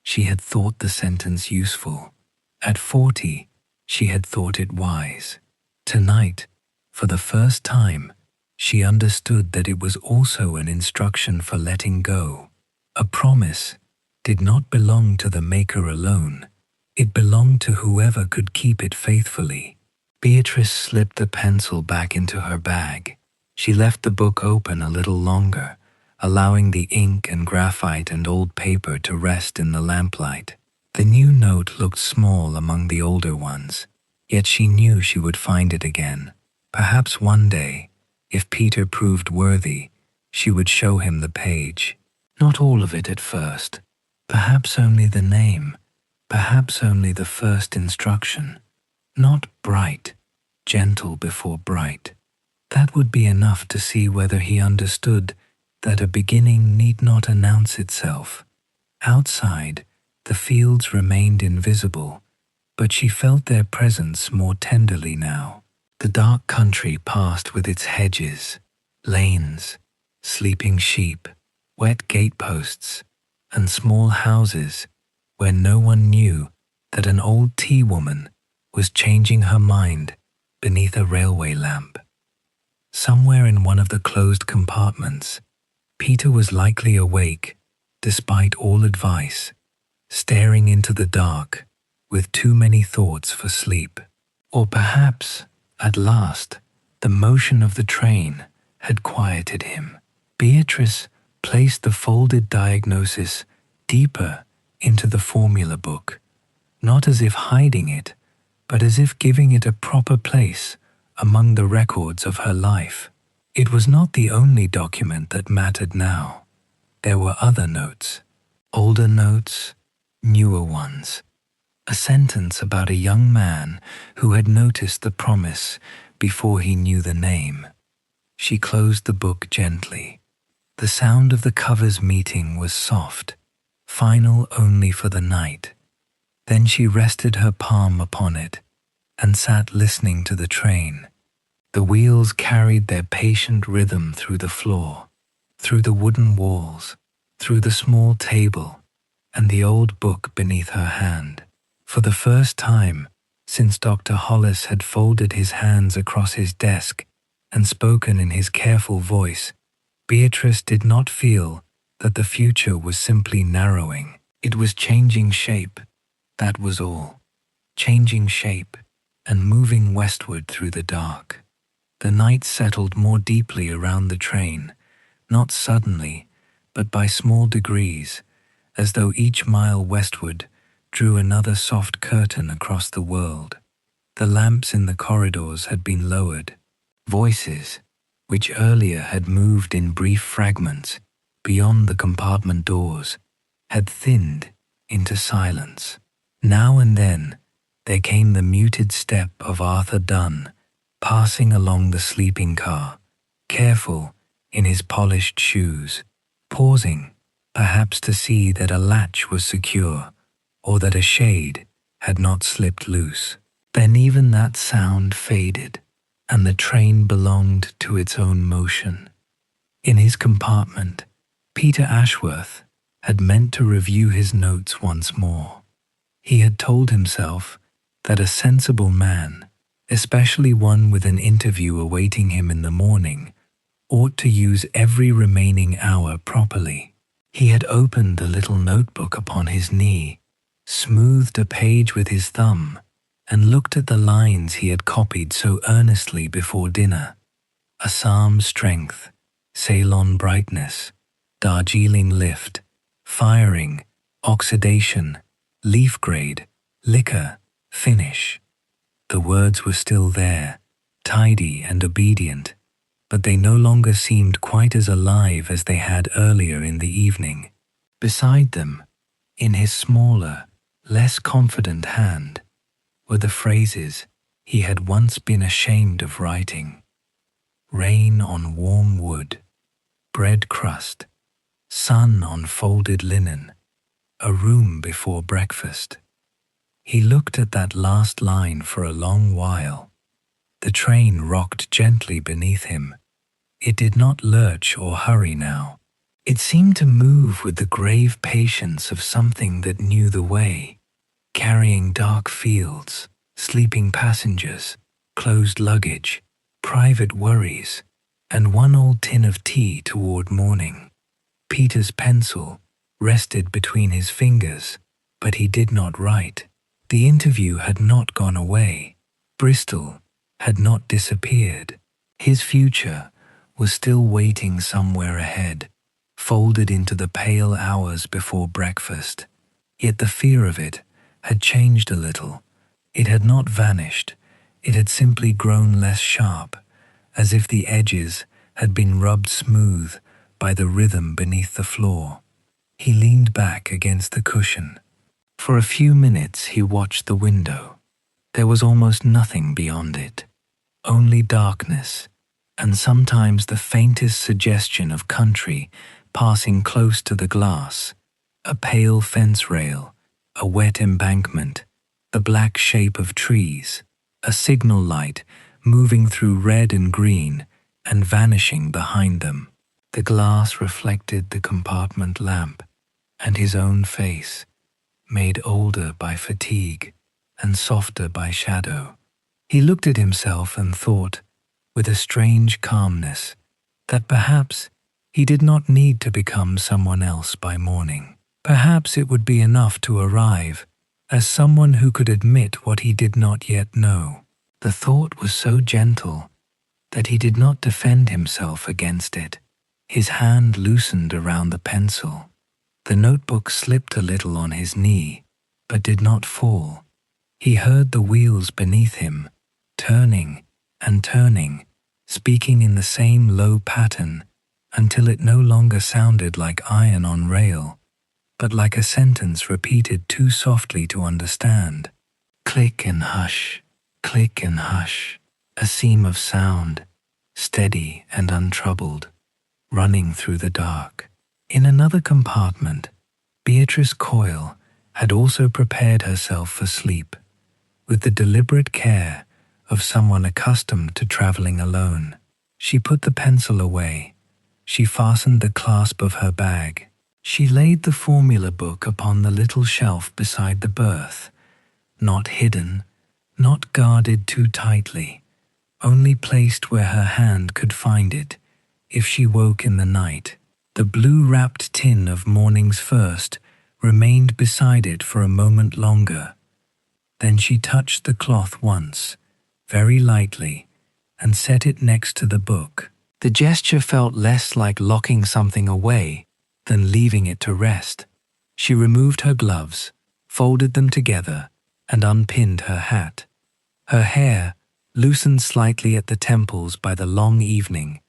she had thought the sentence useful. At 40, she had thought it wise. Tonight, for the first time, she understood that it was also an instruction for letting go. A promise did not belong to the maker alone. It belonged to whoever could keep it faithfully. Beatrice slipped the pencil back into her bag. She left the book open a little longer, allowing the ink and graphite and old paper to rest in the lamplight. The new note looked small among the older ones, yet she knew she would find it again. Perhaps one day, if Peter proved worthy, she would show him the page. Not all of it at first. Perhaps only the name. Perhaps only the first instruction. Not bright, gentle before bright. That would be enough to see whether he understood that a beginning need not announce itself. Outside, the fields remained invisible, but she felt their presence more tenderly now. The dark country passed with its hedges, lanes, sleeping sheep, wet gateposts, and small houses where no one knew that an old tea woman was changing her mind beneath a railway lamp. Somewhere in one of the closed compartments, Peter was likely awake, despite all advice, staring into the dark with too many thoughts for sleep. Or perhaps, at last, the motion of the train had quieted him. Beatrice placed the folded diagnosis deeper into the formula book, not as if hiding it, but as if giving it a proper place among the records of her life. It was not the only document that mattered now. There were other notes, older notes, newer ones. A sentence about a young man who had noticed the promise before he knew the name. She closed the book gently. The sound of the covers meeting was soft, final only for the night. Then she rested her palm upon it and sat listening to the train. The wheels carried their patient rhythm through the floor, through the wooden walls, through the small table, and the old book beneath her hand. For the first time since Dr. Hollis had folded his hands across his desk and spoken in his careful voice, Beatrice did not feel that the future was simply narrowing. It was changing shape, that was all. Changing shape and moving westward through the dark. The night settled more deeply around the train, not suddenly, but by small degrees, as though each mile westward drew another soft curtain across the world. The lamps in the corridors had been lowered. Voices, which earlier had moved in brief fragments beyond the compartment doors, had thinned into silence. Now and then, there came the muted step of Arthur Dunn, passing along the sleeping car, careful in his polished shoes, pausing, perhaps to see that a latch was secure, or that a shade had not slipped loose. Then even that sound faded, and the train belonged to its own motion. In his compartment, Peter Ashworth had meant to review his notes once more. He had told himself that a sensible man, especially one with an interview awaiting him in the morning, ought to use every remaining hour properly. He had opened the little notebook upon his knee, smoothed a page with his thumb, and looked at the lines he had copied so earnestly before dinner. Assam strength, Ceylon brightness, Darjeeling lift, firing, oxidation, leaf grade, liquor, finish. The words were still there, tidy and obedient, but they no longer seemed quite as alive as they had earlier in the evening. Beside them, in his smaller, less confident hand, were the phrases he had once been ashamed of writing. Rain on warm wood, bread crust, sun on folded linen, a room before breakfast. He looked at that last line for a long while. The train rocked gently beneath him. It did not lurch or hurry now. It seemed to move with the grave patience of something that knew the way, carrying dark fields, sleeping passengers, closed luggage, private worries, and one old tin of tea toward morning. Peter's pencil rested between his fingers, but he did not write. The interview had not gone away. Bristol had not disappeared. His future was still waiting somewhere ahead, folded into the pale hours before breakfast. Yet the fear of it had changed a little. It had not vanished. It had simply grown less sharp, as if the edges had been rubbed smooth by the rhythm beneath the floor. He leaned back against the cushion. For a few minutes he watched the window. There was almost nothing beyond it, only darkness, and sometimes the faintest suggestion of country passing close to the glass, a pale fence rail, a wet embankment, the black shape of trees, a signal light moving through red and green and vanishing behind them. The glass reflected the compartment lamp and his own face, made older by fatigue and softer by shadow. He looked at himself and thought, with a strange calmness, that perhaps he did not need to become someone else by morning. Perhaps it would be enough to arrive as someone who could admit what he did not yet know. The thought was so gentle that he did not defend himself against it. His hand loosened around the pencil. The notebook slipped a little on his knee, but did not fall. He heard the wheels beneath him, turning and turning, speaking in the same low pattern until it no longer sounded like iron on rail, but like a sentence repeated too softly to understand. Click and hush, click and hush, a seam of sound, steady and untroubled, running through the dark. In another compartment, Beatrice Coyle had also prepared herself for sleep, with the deliberate care of someone accustomed to traveling alone. She put the pencil away. She fastened the clasp of her bag. She laid the formula book upon the little shelf beside the berth, not hidden, not guarded too tightly, only placed where her hand could find it if she woke in the night. The blue-wrapped tin of morning's first remained beside it for a moment longer. Then she touched the cloth once, very lightly, and set it next to the book. The gesture felt less like locking something away than leaving it to rest. She removed her gloves, folded them together, and unpinned her hat. Her hair, loosened slightly at the temples by the long evening,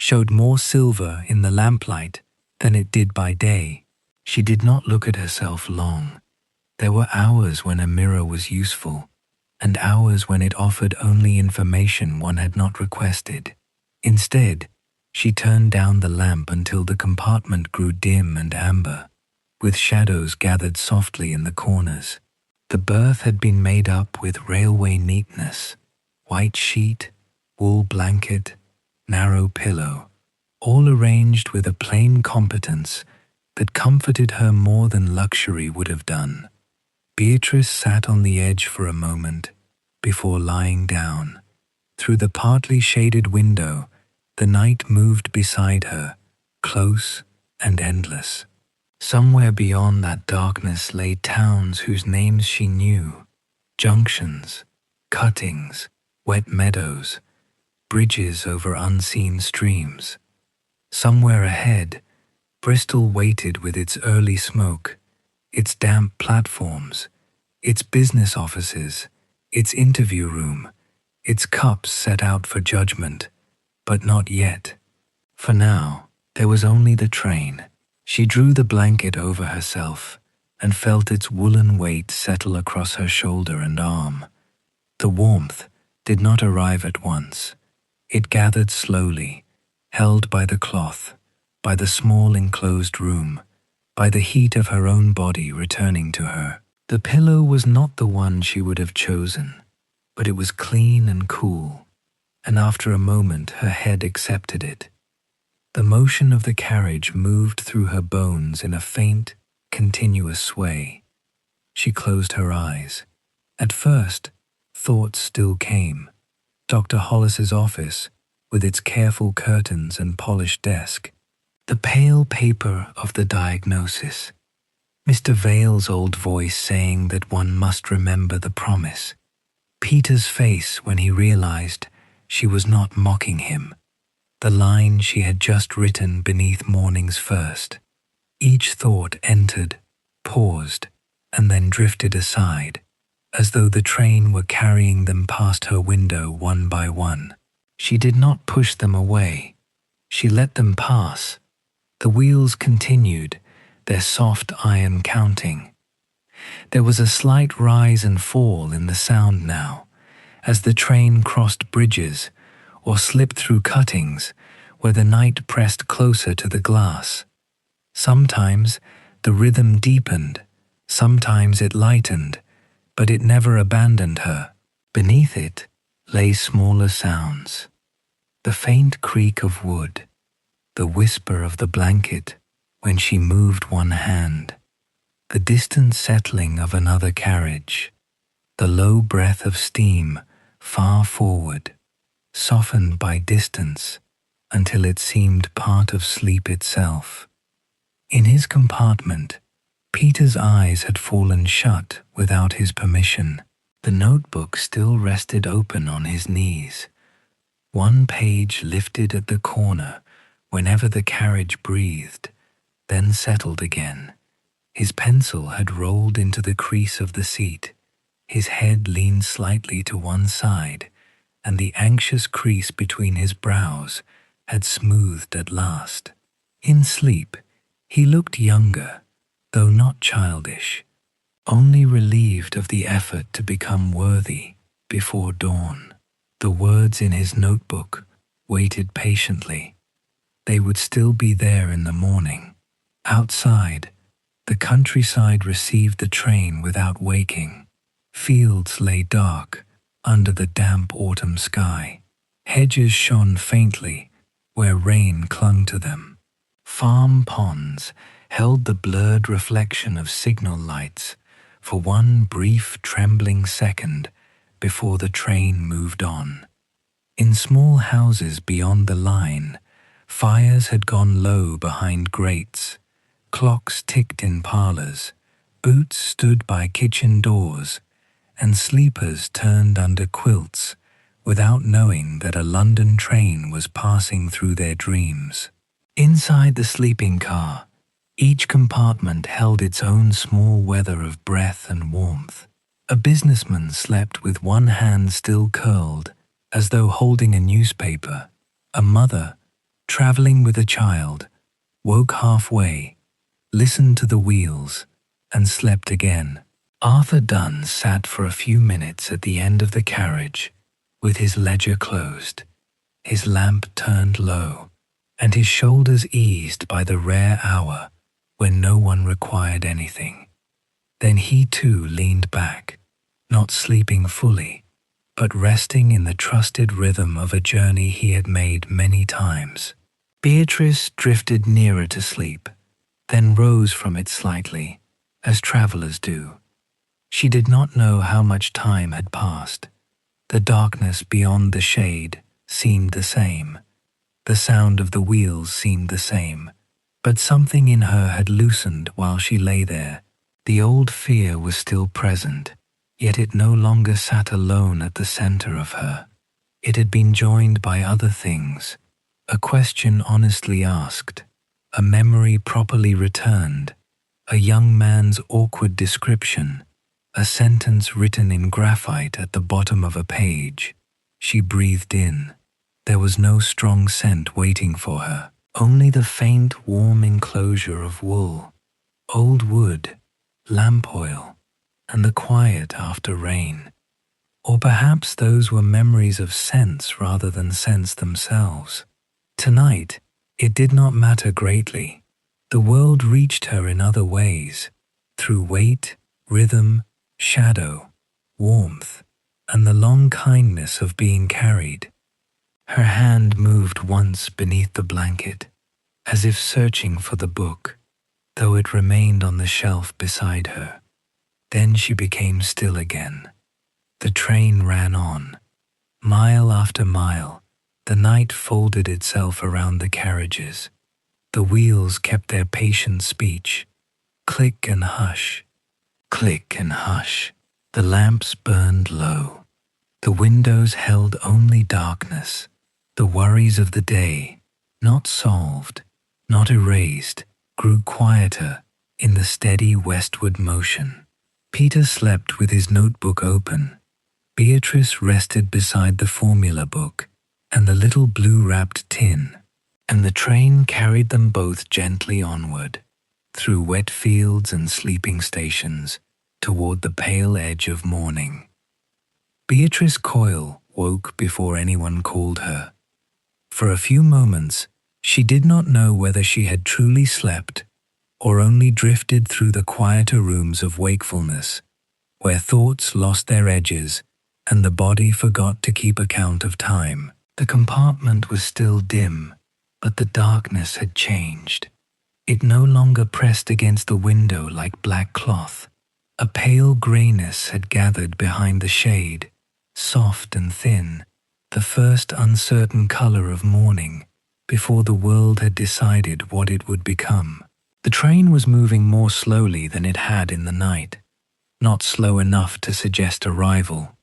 showed more silver in the lamplight than it did by day. She did not look at herself long. There were hours when a mirror was useful, and hours when it offered only information one had not requested. Instead, she turned down the lamp until the compartment grew dim and amber, with shadows gathered softly in the corners. The berth had been made up with railway neatness: white sheet, wool blanket, narrow pillow, all arranged with a plain competence that comforted her more than luxury would have done. Beatrice sat on the edge for a moment before lying down. Through the partly shaded window, the night moved beside her, close and endless. Somewhere beyond that darkness lay towns whose names she knew: junctions, cuttings, wet meadows, bridges over unseen streams. Somewhere ahead, Bristol waited with its early smoke, its damp platforms, its business offices, its interview room, its cups set out for judgment, but not yet. For now, there was only the train. She drew the blanket over herself and felt its woolen weight settle across her shoulder and arm. The warmth did not arrive at once. It gathered slowly, held by the cloth, by the small enclosed room, by the heat of her own body returning to her. The pillow was not the one she would have chosen, but it was clean and cool, and after a moment her head accepted it. The motion of the carriage moved through her bones in a faint, continuous sway. She closed her eyes. At first, thoughts still came. Dr. Hollis's office, with its careful curtains and polished desk. The pale paper of the diagnosis. Mr. Vale's old voice saying that one must remember the promise. Peter's face when he realized she was not mocking him. The line she had just written beneath morning's first. Each thought entered, paused, and then drifted aside, as though the train were carrying them past her window one by one. She did not push them away. She let them pass. The wheels continued, their soft iron counting. There was a slight rise and fall in the sound now, as the train crossed bridges or slipped through cuttings where the night pressed closer to the glass. Sometimes the rhythm deepened, sometimes it lightened, but it never abandoned her. Beneath it lay smaller sounds. The faint creak of wood, the whisper of the blanket when she moved one hand, the distant settling of another carriage, the low breath of steam far forward, softened by distance until it seemed part of sleep itself. In his compartment, Peter's eyes had fallen shut without his permission. The notebook still rested open on his knees, one page lifted at the corner whenever the carriage breathed, then settled again. His pencil had rolled into the crease of the seat. His head leaned slightly to one side, and the anxious crease between his brows had smoothed at last. In sleep, he looked younger, though not childish, only relieved of the effort to become worthy before dawn. The words in his notebook waited patiently. They would still be there in the morning. Outside, the countryside received the train without waking. Fields lay dark under the damp autumn sky. Hedges shone faintly where rain clung to them. Farm ponds held the blurred reflection of signal lights for one brief trembling second before the train moved on. In small houses beyond the line, fires had gone low behind grates, clocks ticked in parlors, boots stood by kitchen doors, and sleepers turned under quilts without knowing that a London train was passing through their dreams. Inside the sleeping car, each compartment held its own small weather of breath and warmth. A businessman slept with one hand still curled, as though holding a newspaper. A mother, traveling with a child, woke halfway, listened to the wheels, and slept again. Arthur Dunn sat for a few minutes at the end of the carriage, with his ledger closed, his lamp turned low, and his shoulders eased by the rare hour when no one required anything. Then he too leaned back, not sleeping fully, but resting in the trusted rhythm of a journey he had made many times. Beatrice drifted nearer to sleep, then rose from it slightly, as travelers do. She did not know how much time had passed. The darkness beyond the shade seemed the same. The sound of the wheels seemed the same. But something in her had loosened while she lay there. The old fear was still present, yet it no longer sat alone at the center of her. It had been joined by other things, a question honestly asked, a memory properly returned, a young man's awkward description, a sentence written in graphite at the bottom of a page. She breathed in. There was no strong scent waiting for her, only the faint, warm enclosure of wool, old wood, lamp oil, and the quiet after rain. Or perhaps those were memories of scents rather than scents themselves. Tonight, it did not matter greatly. The world reached her in other ways, through weight, rhythm, shadow, warmth, and the long kindness of being carried. Her hand moved once beneath the blanket, as if searching for the book, though it remained on the shelf beside her. Then she became still again. The train ran on. Mile after mile, the night folded itself around the carriages. The wheels kept their patient speech. Click and hush. Click and hush. The lamps burned low. The windows held only darkness. The worries of the day, not solved, not erased, grew quieter in the steady westward motion. Peter slept with his notebook open. Beatrice rested beside the formula book and the little blue-wrapped tin, and the train carried them both gently onward, through wet fields and sleeping stations, toward the pale edge of morning. Beatrice Coyle woke before anyone called her. For a few moments, she did not know whether she had truly slept or only drifted through the quieter rooms of wakefulness, where thoughts lost their edges and the body forgot to keep account of time. The compartment was still dim, but the darkness had changed. It no longer pressed against the window like black cloth. A pale grayness had gathered behind the shade, soft and thin, the first uncertain color of morning before the world had decided what it would become. The train was moving more slowly than it had in the night, not slow enough to suggest arrival,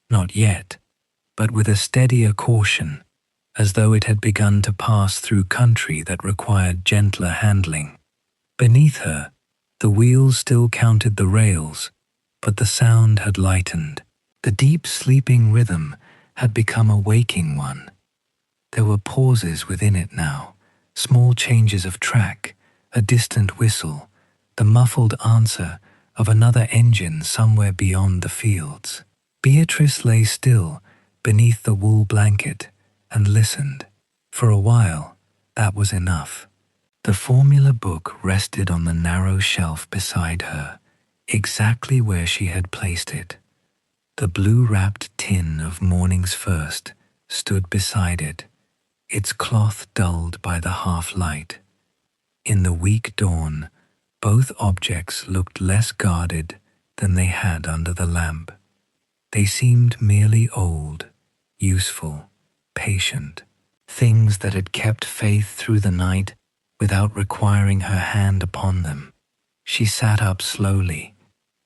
not yet, but with a steadier caution, as though it had begun to pass through country that required gentler handling. Beneath her, the wheels still counted the rails, but the sound had lightened. The deep sleeping rhythm had become a waking one. There were pauses within it now, small changes of track, a distant whistle, the muffled answer of another engine somewhere beyond the fields. Beatrice lay still beneath the wool blanket and listened. For a while, that was enough. The formula book rested on the narrow shelf beside her, exactly where she had placed it. The blue-wrapped tin of Morning's First stood beside it, its cloth dulled by the half-light. In the weak dawn, both objects looked less guarded than they had under the lamp. They seemed merely old, useful, patient, things that had kept faith through the night without requiring her hand upon them. She sat up slowly.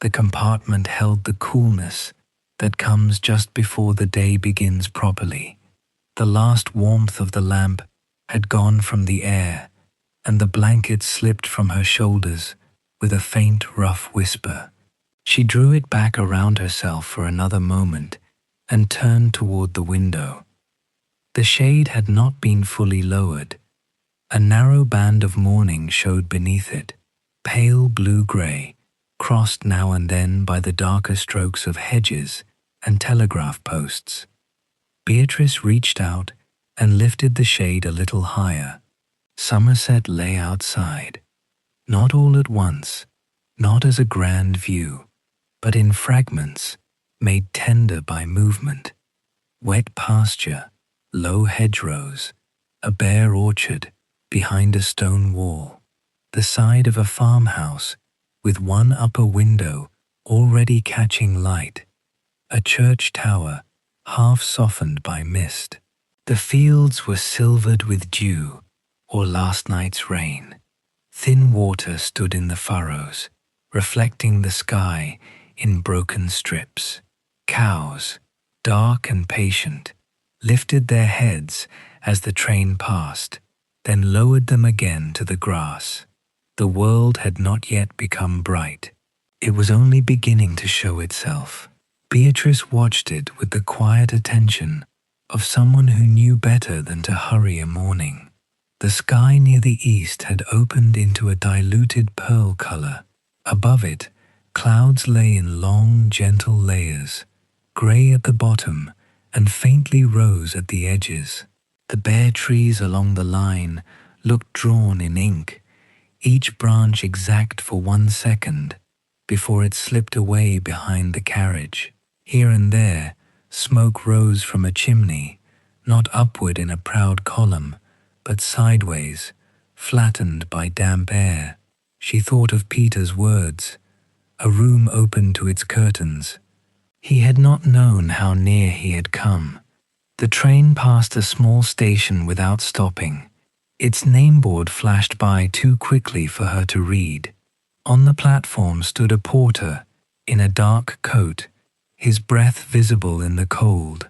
The compartment held the coolness that comes just before the day begins properly. The last warmth of the lamp had gone from the air, and the blanket slipped from her shoulders with a faint, rough whisper. She drew it back around herself for another moment and turned toward the window. The shade had not been fully lowered. A narrow band of morning showed beneath it, pale blue-grey, crossed now and then by the darker strokes of hedges and telegraph posts. Beatrice reached out and lifted the shade a little higher. Somerset lay outside, not all at once, not as a grand view, but in fragments made tender by movement. Wet pasture, low hedgerows, a bare orchard behind a stone wall, the side of a farmhouse with one upper window already catching light, a church tower half softened by mist. The fields were silvered with dew or last night's rain. Thin water stood in the furrows, reflecting the sky in broken strips. Cows, dark and patient, lifted their heads as the train passed, then lowered them again to the grass. The world had not yet become bright. It was only beginning to show itself. Beatrice watched it with the quiet attention of someone who knew better than to hurry a morning. The sky near the east had opened into a diluted pearl color. Above it, clouds lay in long, gentle layers, gray at the bottom and faintly rose at the edges. The bare trees along the line looked drawn in ink, each branch exact for 1 second before it slipped away behind the carriage. Here and there, smoke rose from a chimney, not upward in a proud column, but sideways, flattened by damp air. She thought of Peter's words, a room open to its curtains. He had not known how near he had come. The train passed a small station without stopping. Its nameboard flashed by too quickly for her to read. On the platform stood a porter, in a dark coat, his breath visible in the cold,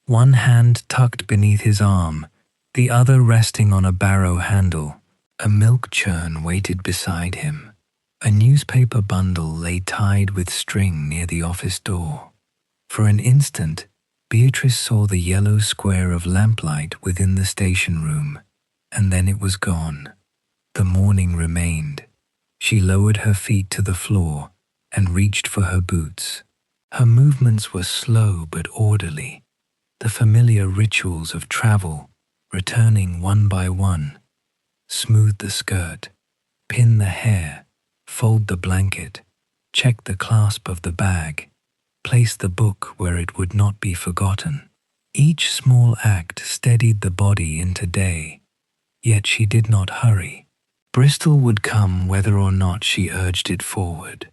one hand tucked beneath his arm, the other resting on a barrow handle. A milk churn waited beside him. A newspaper bundle lay tied with string near the office door. For an instant, Beatrice saw the yellow square of lamplight within the station room, and then it was gone. The morning remained. She lowered her feet to the floor and reached for her boots. Her movements were slow but orderly, the familiar rituals of travel returning one by one. Smooth the skirt, pin the hair, fold the blanket, check the clasp of the bag, place the book where it would not be forgotten. Each small act steadied the body into day, yet she did not hurry. Bristol would come whether or not she urged it forward.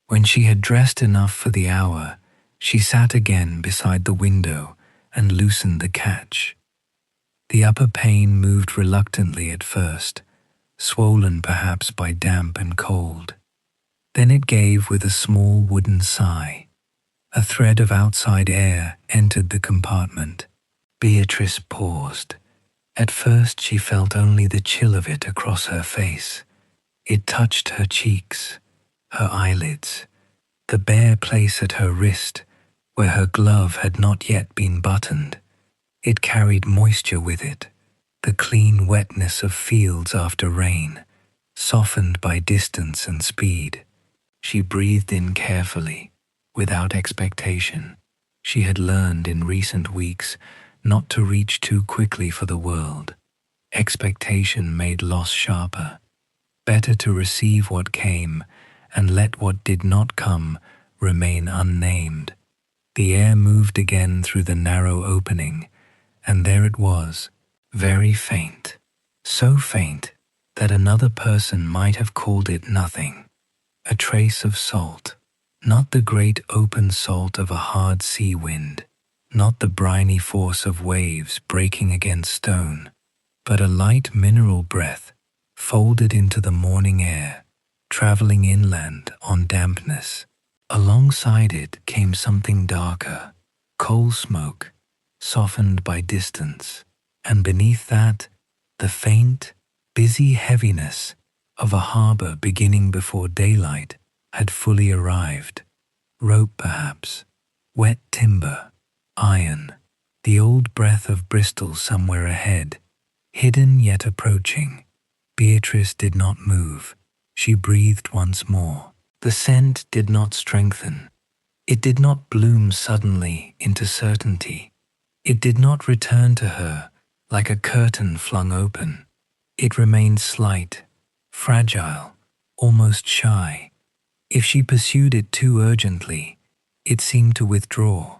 When she had dressed enough for the hour, she sat again beside the window and loosened the catch. The upper pane moved reluctantly at first, swollen perhaps by damp and cold. Then it gave with a small wooden sigh. A thread of outside air entered the compartment. Beatrice paused. At first she felt only the chill of it across her face. It touched her cheeks, her eyelids, the bare place at her wrist where her glove had not yet been buttoned. It carried moisture with it, the clean wetness of fields after rain, softened by distance and speed. She breathed in carefully, without expectation. She had learned in recent weeks not to reach too quickly for the world. Expectation made loss sharper. Better to receive what came and let what did not come remain unnamed. The air moved again through the narrow opening, and there it was, very faint. So faint that another person might have called it nothing. A trace of salt, not the great open salt of a hard sea wind, not the briny force of waves breaking against stone, but a light mineral breath folded into the morning air, traveling inland on dampness. Alongside it came something darker, coal smoke, softened by distance, and beneath that, the faint, busy heaviness of a harbour beginning before daylight had fully arrived. Rope perhaps, wet timber, iron, the old breath of Bristol somewhere ahead, hidden yet approaching. Beatrice did not move. She breathed once more. The scent did not strengthen. It did not bloom suddenly into certainty. It did not return to her like a curtain flung open. It remained slight, fragile, almost shy. If she pursued it too urgently, it seemed to withdraw.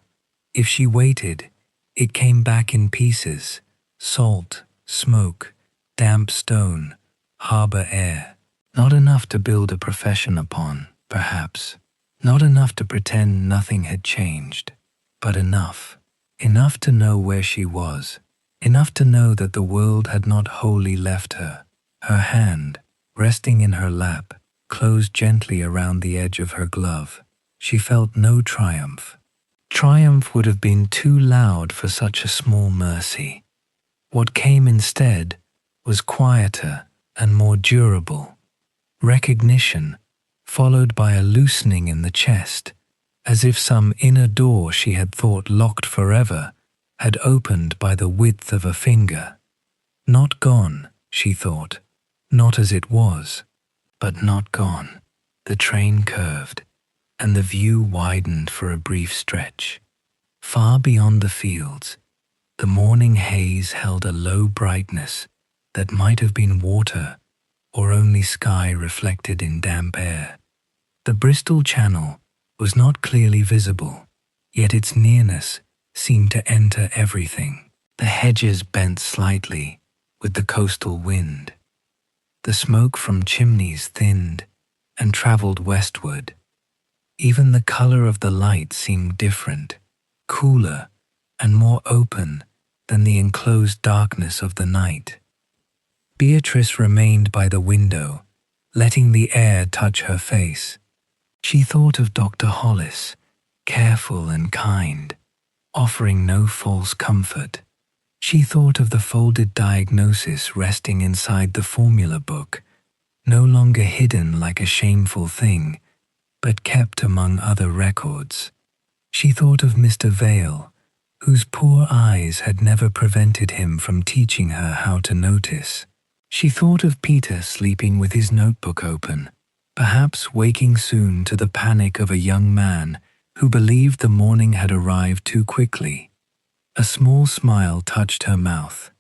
If she waited, it came back in pieces: salt, smoke, damp stone, harbour air. Not enough to build a profession upon, perhaps. Not enough to pretend nothing had changed. But enough. Enough to know where she was. Enough to know that the world had not wholly left her. Her hand, resting in her lap, closed gently around the edge of her glove. She felt no triumph. Triumph would have been too loud for such a small mercy. What came instead was quieter and more durable. Recognition, followed by a loosening in the chest, as if some inner door she had thought locked forever had opened by the width of a finger. Not gone, she thought, not as it was, but not gone. The train curved, and the view widened for a brief stretch. Far beyond the fields, the morning haze held a low brightness that might have been water or only sky reflected in damp air. The Bristol Channel was not clearly visible, yet its nearness seemed to enter everything. The hedges bent slightly with the coastal wind. The smoke from chimneys thinned and travelled westward. Even the colour of the light seemed different, cooler and more open than the enclosed darkness of the night. Beatrice remained by the window, letting the air touch her face. She thought of Dr. Hollis, careful and kind, offering no false comfort. She thought of the folded diagnosis resting inside the formula book, no longer hidden like a shameful thing, but kept among other records. She thought of Mr. Vale, whose poor eyes had never prevented him from teaching her how to notice. She thought of Peter sleeping with his notebook open, perhaps waking soon to the panic of a young man who believed the morning had arrived too quickly. A small smile touched her mouth.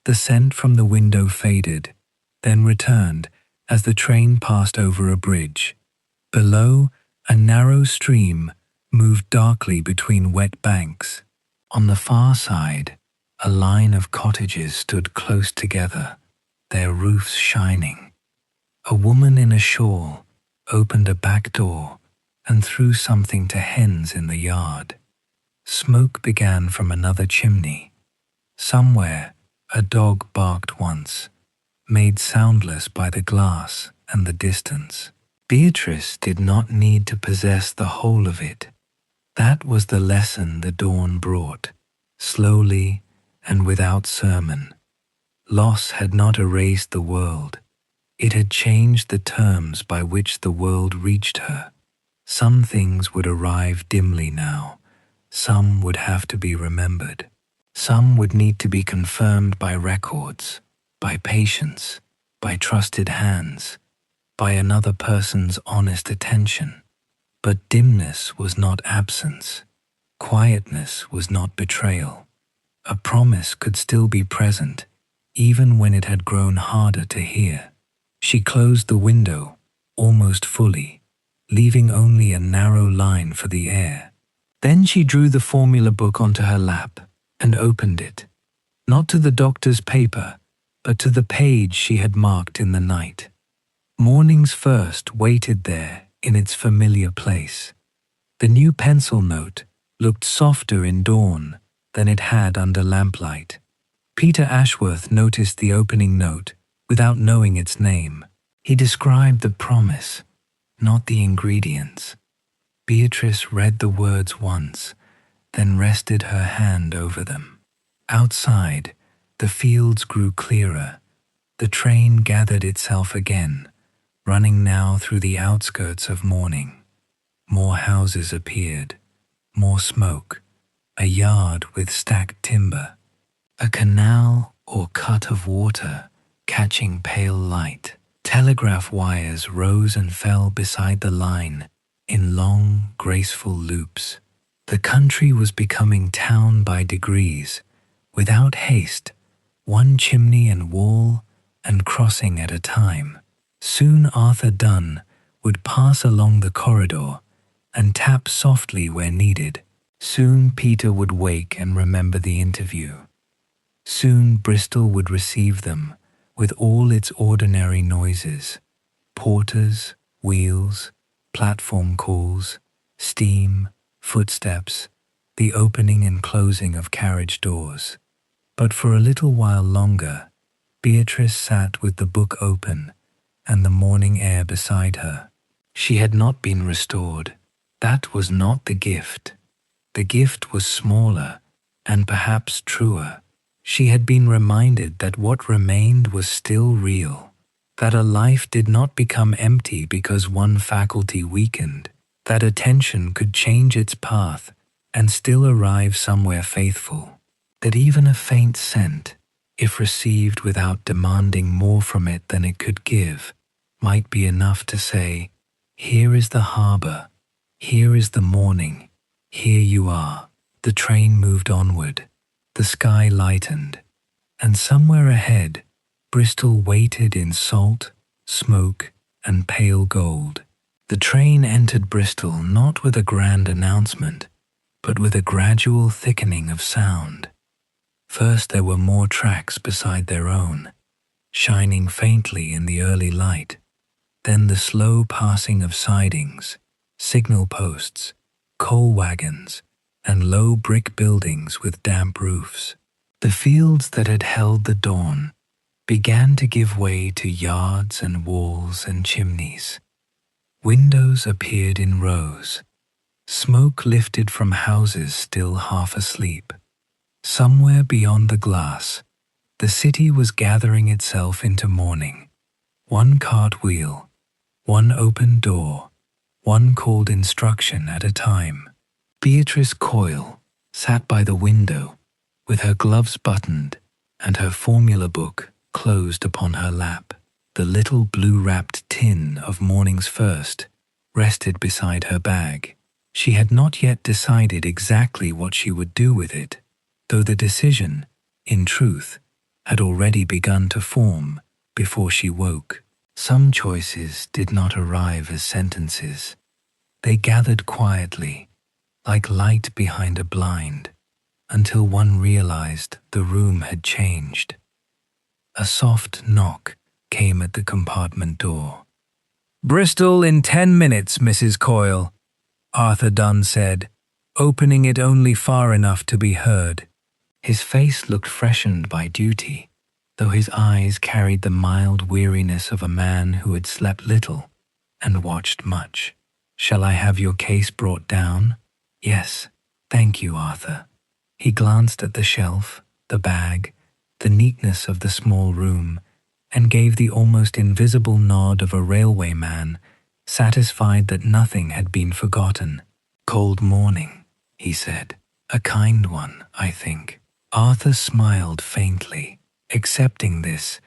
The scent from the window faded, then returned as the train passed over a bridge. Below, a narrow stream moved darkly between wet banks. On the far side, a line of cottages stood close together, their roofs shining. A woman in a shawl opened a back door and threw something to hens in the yard. Smoke began from another chimney. Somewhere, a dog barked once, made soundless by the glass and the distance. Beatrice did not need to possess the whole of it. That was the lesson the dawn brought. Slowly, and without sermon. Loss had not erased the world. It had changed the terms by which the world reached her. Some things would arrive dimly now. Some would have to be remembered. Some would need to be confirmed by records, by patience, by trusted hands, by another person's honest attention. But dimness was not absence. Quietness was not betrayal. A promise could still be present, even when it had grown harder to hear. She closed the window, almost fully, leaving only a narrow line for the air. Then she drew the formula book onto her lap and opened it, not to the doctor's paper, but to the page she had marked in the night. Morning's first waited there in its familiar place. The new pencil note looked softer in dawn than it had under lamplight. Peter Ashworth noticed the opening note without knowing its name. He described the promise, not the ingredients. Beatrice read the words once, then rested her hand over them. Outside, the fields grew clearer. The train gathered itself again, running now through the outskirts of morning. More houses appeared, more smoke, a yard with stacked timber, a canal or cut of water catching pale light. Telegraph wires rose and fell beside the line in long, graceful loops. The country was becoming town by degrees, without haste, one chimney and wall and crossing at a time. Soon Arthur Dunn would pass along the corridor and tap softly where needed. Soon Peter would wake and remember the interview. Soon Bristol would receive them with all its ordinary noises: porters, wheels, platform calls, steam, footsteps, the opening and closing of carriage doors. But for a little while longer, Beatrice sat with the book open and the morning air beside her. She had not been restored. That was not the gift. The gift was smaller and perhaps truer. She had been reminded that what remained was still real, that a life did not become empty because one faculty weakened, that attention could change its path and still arrive somewhere faithful, that even a faint scent, if received without demanding more from it than it could give, might be enough to say, "Here is the harbour, here is the morning, here you are." The train moved onward, the sky lightened, and somewhere ahead, Bristol waited in salt, smoke, and pale gold. The train entered Bristol not with a grand announcement, but with a gradual thickening of sound. First there were more tracks beside their own, shining faintly in the early light, then the slow passing of sidings, signal posts, coal wagons, and low brick buildings with damp roofs. The fields that had held the dawn began to give way to yards and walls and chimneys. Windows appeared in rows. Smoke lifted from houses still half asleep. Somewhere beyond the glass, the city was gathering itself into morning. One cartwheel, one open door, one called instruction at a time. Beatrice Coyle sat by the window, with her gloves buttoned and her formula book closed upon her lap. The little blue-wrapped tin of morning's first rested beside her bag. She had not yet decided exactly what she would do with it, though the decision, in truth, had already begun to form before she woke. Some choices did not arrive as sentences. They gathered quietly, like light behind a blind, until one realized the room had changed. A soft knock came at the compartment door. "Bristol in 10 minutes, Mrs. Coyle," Arthur Dunn said, opening it only far enough to be heard. His face looked freshened by duty, though his eyes carried the mild weariness of a man who had slept little and watched much. "Shall I have your case brought down?" "Yes, thank you, Arthur." He glanced at the shelf, the bag, the neatness of the small room, and gave the almost invisible nod of a railway man, satisfied that nothing had been forgotten. "Cold morning," he said. "A kind one, I think." Arthur smiled faintly, accepting this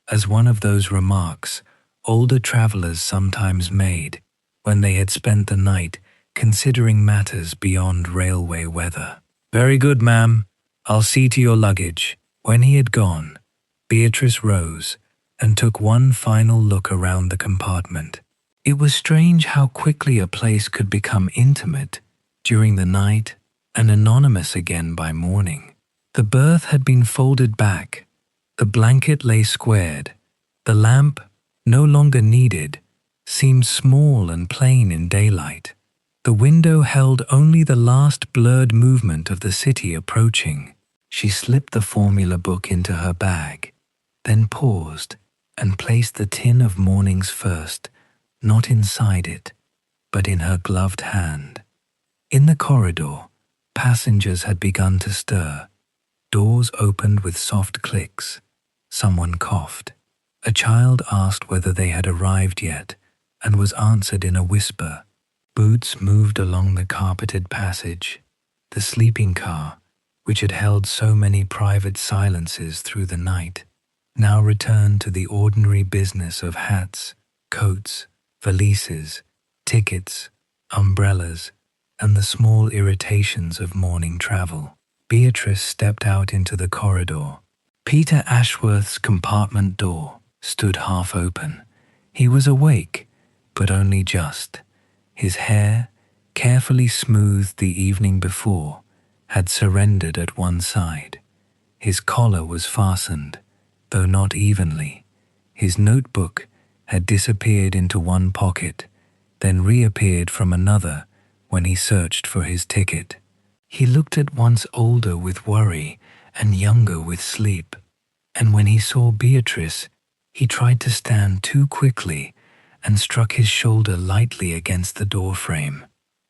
as one of those remarks older travellers sometimes made when they had spent the night considering matters beyond railway weather. "Very good, ma'am. I'll see to your luggage." When he had gone, Beatrice rose and took one final look around the compartment. It was strange how quickly a place could become intimate during the night and anonymous again by morning. The berth had been folded back, the blanket lay squared, the lamp, no longer needed, seemed small and plain in daylight. The window held only the last blurred movement of the city approaching. She slipped the formula book into her bag, then paused and placed the tin of mornings first, not inside it, but in her gloved hand. In the corridor, passengers had begun to stir. Doors opened with soft clicks. Someone coughed. A child asked whether they had arrived yet, and was answered in a whisper. Boots moved along the carpeted passage. The sleeping car, which had held so many private silences through the night, now returned to the ordinary business of hats, coats, valises, tickets, umbrellas, and the small irritations of morning travel. Beatrice stepped out into the corridor. Peter Ashworth's compartment door stood half open. He was awake, but only just. His hair, carefully smoothed the evening before, had surrendered at one side. His collar was fastened, though not evenly. His notebook had disappeared into one pocket, then reappeared from another when he searched for his ticket. He looked at once older with worry and younger with sleep, and when he saw Beatrice, he tried to stand too quickly and struck his shoulder lightly against the doorframe.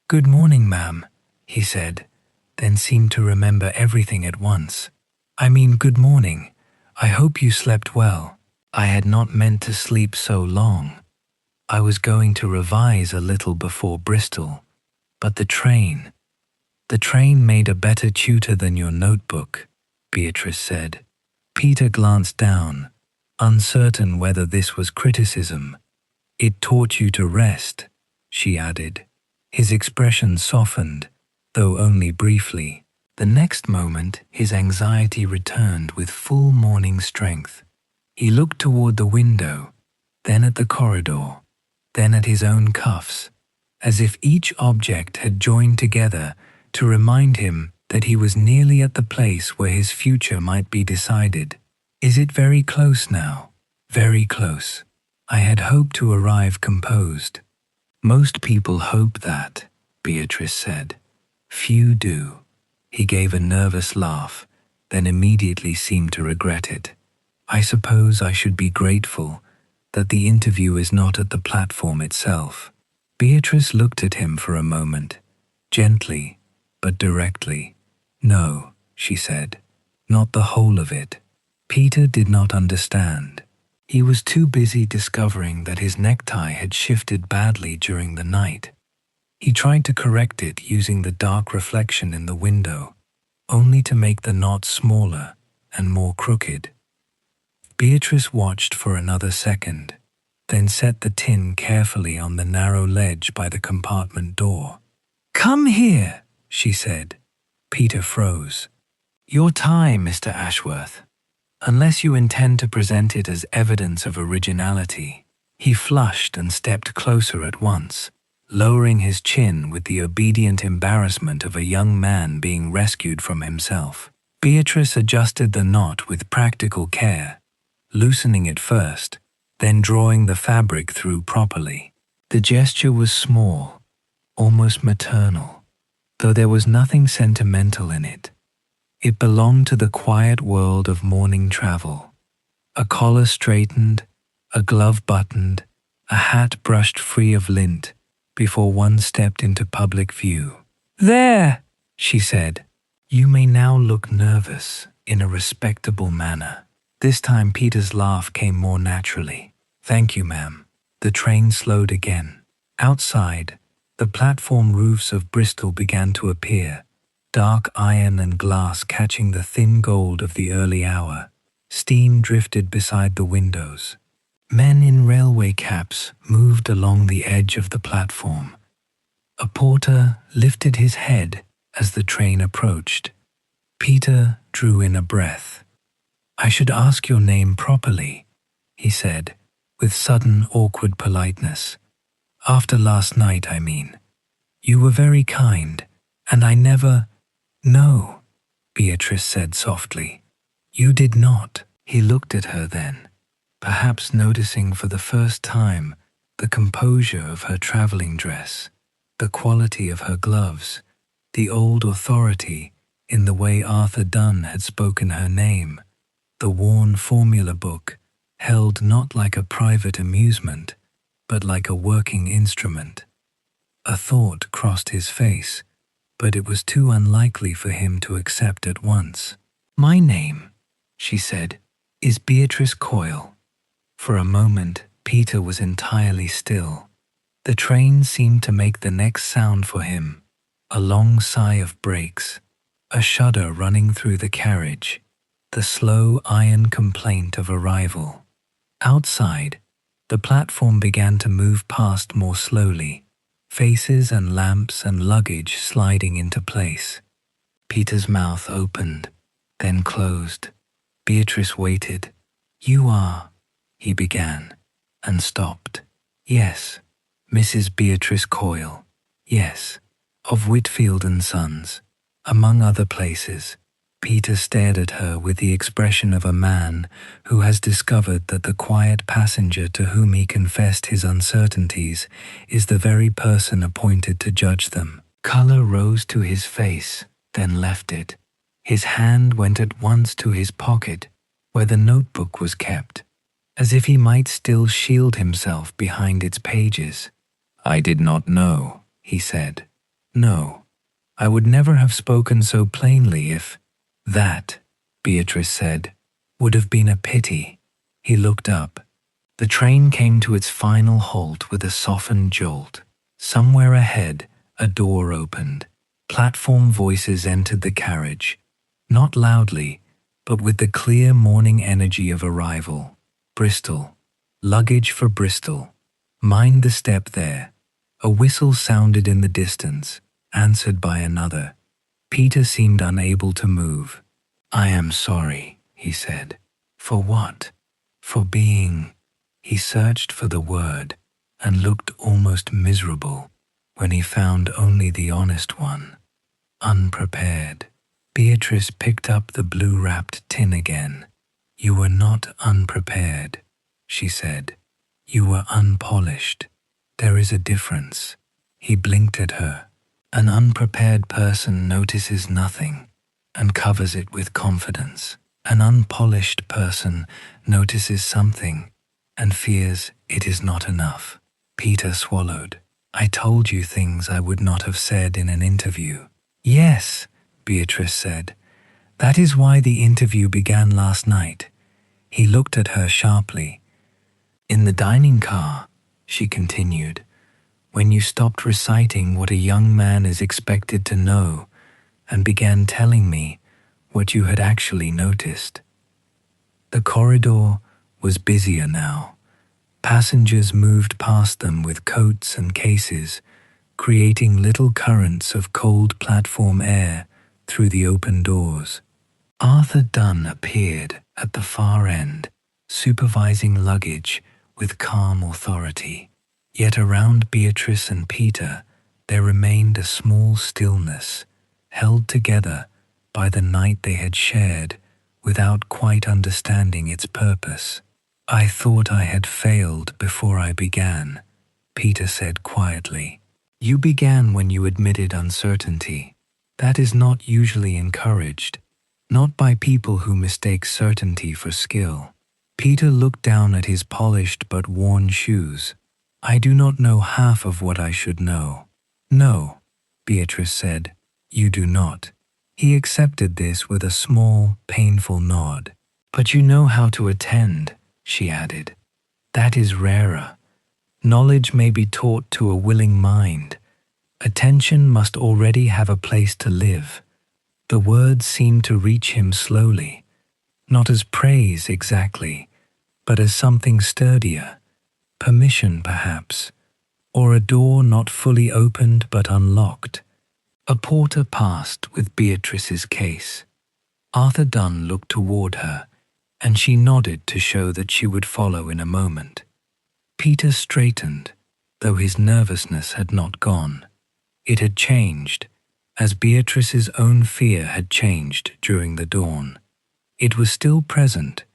"Good morning, ma'am," he said, then seemed to remember everything at once. "I mean, good morning. I hope you slept well. I had not meant to sleep so long. I was going to revise a little before Bristol, but the train made a better tutor than your notebook," Beatrice said. Peter glanced down, uncertain whether this was criticism. "It taught you to rest," she added. His expression softened, though only briefly. The next moment, his anxiety returned with full morning strength. He looked toward the window, then at the corridor, then at his own cuffs, as if each object had joined together to remind him that he was nearly at the place where his future might be decided. "Is it very close now?" "Very close. I had hoped to arrive composed." "Most people hope that," Beatrice said. "Few do." He gave a nervous laugh, then immediately seemed to regret it. "I suppose I should be grateful that the interview is not at the platform itself." Beatrice looked at him for a moment, gently but directly. "No," she said, "not the whole of it." Peter did not understand. He was too busy discovering that his necktie had shifted badly during the night. He tried to correct it using the dark reflection in the window, only to make the knot smaller and more crooked. Beatrice watched for another second, then set the tin carefully on the narrow ledge by the compartment door. "Come here," she said. Peter froze. "Your tie, Mr. Ashworth, unless you intend to present it as evidence of originality." He flushed and stepped closer at once, lowering his chin with the obedient embarrassment of a young man being rescued from himself. Beatrice adjusted the knot with practical care, loosening it first, then drawing the fabric through properly. The gesture was small, almost maternal, though there was nothing sentimental in it. It belonged to the quiet world of morning travel. A collar straightened, a glove buttoned, a hat brushed free of lint before one stepped into public view. "There," she said. "You may now look nervous," in a respectable manner. This time Peter's laugh came more naturally. "Thank you, ma'am." The train slowed again. Outside, the platform roofs of Bristol began to appear, dark iron and glass catching the thin gold of the early hour. Steam drifted beside the windows. Men in railway caps moved along the edge of the platform. A porter lifted his head as the train approached. Peter drew in a breath. "I should ask your name properly," he said, with sudden awkward politeness. "After last night, I mean. You were very kind, and I never—" "No," Beatrice said softly. "You did not." He looked at her then, perhaps noticing for the first time the composure of her traveling dress, the quality of her gloves, the old authority in the way Arthur Dunn had spoken her name, the worn formula book held not like a private amusement, but like a working instrument. A thought crossed his face, but it was too unlikely for him to accept at once. "My name," she said, "is Beatrice Coyle." For a moment, Peter was entirely still. The train seemed to make the next sound for him, a long sigh of brakes, a shudder running through the carriage, the slow iron complaint of arrival. Outside, the platform began to move past more slowly, faces and lamps and luggage sliding into place. Peter's mouth opened, then closed. Beatrice waited. "You are—" he began, and stopped. "Yes, Mrs. Beatrice Coyle. Yes, of Whitfield and Sons, among other places." Peter stared at her with the expression of a man who has discovered that the quiet passenger to whom he confessed his uncertainties is the very person appointed to judge them. Color rose to his face, then left it. His hand went at once to his pocket, where the notebook was kept, as if he might still shield himself behind its pages. "I did not know," he said. "No, I would never have spoken so plainly if—" "That," Beatrice said, "would have been a pity." He looked up. The train came to its final halt with a softened jolt. Somewhere ahead, a door opened. Platform voices entered the carriage, not loudly, but with the clear morning energy of arrival. "Bristol. Luggage for Bristol. Mind the step there." A whistle sounded in the distance, answered by another. Peter seemed unable to move. "I am sorry," he said. "For what?" "For being—" He searched for the word and looked almost miserable when he found only the honest one. "Unprepared." Beatrice picked up the blue-wrapped tin again. "You were not unprepared," she said. "You were unpolished. There is a difference." He blinked at her. "An unprepared person notices nothing and covers it with confidence. An unpolished person notices something and fears it is not enough." Peter swallowed. "I told you things I would not have said in an interview." "Yes," Beatrice said. "That is why the interview began last night." He looked at her sharply. "In the dining car," she continued, "when you stopped reciting what a young man is expected to know and began telling me what you had actually noticed." The corridor was busier now. Passengers moved past them with coats and cases, creating little currents of cold platform air through the open doors. Arthur Dunn appeared at the far end, supervising luggage with calm authority. Yet around Beatrice and Peter there remained a small stillness, held together by the night they had shared without quite understanding its purpose. "I thought I had failed before I began," Peter said quietly. "You began when you admitted uncertainty. That is not usually encouraged, not by people who mistake certainty for skill." Peter looked down at his polished but worn shoes. "I do not know half of what I should know." "No," Beatrice said, "you do not. He accepted this with a small, painful nod. "But you know how to attend," she added. "That is rarer. Knowledge may be taught to a willing mind. Attention must already have a place to live." The words seemed to reach him slowly, not as praise exactly, but as something sturdier, permission perhaps, or a door not fully opened but unlocked. A porter passed with Beatrice's case. Arthur Dunn looked toward her, and she nodded to show that she would follow in a moment. Peter straightened, though his nervousness had not gone. It had changed, as Beatrice's own fear had changed during the dawn. It was still present,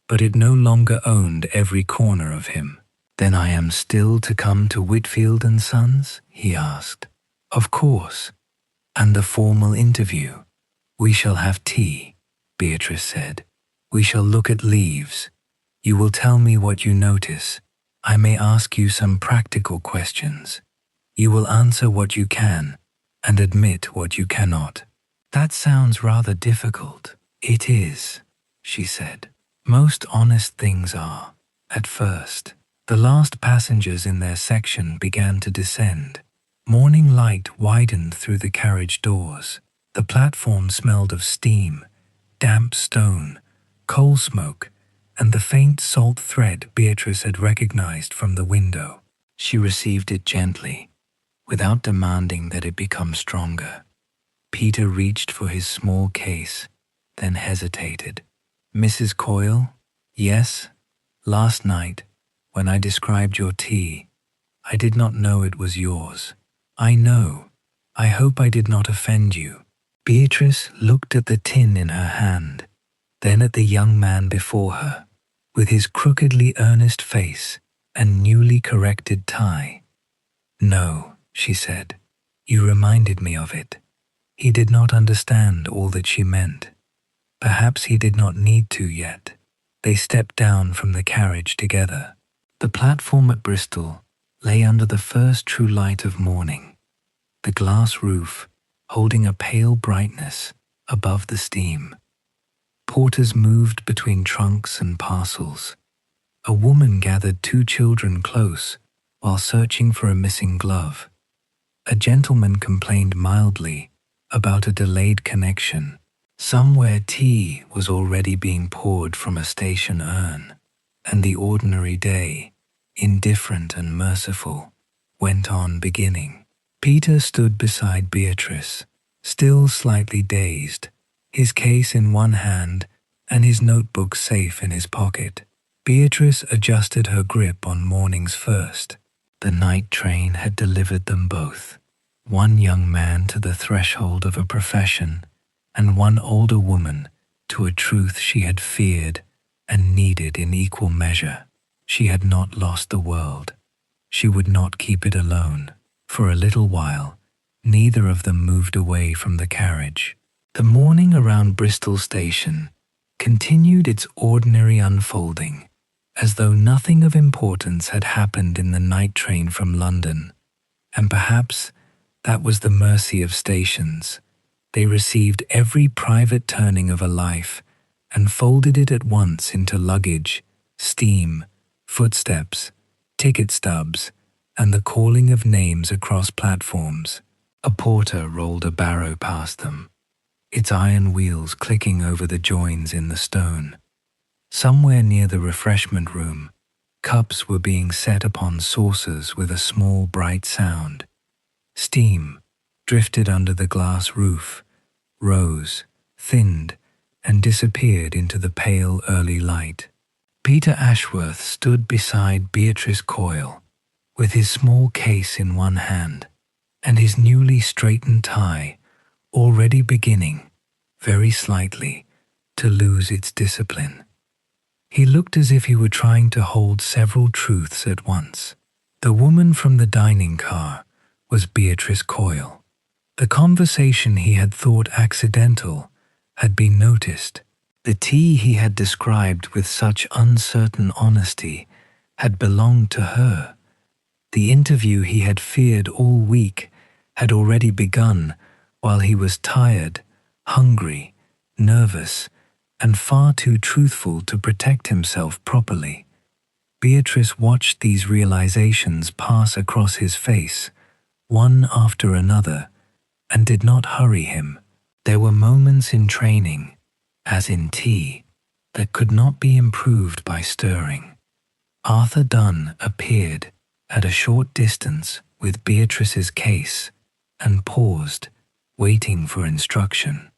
but it no longer owned every corner of him. "Then I am still to come to Whitfield and Sons?" he asked. "Of course. And the formal interview?" "We shall have tea," Beatrice said. "We shall look at leaves. You will tell me what you notice. I may ask you some practical questions. You will answer what you can, and admit what you cannot." "That sounds rather difficult." "It is," she said. "Most honest things are, at first." The last passengers in their section began to descend. Morning light widened through the carriage doors. The platform smelled of steam, damp stone, coal smoke, and the faint salt thread Beatrice had recognized from the window. She received it gently, without demanding that it become stronger. Peter reached for his small case, then hesitated. "Mrs. Coyle?" "Yes. Last night, when I described your tea, I did not know it was yours." "I know. I hope I did not offend you." Beatrice looked at the tin in her hand, then at the young man before her, with his crookedly earnest face and newly corrected tie. "No," she said. "You reminded me of it." He did not understand all that she meant. Perhaps he did not need to yet. They stepped down from the carriage together. The platform at Bristol lay under the first true light of morning, the glass roof holding a pale brightness above the steam. Porters moved between trunks and parcels. A woman gathered two children close while searching for a missing glove. A gentleman complained mildly about a delayed connection. Somewhere tea was already being poured from a station urn, and the ordinary day, indifferent and merciful, went on beginning. Peter stood beside Beatrice, still slightly dazed, his case in one hand and his notebook safe in his pocket. Beatrice adjusted her grip on morning's first. The night train had delivered them both, one young man to the threshold of a profession, and one older woman to a truth she had feared and needed in equal measure. She had not lost the world. She would not keep it alone. For a little while, neither of them moved away from the carriage. The morning around Bristol Station continued its ordinary unfolding, as though nothing of importance had happened in the night train from London. And perhaps that was the mercy of stations. They received every private turning of a life and folded it at once into luggage, steam, footsteps, ticket stubs, and the calling of names across platforms. A porter rolled a barrow past them, its iron wheels clicking over the joins in the stone. Somewhere near the refreshment room, cups were being set upon saucers with a small bright sound. Steam drifted under the glass roof, rose, thinned, and disappeared into the pale early light. Peter Ashworth stood beside Beatrice Coyle, with his small case in one hand, and his newly straightened tie already beginning, very slightly, to lose its discipline. He looked as if he were trying to hold several truths at once. The woman from the dining car was Beatrice Coyle. The conversation he had thought accidental had been noticed. The tea he had described with such uncertain honesty had belonged to her. The interview he had feared all week had already begun while he was tired, hungry, nervous, and far too truthful to protect himself properly. Beatrice watched these realizations pass across his face, one after another, and did not hurry him. There were moments in training, as in tea, that could not be improved by stirring. Arthur Dunn appeared at a short distance with Beatrice's case and paused, waiting for instruction.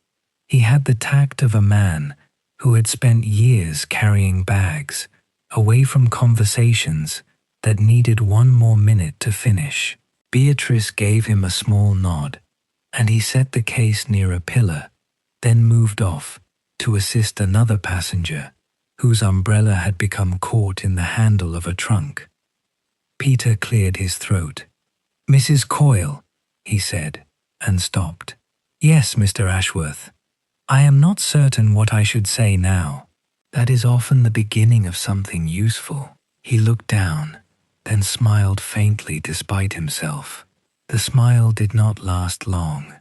He had the tact of a man who had spent years carrying bags away from conversations that needed one more minute to finish. Beatrice gave him a small nod, and he set the case near a pillar, then moved off to assist another passenger whose umbrella had become caught in the handle of a trunk. Peter cleared his throat. "Mrs. Coyle," he said, and stopped. "Yes, Mr. Ashworth. I am not certain what I should say now. That is often the beginning of something useful." He looked down, then smiled faintly despite himself. The smile did not last long.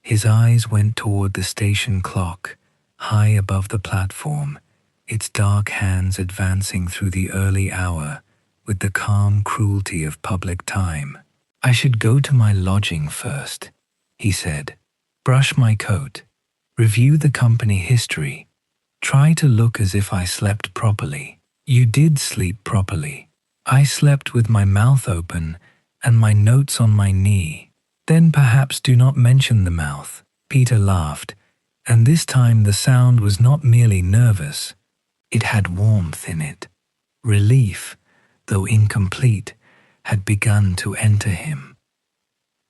His eyes went toward the station clock, high above the platform, its dark hands advancing through the early hour with the calm cruelty of public time. "I should go to my lodging first," he said. "Brush my coat, review the company history, try to look as if I slept properly." "You did sleep properly." "I slept with my mouth open and my notes on my knee." "Then perhaps do not mention the mouth." Peter laughed, and this time the sound was not merely nervous. It had warmth in it. Relief, though incomplete, had begun to enter him.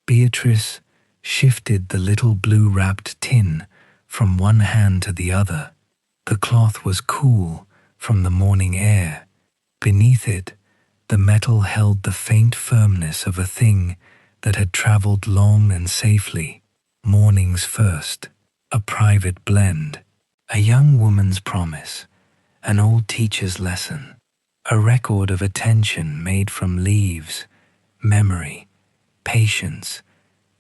Beatrice shifted the little blue-wrapped tin from one hand to the other. The cloth was cool from the morning air. Beneath it, the metal held the faint firmness of a thing that had traveled long and safely. Morning's first, a private blend, a young woman's promise, an old teacher's lesson, a record of attention made from leaves, memory, patience,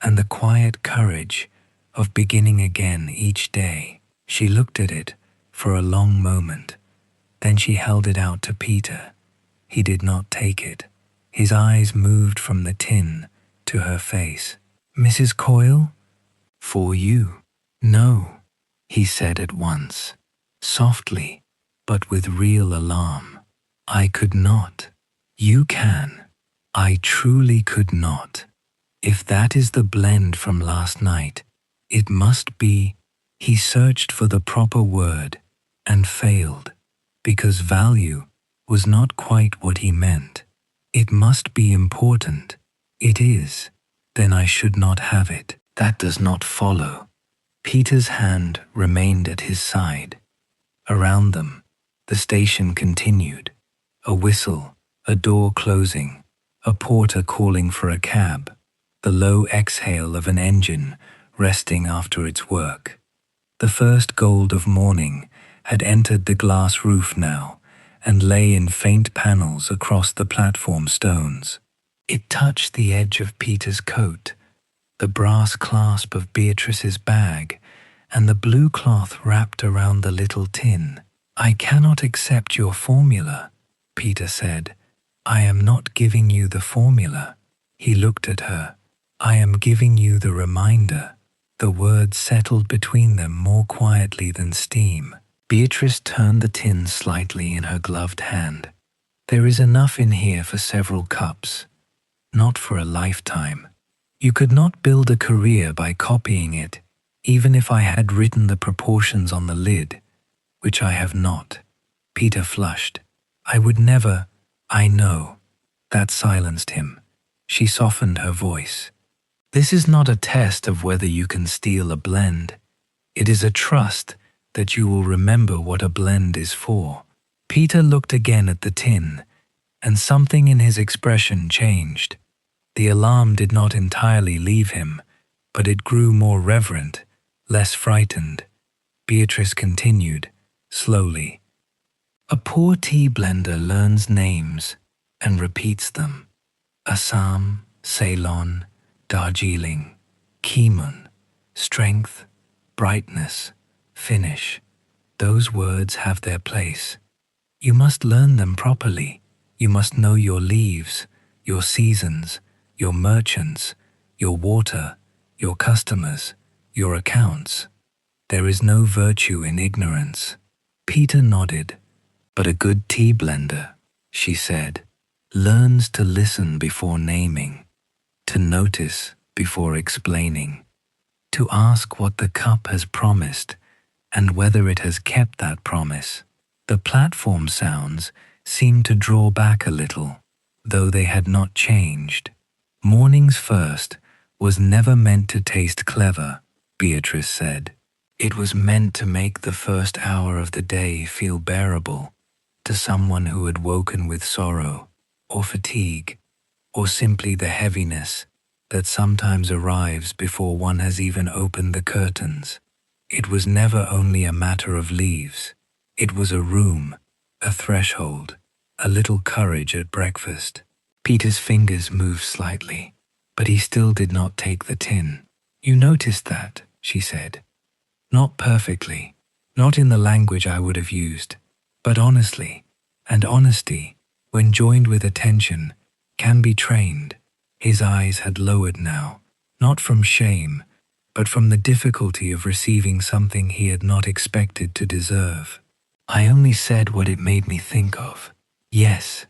and the quiet courage of beginning again each day. She looked at it for a long moment. Then she held it out to Peter. He did not take it. His eyes moved from the tin to her face. "Mrs. Coyle? For you." "No," he said at once, softly, but with real alarm. "I could not." "You can." "I truly could not. If that is the blend from last night, it must be." He searched for the proper word and failed, because value was not quite what he meant. "It must be important." "It is." "Then I should not have it." "That does not follow." Peter's hand remained at his side. Around them, the station continued. A whistle, a door closing, a porter calling for a cab, the low exhale of an engine resting after its work. The first gold of morning had entered the glass roof now and lay in faint panels across the platform stones. It touched the edge of Peter's coat, the brass clasp of Beatrice's bag, and the blue cloth wrapped around the little tin. "I cannot accept your formula," Peter said. "I am not giving you the formula." He looked at her. "I am giving you the reminder." The words settled between them more quietly than steam. Beatrice turned the tin slightly in her gloved hand. "There is enough in here for several cups, not for a lifetime. You could not build a career by copying it, even if I had written the proportions on the lid, which I have not." Peter flushed. "I would never." "I know." That silenced him. She softened her voice. "This is not a test of whether you can steal a blend. It is a trust that you will remember what a blend is for." Peter looked again at the tin, and something in his expression changed. The alarm did not entirely leave him, but it grew more reverent, less frightened. Beatrice continued, slowly. "A poor tea blender learns names and repeats them. Assam, Ceylon, Darjeeling, Keemun, strength, brightness, finish. Those words have their place. You must learn them properly. You must know your leaves, your seasons, your merchants, your water, your customers, your accounts. There is no virtue in ignorance. Peter nodded. But a good tea blender, she said, learns to listen before naming, to notice before explaining, to ask what the cup has promised and whether it has kept that promise. The platform sounds seemed to draw back a little, though they had not changed. Morning's first was never meant to taste clever, Beatrice said. It was meant to make the first hour of the day feel bearable to someone who had woken with sorrow, or fatigue, or simply the heaviness that sometimes arrives before one has even opened the curtains. It was never only a matter of leaves. It was a room, a threshold, a little courage at breakfast. Peter's fingers moved slightly, but he still did not take the tin. You noticed that, she said. Not perfectly, not in the language I would have used, but honestly, and honesty, when joined with attention, can be trained. His eyes had lowered now, not from shame, but from the difficulty of receiving something he had not expected to deserve. I only said what it made me think of. Yes,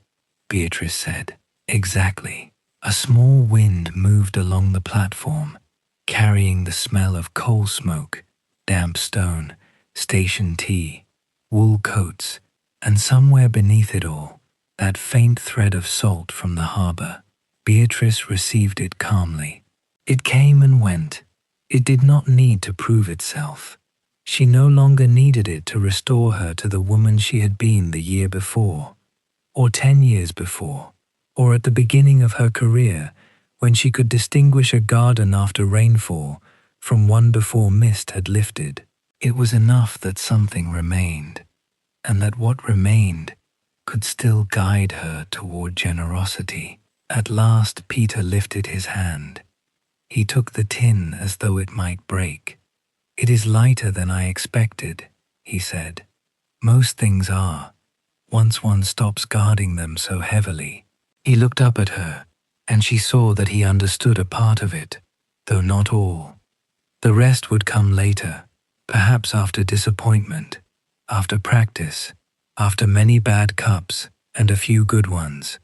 Beatrice said. Exactly. A small wind moved along the platform, carrying the smell of coal smoke, damp stone, station tea, wool coats, and somewhere beneath it all, that faint thread of salt from the harbour. Beatrice received it calmly. It came and went. It did not need to prove itself. She no longer needed it to restore her to the woman she had been the year before, or 10 years before, or at the beginning of her career, when she could distinguish a garden after rainfall from one before mist had lifted. It was enough that something remained, and that what remained could still guide her toward generosity. At last Peter lifted his hand. He took the tin as though it might break. It is lighter than I expected, he said. Most things are, once one stops guarding them so heavily. He looked up at her, and she saw that he understood a part of it, though not all. The rest would come later, perhaps after disappointment, after practice, after many bad cups and a few good ones,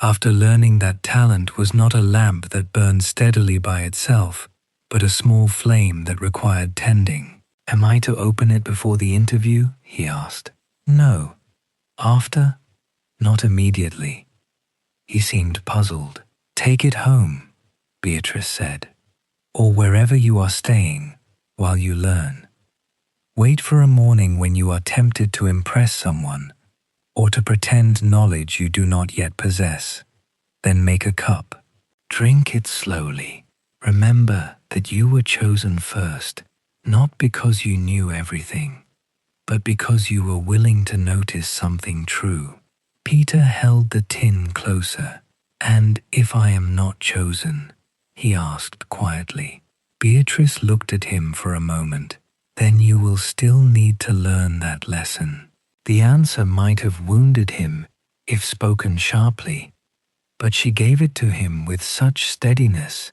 after learning that talent was not a lamp that burned steadily by itself, but a small flame that required tending. Am I to open it before the interview? He asked. No. After? Not immediately. He seemed puzzled. Take it home, Beatrice said, or wherever you are staying, while you learn. Wait for a morning when you are tempted to impress someone, or to pretend knowledge you do not yet possess. Then make a cup. Drink it slowly. Remember that you were chosen first, not because you knew everything, but because you were willing to notice something true. Peter held the tin closer. And if I am not chosen? He asked quietly. Beatrice looked at him for a moment. Then you will still need to learn that lesson. The answer might have wounded him if spoken sharply, but she gave it to him with such steadiness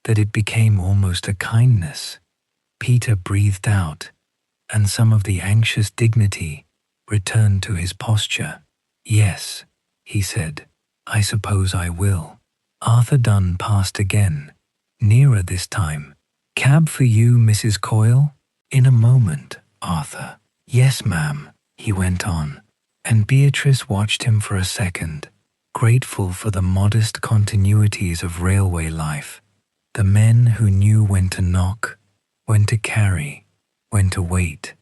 that it became almost a kindness. Peter breathed out, and some of the anxious dignity returned to his posture. Yes, he said, I suppose I will. Arthur Dunn passed again, nearer this time. Cab for you, Mrs. Coyle? In a moment, Arthur. Yes, ma'am, he went on, and Beatrice watched him for a second, grateful for the modest continuities of railway life, the men who knew when to knock, when to carry, when to wait,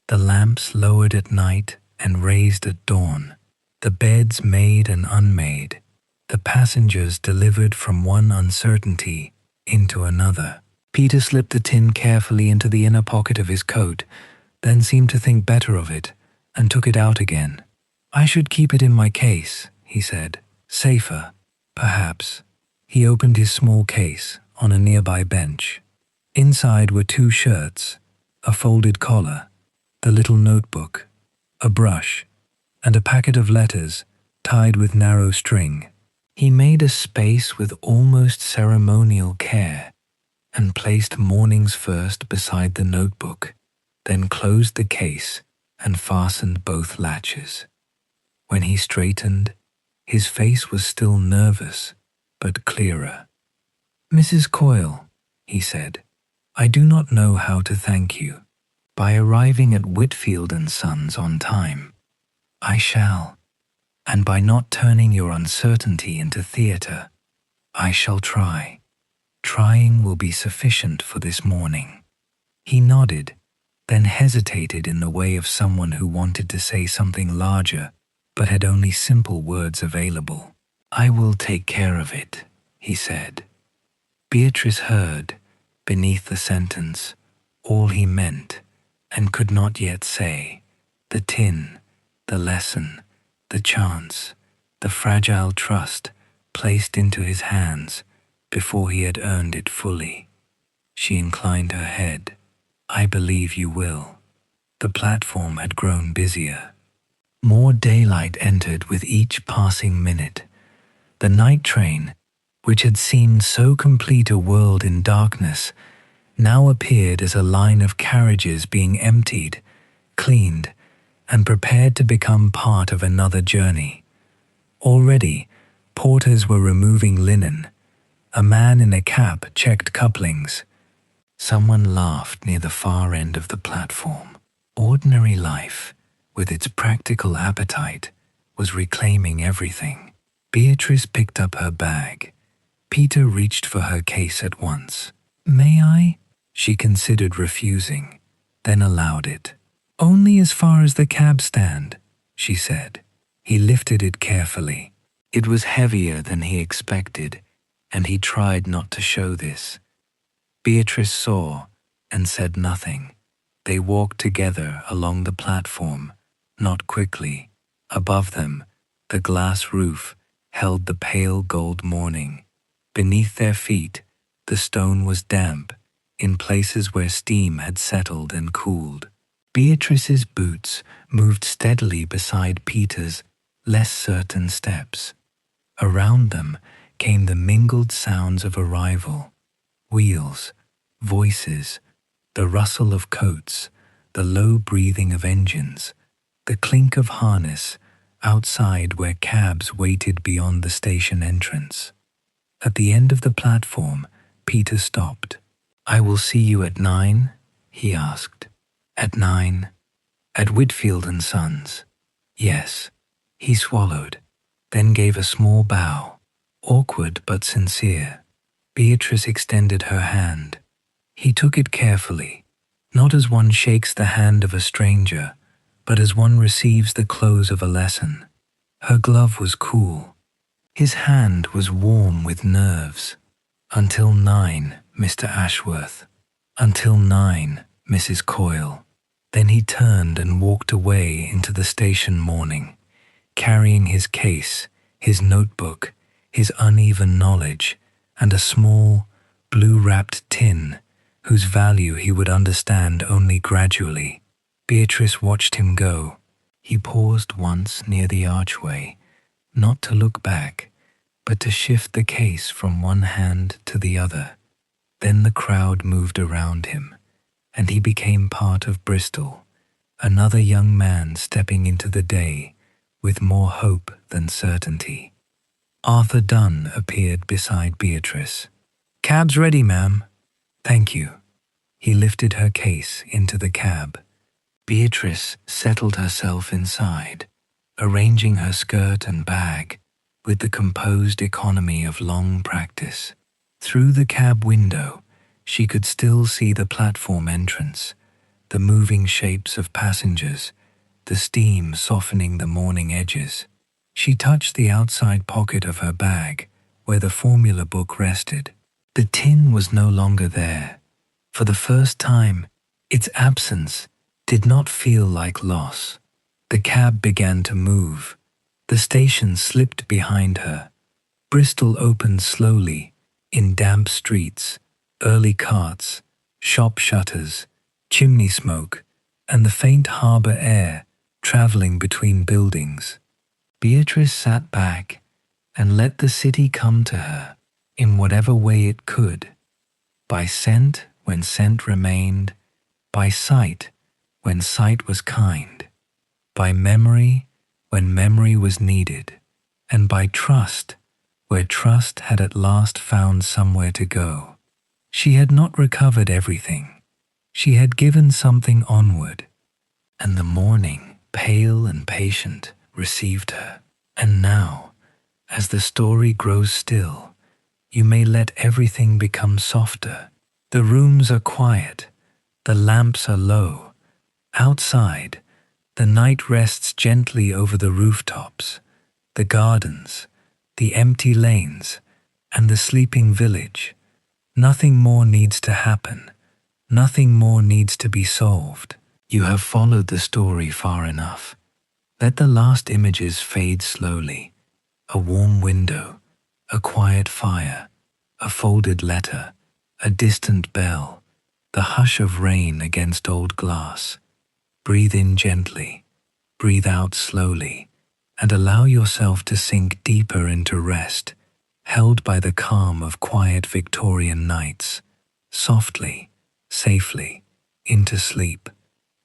the lamps lowered at night and raised at dawn, the beds made and unmade, the passengers delivered from one uncertainty into another. Peter slipped the tin carefully into the inner pocket of his coat, then seemed to think better of it, and took it out again. I should keep it in my case, he said. Safer, perhaps. He opened his small case on a nearby bench. Inside were 2 shirts, a folded collar, the little notebook, a brush, and a packet of letters tied with narrow string. He made a space with almost ceremonial care and placed Mornings First beside the notebook, then closed the case and fastened both latches. When he straightened, his face was still nervous, but clearer. "Mrs. Coyle," he said, "I do not know how to thank you. By arriving at Whitfield and Sons on time, I shall, and by not turning your uncertainty into theatre, I shall try. Trying will be sufficient for this morning." He nodded, then hesitated in the way of someone who wanted to say something larger, but had only simple words available. "I will take care of it," he said. Beatrice heard, beneath the sentence, all he meant, and could not yet say. The tin, the lesson, the chance, the fragile trust placed into his hands before he had earned it fully. She inclined her head. "I believe you will." The platform had grown busier. More daylight entered with each passing minute. The night train, which had seemed so complete a world in darkness, now appeared as a line of carriages being emptied, cleaned, and prepared to become part of another journey. Already, porters were removing linen. A man in a cap checked couplings. Someone laughed near the far end of the platform. Ordinary life, with its practical appetite, was reclaiming everything. Beatrice picked up her bag. Peter reached for her case at once. "May I?" She considered refusing, then allowed it. "Only as far as the cab stand," she said. He lifted it carefully. It was heavier than he expected, and he tried not to show this. Beatrice saw and said nothing. They walked together along the platform, not quickly. Above them, the glass roof held the pale gold morning. Beneath their feet, the stone was damp, in places where steam had settled and cooled. Beatrice's boots moved steadily beside Peter's less certain steps. Around them came the mingled sounds of arrival: wheels, voices, the rustle of coats, the low breathing of engines, the clink of harness outside where cabs waited beyond the station entrance. At the end of the platform, Peter stopped. "I will see you at 9, he asked. "At 9? At Whitfield and Sons?" "Yes." He swallowed, then gave a small bow, awkward but sincere. Beatrice extended her hand. He took it carefully, not as one shakes the hand of a stranger, but as one receives the close of a lesson. Her glove was cool. His hand was warm with nerves. "Until 9, Mr. Ashworth. Until 9, Mrs. Coyle." Then he turned and walked away into the station morning, carrying his case, his notebook, his uneven knowledge, and a small, blue-wrapped tin whose value he would understand only gradually. Beatrice watched him go. He paused once near the archway, not to look back, but to shift the case from one hand to the other. Then the crowd moved around him, and he became part of Bristol, another young man stepping into the day with more hope than certainty. Arthur Dunn appeared beside Beatrice. "Cab's ready, ma'am." "Thank you." He lifted her case into the cab. Beatrice settled herself inside, arranging her skirt and bag with the composed economy of long practice. Through the cab window, she could still see the platform entrance, the moving shapes of passengers, the steam softening the morning edges. She touched the outside pocket of her bag, where the formula book rested. The tin was no longer there. For the first time, its absence did not feel like loss. The cab began to move. The station slipped behind her. Bristol opened slowly, in damp streets, early carts, shop shutters, chimney smoke, and the faint harbour air travelling between buildings. Beatrice sat back and let the city come to her in whatever way it could, by scent when scent remained, by sight when sight was kind, by memory when memory was needed, and by trust where trust had at last found somewhere to go. She had not recovered everything. She had given something onward, and the morning, pale and patient, received her. And now, as the story grows still, you may let everything become softer. The rooms are quiet, the lamps are low. Outside, the night rests gently over the rooftops, the gardens, the empty lanes, and the sleeping village. Nothing more needs to happen. Nothing more needs to be solved. You have followed the story far enough. Let the last images fade slowly. A warm window, a quiet fire, a folded letter, a distant bell, the hush of rain against old glass. Breathe in gently, breathe out slowly, and allow yourself to sink deeper into rest, held by the calm of quiet Victorian nights, softly, safely, into sleep.